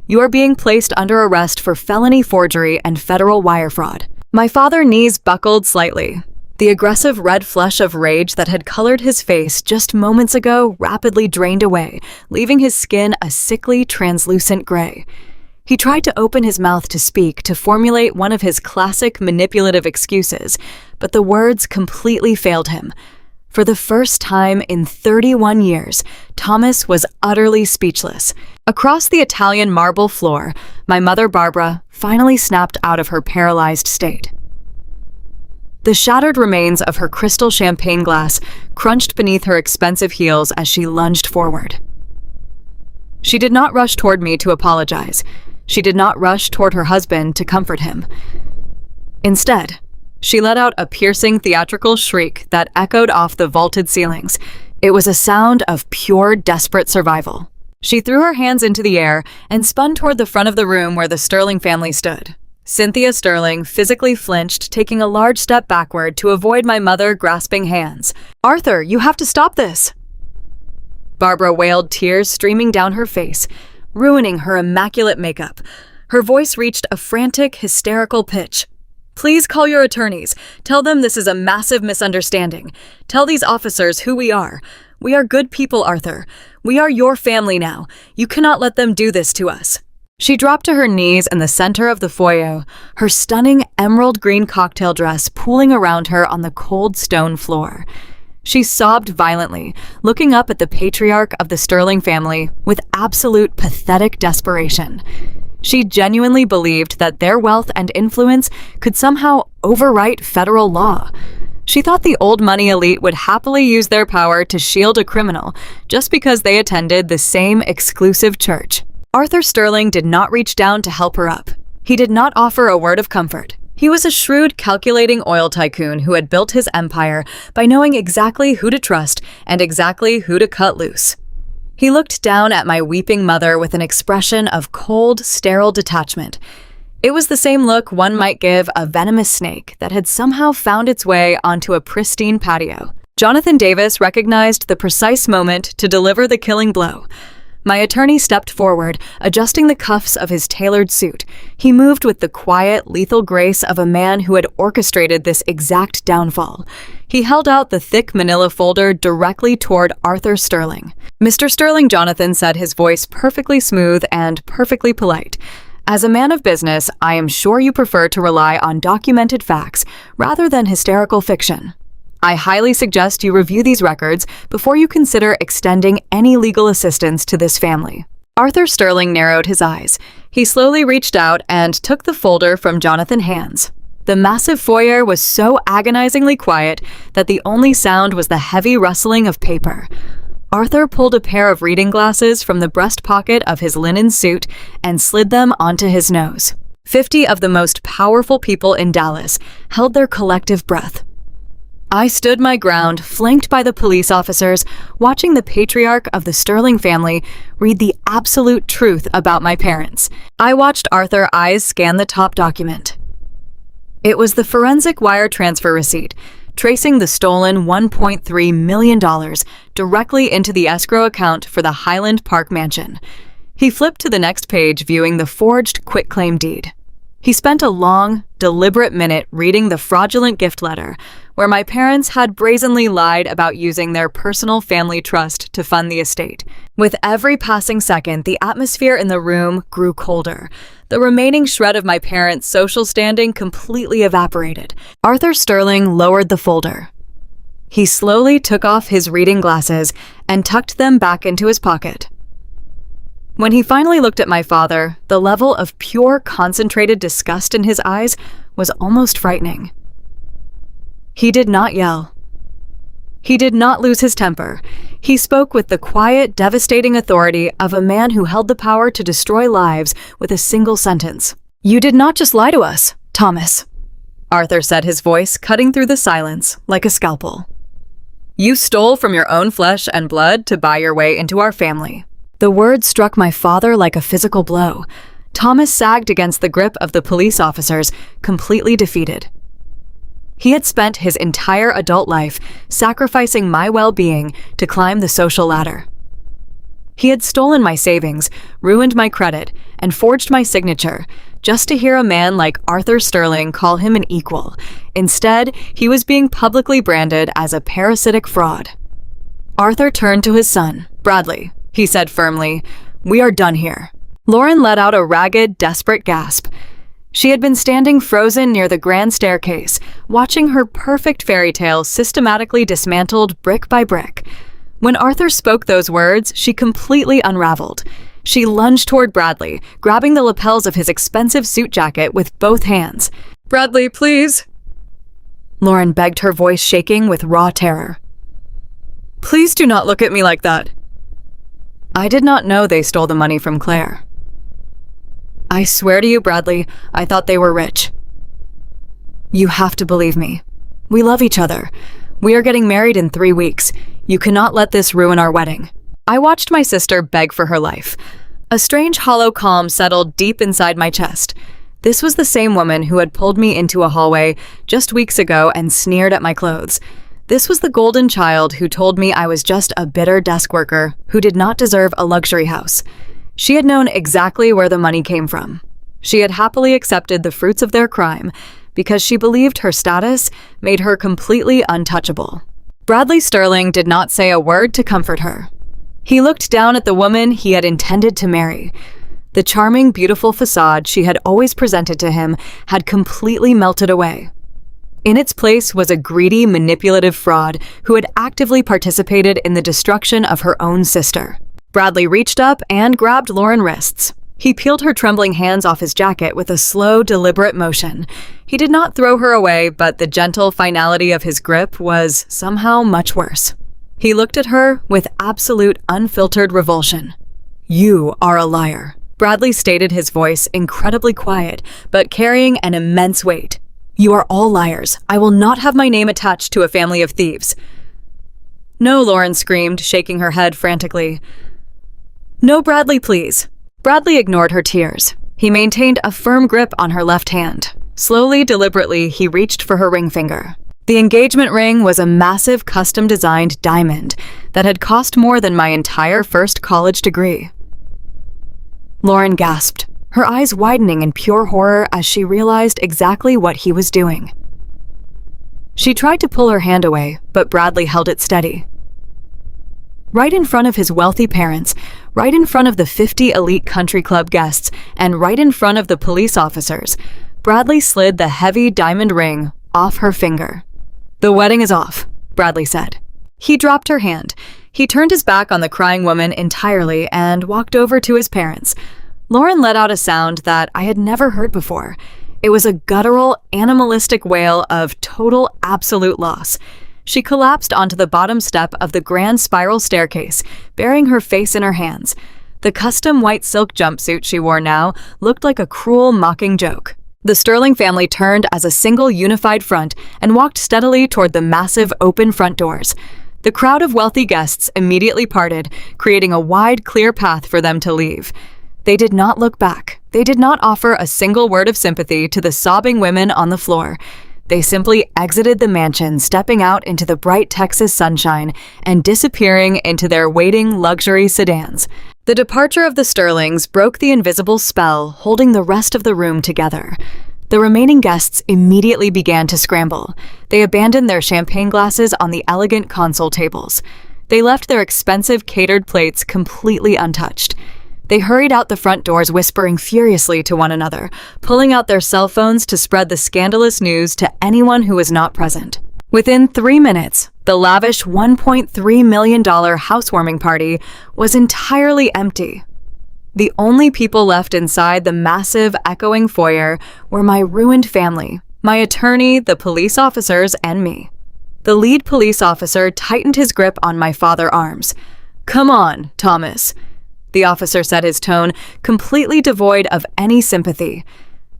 You are being placed under arrest for felony forgery and federal wire fraud." My father's knees buckled slightly. The aggressive red flush of rage that had colored his face just moments ago rapidly drained away, leaving his skin a sickly, translucent gray. He tried to open his mouth to speak, to formulate one of his classic manipulative excuses, but the words completely failed him. For the first time in 31 years, Thomas was utterly speechless. Across the Italian marble floor, my mother Barbara finally snapped out of her paralyzed state. The shattered remains of her crystal champagne glass crunched beneath her expensive heels as she lunged forward. She did not rush toward me to apologize. She did not rush toward her husband to comfort him. Instead, she let out a piercing theatrical shriek that echoed off the vaulted ceilings. It was a sound of pure, desperate survival. She threw her hands into the air and spun toward the front of the room where the Sterling family stood. Cynthia Sterling physically flinched, taking a large step backward to avoid my mother grasping hands. "Arthur, you have to stop this!" Barbara wailed, tears streaming down her face, ruining her immaculate makeup. Her voice reached a frantic, hysterical pitch. "Please call your attorneys. Tell them this is a massive misunderstanding. Tell these officers who we are. We are good people, Arthur. We are your family now. You cannot let them do this to us." She dropped to her knees in the center of the foyer, her stunning emerald green cocktail dress pooling around her on the cold stone floor. She sobbed violently, looking up at the patriarch of the Sterling family with absolute pathetic desperation. She genuinely believed that their wealth and influence could somehow overwrite federal law. She thought the old money elite would happily use their power to shield a criminal just because they attended the same exclusive church. Arthur Sterling did not reach down to help her up. He did not offer a word of comfort. He was a shrewd, calculating oil tycoon who had built his empire by knowing exactly who to trust and exactly who to cut loose. He looked down at my weeping mother with an expression of cold, sterile detachment. It was the same look one might give a venomous snake that had somehow found its way onto a pristine patio. Jonathan Davis recognized the precise moment to deliver the killing blow. My attorney stepped forward, adjusting the cuffs of his tailored suit. He moved with the quiet, lethal grace of a man who had orchestrated this exact downfall. He held out the thick manila folder directly toward Arthur Sterling. "Mr. Sterling," Jonathan said, his voice perfectly smooth and perfectly polite. "As a man of business, I am sure you prefer to rely on documented facts rather than hysterical fiction. I highly suggest you review these records before you consider extending any legal assistance to this family." Arthur Sterling narrowed his eyes. He slowly reached out and took the folder from Jonathan's hands. The massive foyer was so agonizingly quiet that the only sound was the heavy rustling of paper. Arthur pulled a pair of reading glasses from the breast pocket of his linen suit and slid them onto his nose. 50 of the most powerful people in Dallas held their collective breath. I stood my ground, flanked by the police officers, watching the patriarch of the Sterling family read the absolute truth about my parents. I watched Arthur's eyes scan the top document. It was the forensic wire transfer receipt, tracing the stolen $1.3 million directly into the escrow account for the Highland Park mansion. He flipped to the next page, viewing the forged quitclaim deed. He spent a long, deliberate minute reading the fraudulent gift letter, where my parents had brazenly lied about using their personal family trust to fund the estate. With every passing second, the atmosphere in the room grew colder. The remaining shred of my parents' social standing completely evaporated. Arthur Sterling lowered the folder. He slowly took off his reading glasses and tucked them back into his pocket. When he finally looked at my father, the level of pure, concentrated disgust in his eyes was almost frightening. He did not yell. He did not lose his temper. He spoke with the quiet, devastating authority of a man who held the power to destroy lives with a single sentence. "You did not just lie to us, Thomas," Arthur said, his voice cutting through the silence like a scalpel. You stole from your own flesh and blood to buy your way into our family." The words struck my father like a physical blow. Thomas sagged against the grip of the police officers, completely defeated. He had spent his entire adult life sacrificing my well-being to climb the social ladder. He had stolen my savings, ruined my credit, and forged my signature, just to hear a man like Arthur Sterling call him an equal. Instead, he was being publicly branded as a parasitic fraud. Arthur turned to his son. "Bradley," he said firmly, "we are done here." Lauren let out a ragged, desperate gasp. She had been standing frozen near the grand staircase, watching her perfect fairy tale systematically dismantled brick by brick. When Arthur spoke those words, she completely unraveled. She lunged toward Bradley, grabbing the lapels of his expensive suit jacket with both hands. "Bradley, please," Lauren begged, her voice shaking with raw terror. "Please do not look at me like that." I did not know they stole the money from Claire. "I swear to you, Bradley, I thought they were rich." "You have to believe me. We love each other. We are getting married in 3 weeks. You cannot let this ruin our wedding." I watched my sister beg for her life. A strange hollow calm settled deep inside my chest. This was the same woman who had pulled me into a hallway just weeks ago and sneered at my clothes. This was the golden child who told me I was just a bitter desk worker who did not deserve a luxury house. She had known exactly where the money came from. She had happily accepted the fruits of their crime because she believed her status made her completely untouchable. Bradley Sterling did not say a word to comfort her. He looked down at the woman he had intended to marry. The charming, beautiful facade she had always presented to him had completely melted away. In its place was a greedy, manipulative fraud who had actively participated in the destruction of her own sister. Bradley reached up and grabbed Lauren's wrists. He peeled her trembling hands off his jacket with a slow, deliberate motion. He did not throw her away, but the gentle finality of his grip was somehow much worse. He looked at her with absolute, unfiltered revulsion. "You are a liar," Bradley stated, his voice incredibly quiet, but carrying an immense weight. "You are all liars. I will not have my name attached to a family of thieves." "No," Lauren screamed, shaking her head frantically. "No, Bradley, please." Bradley ignored her tears. He maintained a firm grip on her left hand. Slowly, deliberately, he reached for her ring finger. The engagement ring was a massive, custom-designed diamond that had cost more than my entire first college degree. Lauren gasped, her eyes widening in pure horror as she realized exactly what he was doing. She tried to pull her hand away, but Bradley held it steady. Right in front of his wealthy parents, right in front of the 50 elite country club guests, and right in front of the police officers, Bradley slid the heavy diamond ring off her finger. "The wedding is off," Bradley said. He dropped her hand. He turned his back on the crying woman entirely and walked over to his parents. Lauren let out a sound that I had never heard before. It was a guttural, animalistic wail of total, absolute loss. She collapsed onto the bottom step of the grand spiral staircase, burying her face in her hands. The custom white silk jumpsuit she wore now looked like a cruel, mocking joke. The Sterling family turned as a single unified front and walked steadily toward the massive open front doors. The crowd of wealthy guests immediately parted, creating a wide, clear path for them to leave. They did not look back. They did not offer a single word of sympathy to the sobbing women on the floor. They simply exited the mansion, stepping out into the bright Texas sunshine and disappearing into their waiting luxury sedans. The departure of the Sterlings broke the invisible spell holding the rest of the room together. The remaining guests immediately began to scramble. They abandoned their champagne glasses on the elegant console tables. They left their expensive catered plates completely untouched. They hurried out the front doors, whispering furiously to one another, pulling out their cell phones to spread the scandalous news to anyone who was not present. Within 3 minutes, the lavish $1.3 million housewarming party was entirely empty. The only people left inside the massive, echoing foyer were my ruined family, my attorney, the police officers, and me. The lead police officer tightened his grip on my father's arms. "Come on, Thomas," the officer said, his tone completely devoid of any sympathy.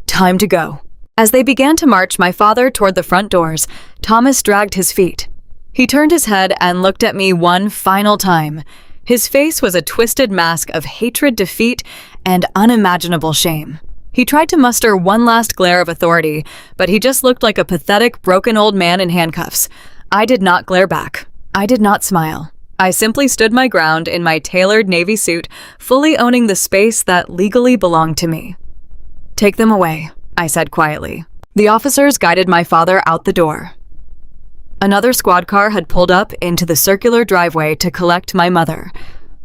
"Time to go." As they began to march my father toward the front doors, Thomas dragged his feet. He turned his head and looked at me one final time. His face was a twisted mask of hatred, defeat, and unimaginable shame. He tried to muster one last glare of authority, but he just looked like a pathetic, broken old man in handcuffs. I did not glare back. I did not smile. I simply stood my ground in my tailored navy suit, fully owning the space that legally belonged to me. "Take them away," I said quietly. The officers guided my father out the door. Another squad car had pulled up into the circular driveway to collect my mother.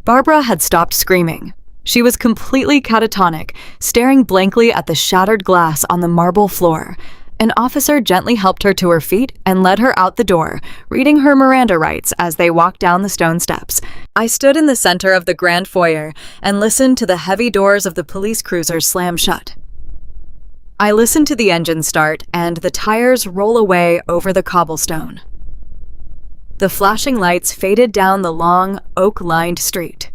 Barbara had stopped screaming. She was completely catatonic, staring blankly at the shattered glass on the marble floor. An officer gently helped her to her feet and led her out the door, reading her Miranda rights as they walked down the stone steps. I stood in the center of the grand foyer and listened to the heavy doors of the police cruiser slam shut. I listened to the engine start and the tires roll away over the cobblestone. The flashing lights faded down the long, oak-lined street.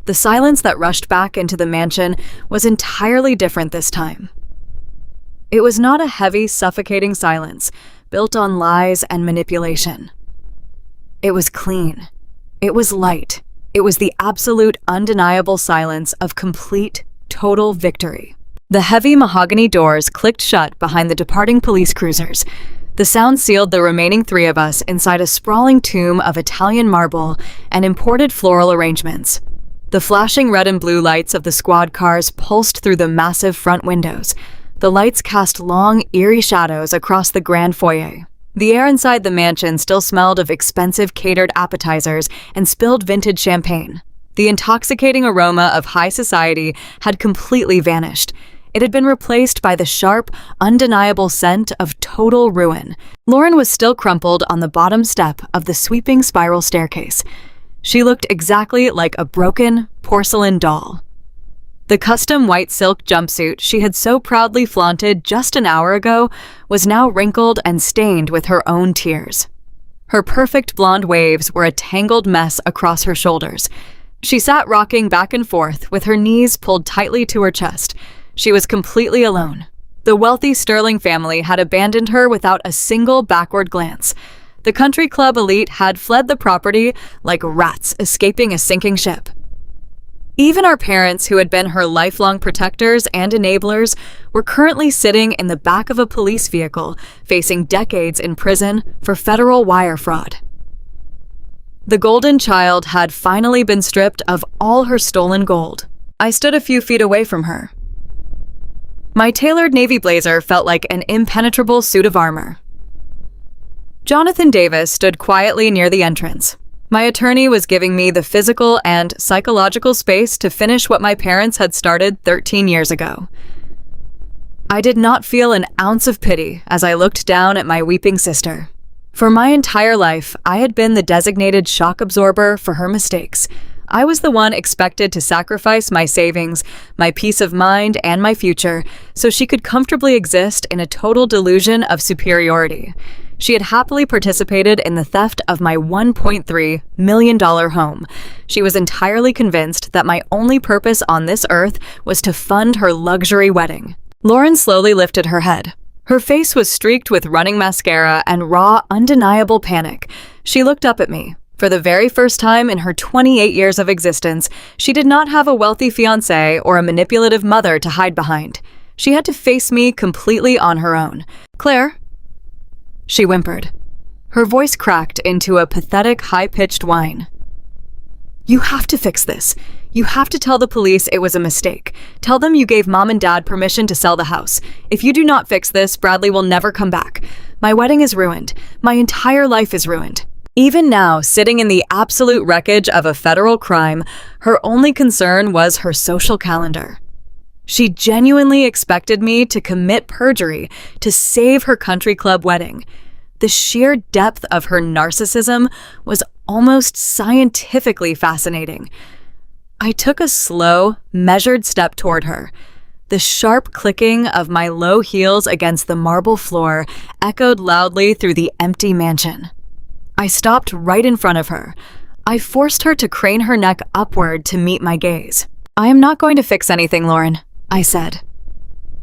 The silence that rushed back into the mansion was entirely different this time. It was not a heavy, suffocating silence built on lies and manipulation. It was clean. It was light. It was the absolute, undeniable silence of complete, total victory. The heavy mahogany doors clicked shut behind the departing police cruisers. The sound sealed the remaining three of us inside a sprawling tomb of Italian marble and imported floral arrangements. The flashing red and blue lights of the squad cars pulsed through the massive front windows. The lights cast long, eerie shadows across the grand foyer. The air inside the mansion still smelled of expensive catered appetizers and spilled vintage champagne. The intoxicating aroma of high society had completely vanished. It had been replaced by the sharp, undeniable scent of total ruin. Lauren was still crumpled on the bottom step of the sweeping spiral staircase. She looked exactly like a broken porcelain doll. The custom white silk jumpsuit she had so proudly flaunted just an hour ago was now wrinkled and stained with her own tears. Her perfect blonde waves were a tangled mess across her shoulders. She sat rocking back and forth with her knees pulled tightly to her chest. She was completely alone. The wealthy Sterling family had abandoned her without a single backward glance. The country club elite had fled the property like rats escaping a sinking ship. Even our parents, who had been her lifelong protectors and enablers, were currently sitting in the back of a police vehicle, facing decades in prison for federal wire fraud. The golden child had finally been stripped of all her stolen gold. I stood a few feet away from her. My tailored navy blazer felt like an impenetrable suit of armor. Jonathan Davis stood quietly near the entrance. My attorney was giving me the physical and psychological space to finish what my parents had started 13 years ago. I did not feel an ounce of pity as I looked down at my weeping sister. For my entire life, I had been the designated shock absorber for her mistakes. I was the one expected to sacrifice my savings, my peace of mind, and my future so she could comfortably exist in a total delusion of superiority. She had happily participated in the theft of my $1.3 million home. She was entirely convinced that my only purpose on this earth was to fund her luxury wedding. Lauren slowly lifted her head. Her face was streaked with running mascara and raw, undeniable panic. She looked up at me. For the very first time in her 28 years of existence, she did not have a wealthy fiancé or a manipulative mother to hide behind. She had to face me completely on her own. "Claire," she whimpered. Her voice cracked into a pathetic, high-pitched whine. "You have to fix this. You have to tell the police it was a mistake. Tell them you gave Mom and Dad permission to sell the house. If you do not fix this, Bradley will never come back. My wedding is ruined. My entire life is ruined." Even now, sitting in the absolute wreckage of a federal crime, her only concern was her social calendar. She genuinely expected me to commit perjury to save her country club wedding. The sheer depth of her narcissism was almost scientifically fascinating. I took a slow, measured step toward her. The sharp clicking of my low heels against the marble floor echoed loudly through the empty mansion. I stopped right in front of her. I forced her to crane her neck upward to meet my gaze. "I am not going to fix anything, Lauren," I said.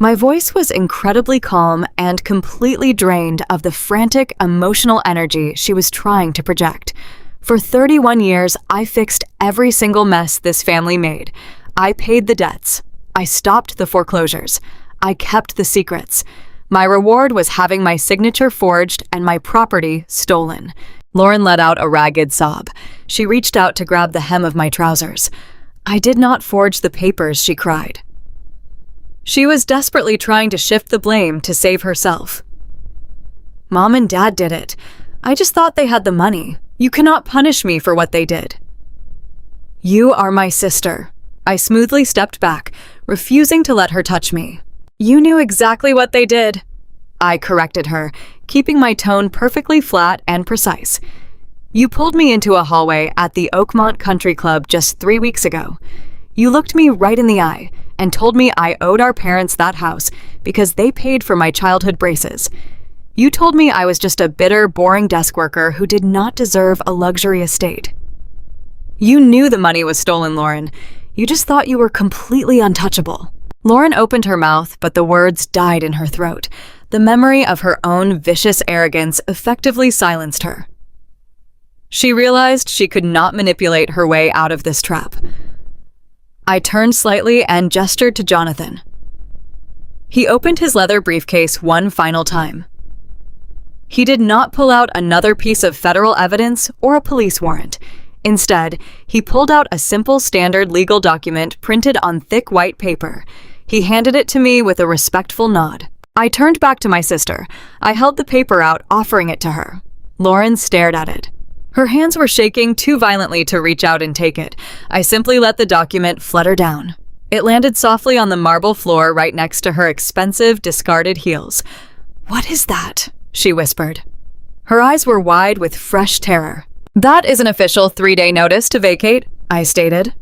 My voice was incredibly calm and completely drained of the frantic, emotional energy she was trying to project. For 31 years, I fixed every single mess this family made. I paid the debts. I stopped the foreclosures. I kept the secrets. My reward was having my signature forged and my property stolen. Lauren let out a ragged sob. She reached out to grab the hem of my trousers. I did not forge the papers, she cried. She was desperately trying to shift the blame to save herself. Mom and Dad did it. I just thought they had the money. You cannot punish me for what they did. You are my sister. I smoothly stepped back, refusing to let her touch me. You knew exactly what they did. I corrected her, keeping my tone perfectly flat and precise. You pulled me into a hallway at the Oakmont Country Club just 3 weeks ago. You looked me right in the eye and told me I owed our parents that house because they paid for my childhood braces. You told me I was just a bitter, boring desk worker who did not deserve a luxury estate. You knew the money was stolen, Lauren. You just thought you were completely untouchable. Lauren opened her mouth, but the words died in her throat. The memory of her own vicious arrogance effectively silenced her. She realized she could not manipulate her way out of this trap. I turned slightly and gestured to Jonathan. He opened his leather briefcase one final time. He did not pull out another piece of federal evidence or a police warrant. Instead, he pulled out a simple standard legal document printed on thick white paper. He handed it to me with a respectful nod. I turned back to my sister. I held the paper out, offering it to her. Lauren stared at it. Her hands were shaking too violently to reach out and take it. I simply let the document flutter down. It landed softly on the marble floor right next to her expensive, discarded heels. "What is that?" she whispered. Her eyes were wide with fresh terror. "That is an official 3-day notice to vacate," I stated.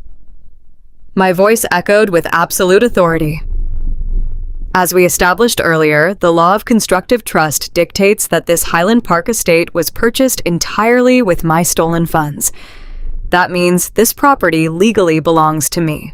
My voice echoed with absolute authority. As we established earlier, the law of constructive trust dictates that this Highland Park estate was purchased entirely with my stolen funds. That means this property legally belongs to me.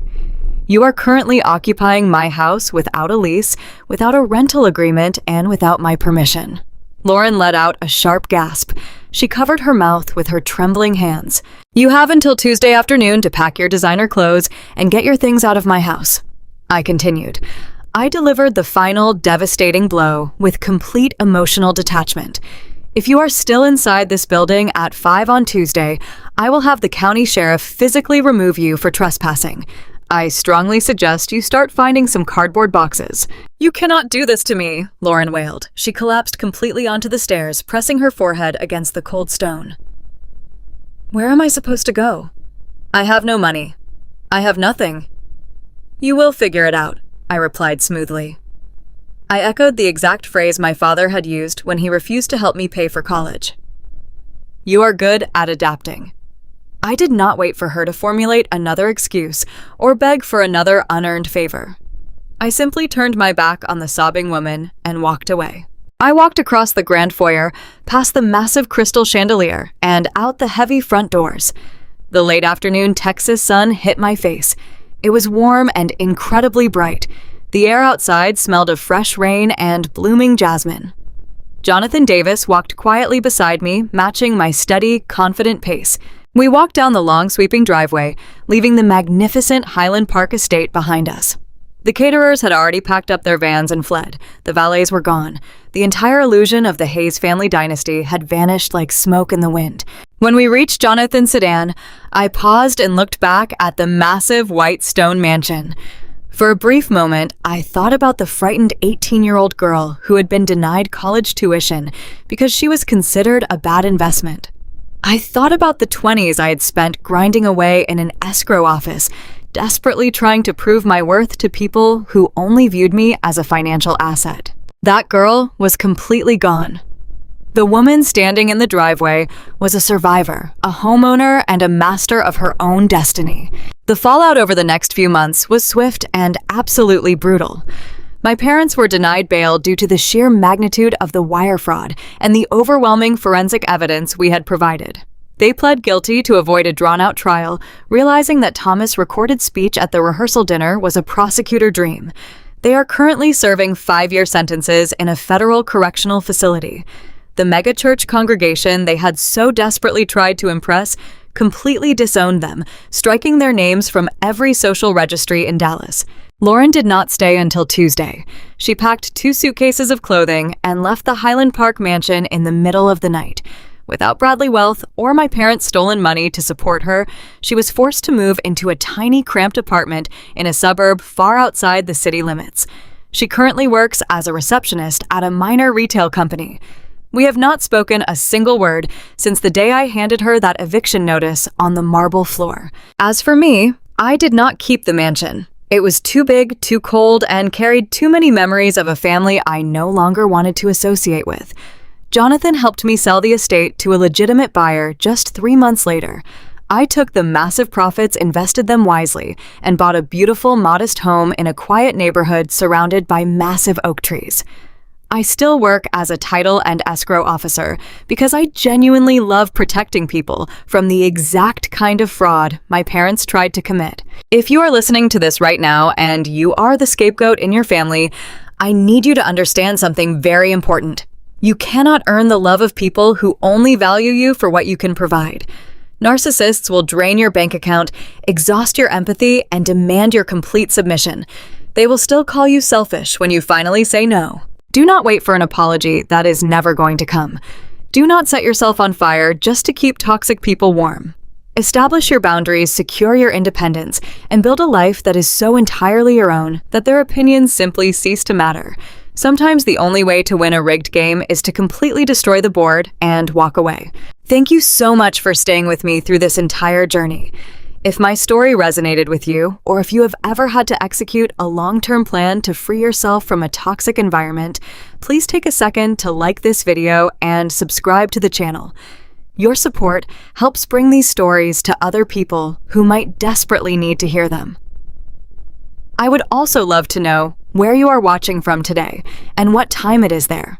You are currently occupying my house without a lease, without a rental agreement, and without my permission. Lauren let out a sharp gasp. She covered her mouth with her trembling hands. "You have until Tuesday afternoon to pack your designer clothes and get your things out of my house," I continued. I delivered the final, devastating blow with complete emotional detachment. If you are still inside this building at 5 on Tuesday, I will have the county sheriff physically remove you for trespassing. I strongly suggest you start finding some cardboard boxes. "You cannot do this to me," Lauren wailed. She collapsed completely onto the stairs, pressing her forehead against the cold stone. "Where am I supposed to go?" "I have no money. I have nothing." "You will figure it out," I replied smoothly. I echoed the exact phrase my father had used when he refused to help me pay for college. "You are good at adapting." I did not wait for her to formulate another excuse or beg for another unearned favor. I simply turned my back on the sobbing woman and walked away. I walked across the grand foyer, past the massive crystal chandelier, and out the heavy front doors. The late afternoon Texas sun hit my face. It was warm and incredibly bright. The air outside smelled of fresh rain and blooming jasmine. Jonathan Davis walked quietly beside me, matching my steady, confident pace. We walked down the long, sweeping driveway, leaving the magnificent Highland Park estate behind us. The caterers had already packed up their vans and fled. The valets were gone. The entire illusion of the Hayes family dynasty had vanished like smoke in the wind. When we reached Jonathan's sedan, I paused and looked back at the massive white stone mansion. For a brief moment, I thought about the frightened 18-year-old girl who had been denied college tuition because she was considered a bad investment. I thought about the 20s I had spent grinding away in an escrow office, desperately trying to prove my worth to people who only viewed me as a financial asset. That girl was completely gone. The woman standing in the driveway was a survivor, a homeowner, and a master of her own destiny. The fallout over the next few months was swift and absolutely brutal. My parents were denied bail due to the sheer magnitude of the wire fraud and the overwhelming forensic evidence we had provided. They pled guilty to avoid a drawn-out trial, realizing that Thomas' recorded speech at the rehearsal dinner was a prosecutor dream. They are currently serving 5-year sentences in a federal correctional facility. The megachurch congregation they had so desperately tried to impress completely disowned them, striking their names from every social registry in Dallas. Lauren did not stay until Tuesday. She packed 2 suitcases of clothing and left the Highland Park mansion in the middle of the night. Without Bradley wealth or my parents' stolen money to support her, she was forced to move into a tiny, cramped apartment in a suburb far outside the city limits. She currently works as a receptionist at a minor retail company. We have not spoken a single word since the day I handed her that eviction notice on the marble floor. As for me, I did not keep the mansion. It was too big, too cold, and carried too many memories of a family I no longer wanted to associate with. Jonathan helped me sell the estate to a legitimate buyer just 3 months later. I took the massive profits, invested them wisely, and bought a beautiful, modest home in a quiet neighborhood surrounded by massive oak trees. I still work as a title and escrow officer because I genuinely love protecting people from the exact kind of fraud my parents tried to commit. If you are listening to this right now and you are the scapegoat in your family, I need you to understand something very important. You cannot earn the love of people who only value you for what you can provide. Narcissists will drain your bank account, exhaust your empathy, and demand your complete submission. They will still call you selfish when you finally say no. Do not wait for an apology that is never going to come. Do not set yourself on fire just to keep toxic people warm. Establish your boundaries, secure your independence, and build a life that is so entirely your own that their opinions simply cease to matter. Sometimes the only way to win a rigged game is to completely destroy the board and walk away. Thank you so much for staying with me through this entire journey. If my story resonated with you, or if you have ever had to execute a long-term plan to free yourself from a toxic environment, please take a second to like this video and subscribe to the channel. Your support helps bring these stories to other people who might desperately need to hear them. I would also love to know where you are watching from today and what time it is there.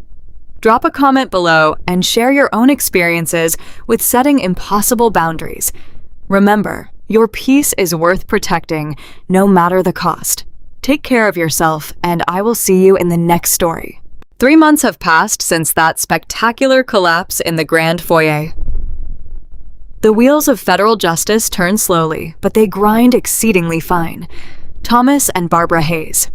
Drop a comment below and share your own experiences with setting impossible boundaries. Remember, your peace is worth protecting, no matter the cost. Take care of yourself, and I will see you in the next story. 3 months have passed since that spectacular collapse in the Grand Foyer. The wheels of federal justice turn slowly, but they grind exceedingly fine. Thomas and Barbara Hayes.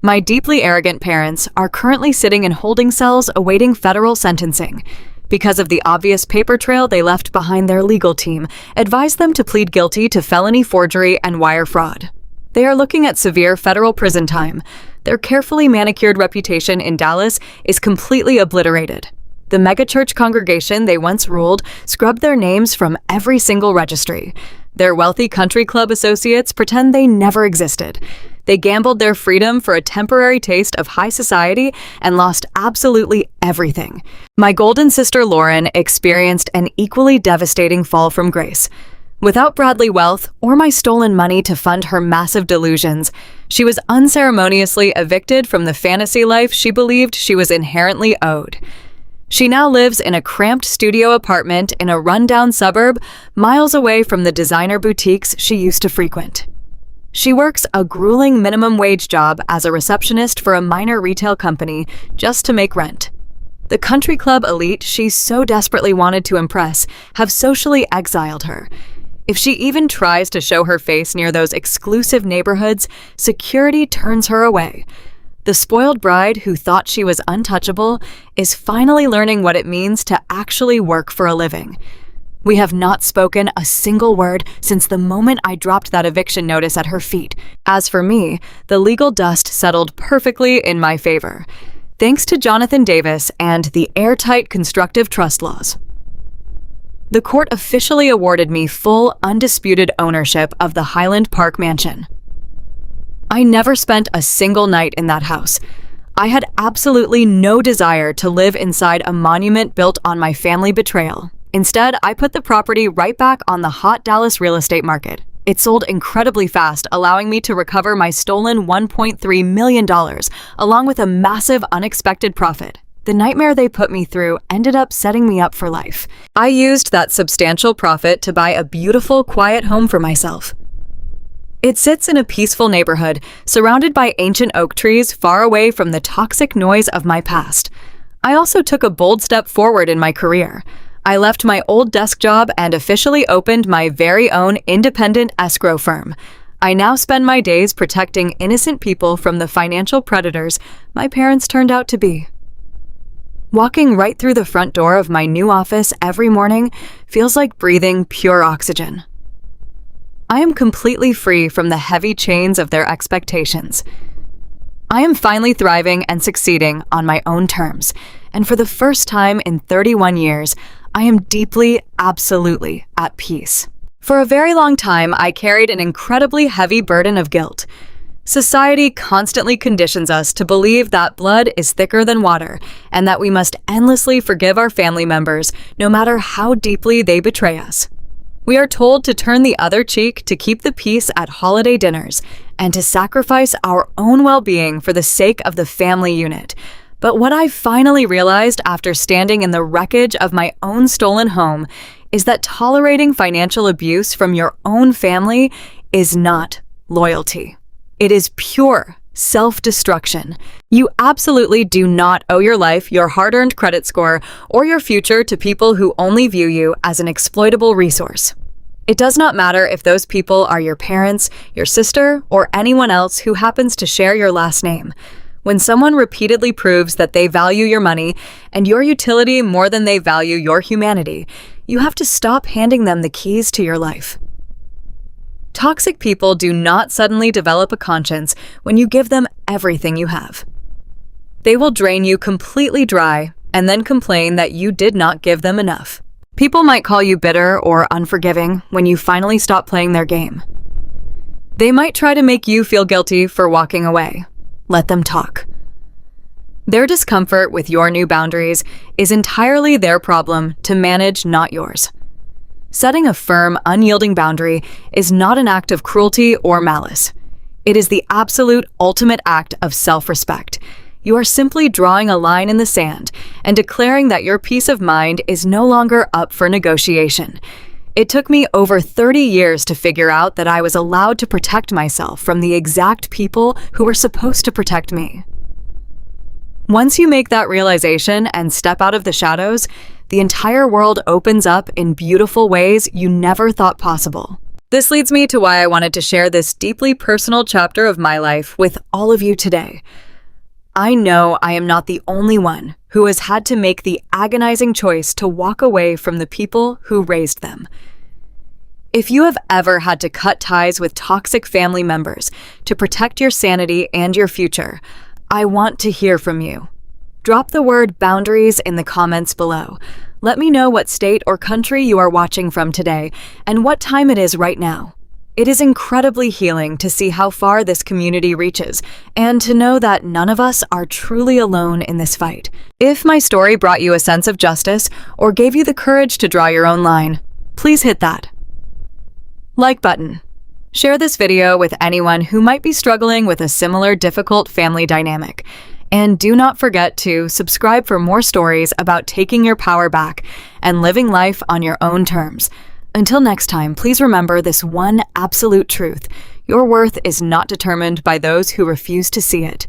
My deeply arrogant parents are currently sitting in holding cells awaiting federal sentencing. Because of the obvious paper trail they left behind, their legal team advised them to plead guilty to felony forgery and wire fraud. They are looking at severe federal prison time. Their carefully manicured reputation in Dallas is completely obliterated. The megachurch congregation they once ruled scrubbed their names from every single registry. Their wealthy country club associates pretend they never existed. They gambled their freedom for a temporary taste of high society and lost absolutely everything. My golden sister Lauren experienced an equally devastating fall from grace. Without Bradley wealth or my stolen money to fund her massive delusions, she was unceremoniously evicted from the fantasy life she believed she was inherently owed. She now lives in a cramped studio apartment in a rundown suburb, miles away from the designer boutiques she used to frequent. She works a grueling minimum wage job as a receptionist for a minor retail company just to make rent. The country club elite she so desperately wanted to impress have socially exiled her. If she even tries to show her face near those exclusive neighborhoods, security turns her away. The spoiled bride who thought she was untouchable is finally learning what it means to actually work for a living. We have not spoken a single word since the moment I dropped that eviction notice at her feet. As for me, the legal dust settled perfectly in my favor, thanks to Jonathan Davis and the airtight constructive trust laws. The court officially awarded me full, undisputed ownership of the Highland Park mansion. I never spent a single night in that house. I had absolutely no desire to live inside a monument built on my family betrayal. Instead, I put the property right back on the hot Dallas real estate market. It sold incredibly fast, allowing me to recover my stolen $1.3 million, along with a massive unexpected profit. The nightmare they put me through ended up setting me up for life. I used that substantial profit to buy a beautiful, quiet home for myself. It sits in a peaceful neighborhood, surrounded by ancient oak trees far away from the toxic noise of my past. I also took a bold step forward in my career. I left my old desk job and officially opened my very own independent escrow firm. I now spend my days protecting innocent people from the financial predators my parents turned out to be. Walking right through the front door of my new office every morning feels like breathing pure oxygen. I am completely free from the heavy chains of their expectations. I am finally thriving and succeeding on my own terms, and for the first time in 31 years, I am deeply, absolutely at peace. For a very long time, I carried an incredibly heavy burden of guilt. Society constantly conditions us to believe that blood is thicker than water, and that we must endlessly forgive our family members, no matter how deeply they betray us. We are told to turn the other cheek to keep the peace at holiday dinners, and to sacrifice our own well-being for the sake of the family unit. But what I finally realized after standing in the wreckage of my own stolen home is that tolerating financial abuse from your own family is not loyalty. It is pure self-destruction. You absolutely do not owe your life, your hard-earned credit score, or your future to people who only view you as an exploitable resource. It does not matter if those people are your parents, your sister, or anyone else who happens to share your last name. When someone repeatedly proves that they value your money and your utility more than they value your humanity, you have to stop handing them the keys to your life. Toxic people do not suddenly develop a conscience when you give them everything you have. They will drain you completely dry and then complain that you did not give them enough. People might call you bitter or unforgiving when you finally stop playing their game. They might try to make you feel guilty for walking away. Let them talk. Their discomfort with your new boundaries is entirely their problem to manage, not yours. Setting a firm, unyielding boundary is not an act of cruelty or malice. It is the absolute ultimate act of self-respect. You are simply drawing a line in the sand and declaring that your peace of mind is no longer up for negotiation. It took me over 30 years to figure out that I was allowed to protect myself from the exact people who were supposed to protect me. Once you make that realization and step out of the shadows, the entire world opens up in beautiful ways you never thought possible. This leads me to why I wanted to share this deeply personal chapter of my life with all of you today. I know I am not the only one who has had to make the agonizing choice to walk away from the people who raised them. If you have ever had to cut ties with toxic family members to protect your sanity and your future, I want to hear from you. Drop the word boundaries in the comments below. Let me know what state or country you are watching from today and what time it is right now. It is incredibly healing to see how far this community reaches and to know that none of us are truly alone in this fight. If my story brought you a sense of justice or gave you the courage to draw your own line, please hit that like button. Share this video with anyone who might be struggling with a similar difficult family dynamic. And do not forget to subscribe for more stories about taking your power back and living life on your own terms. Until next time, please remember this one absolute truth: your worth is not determined by those who refuse to see it.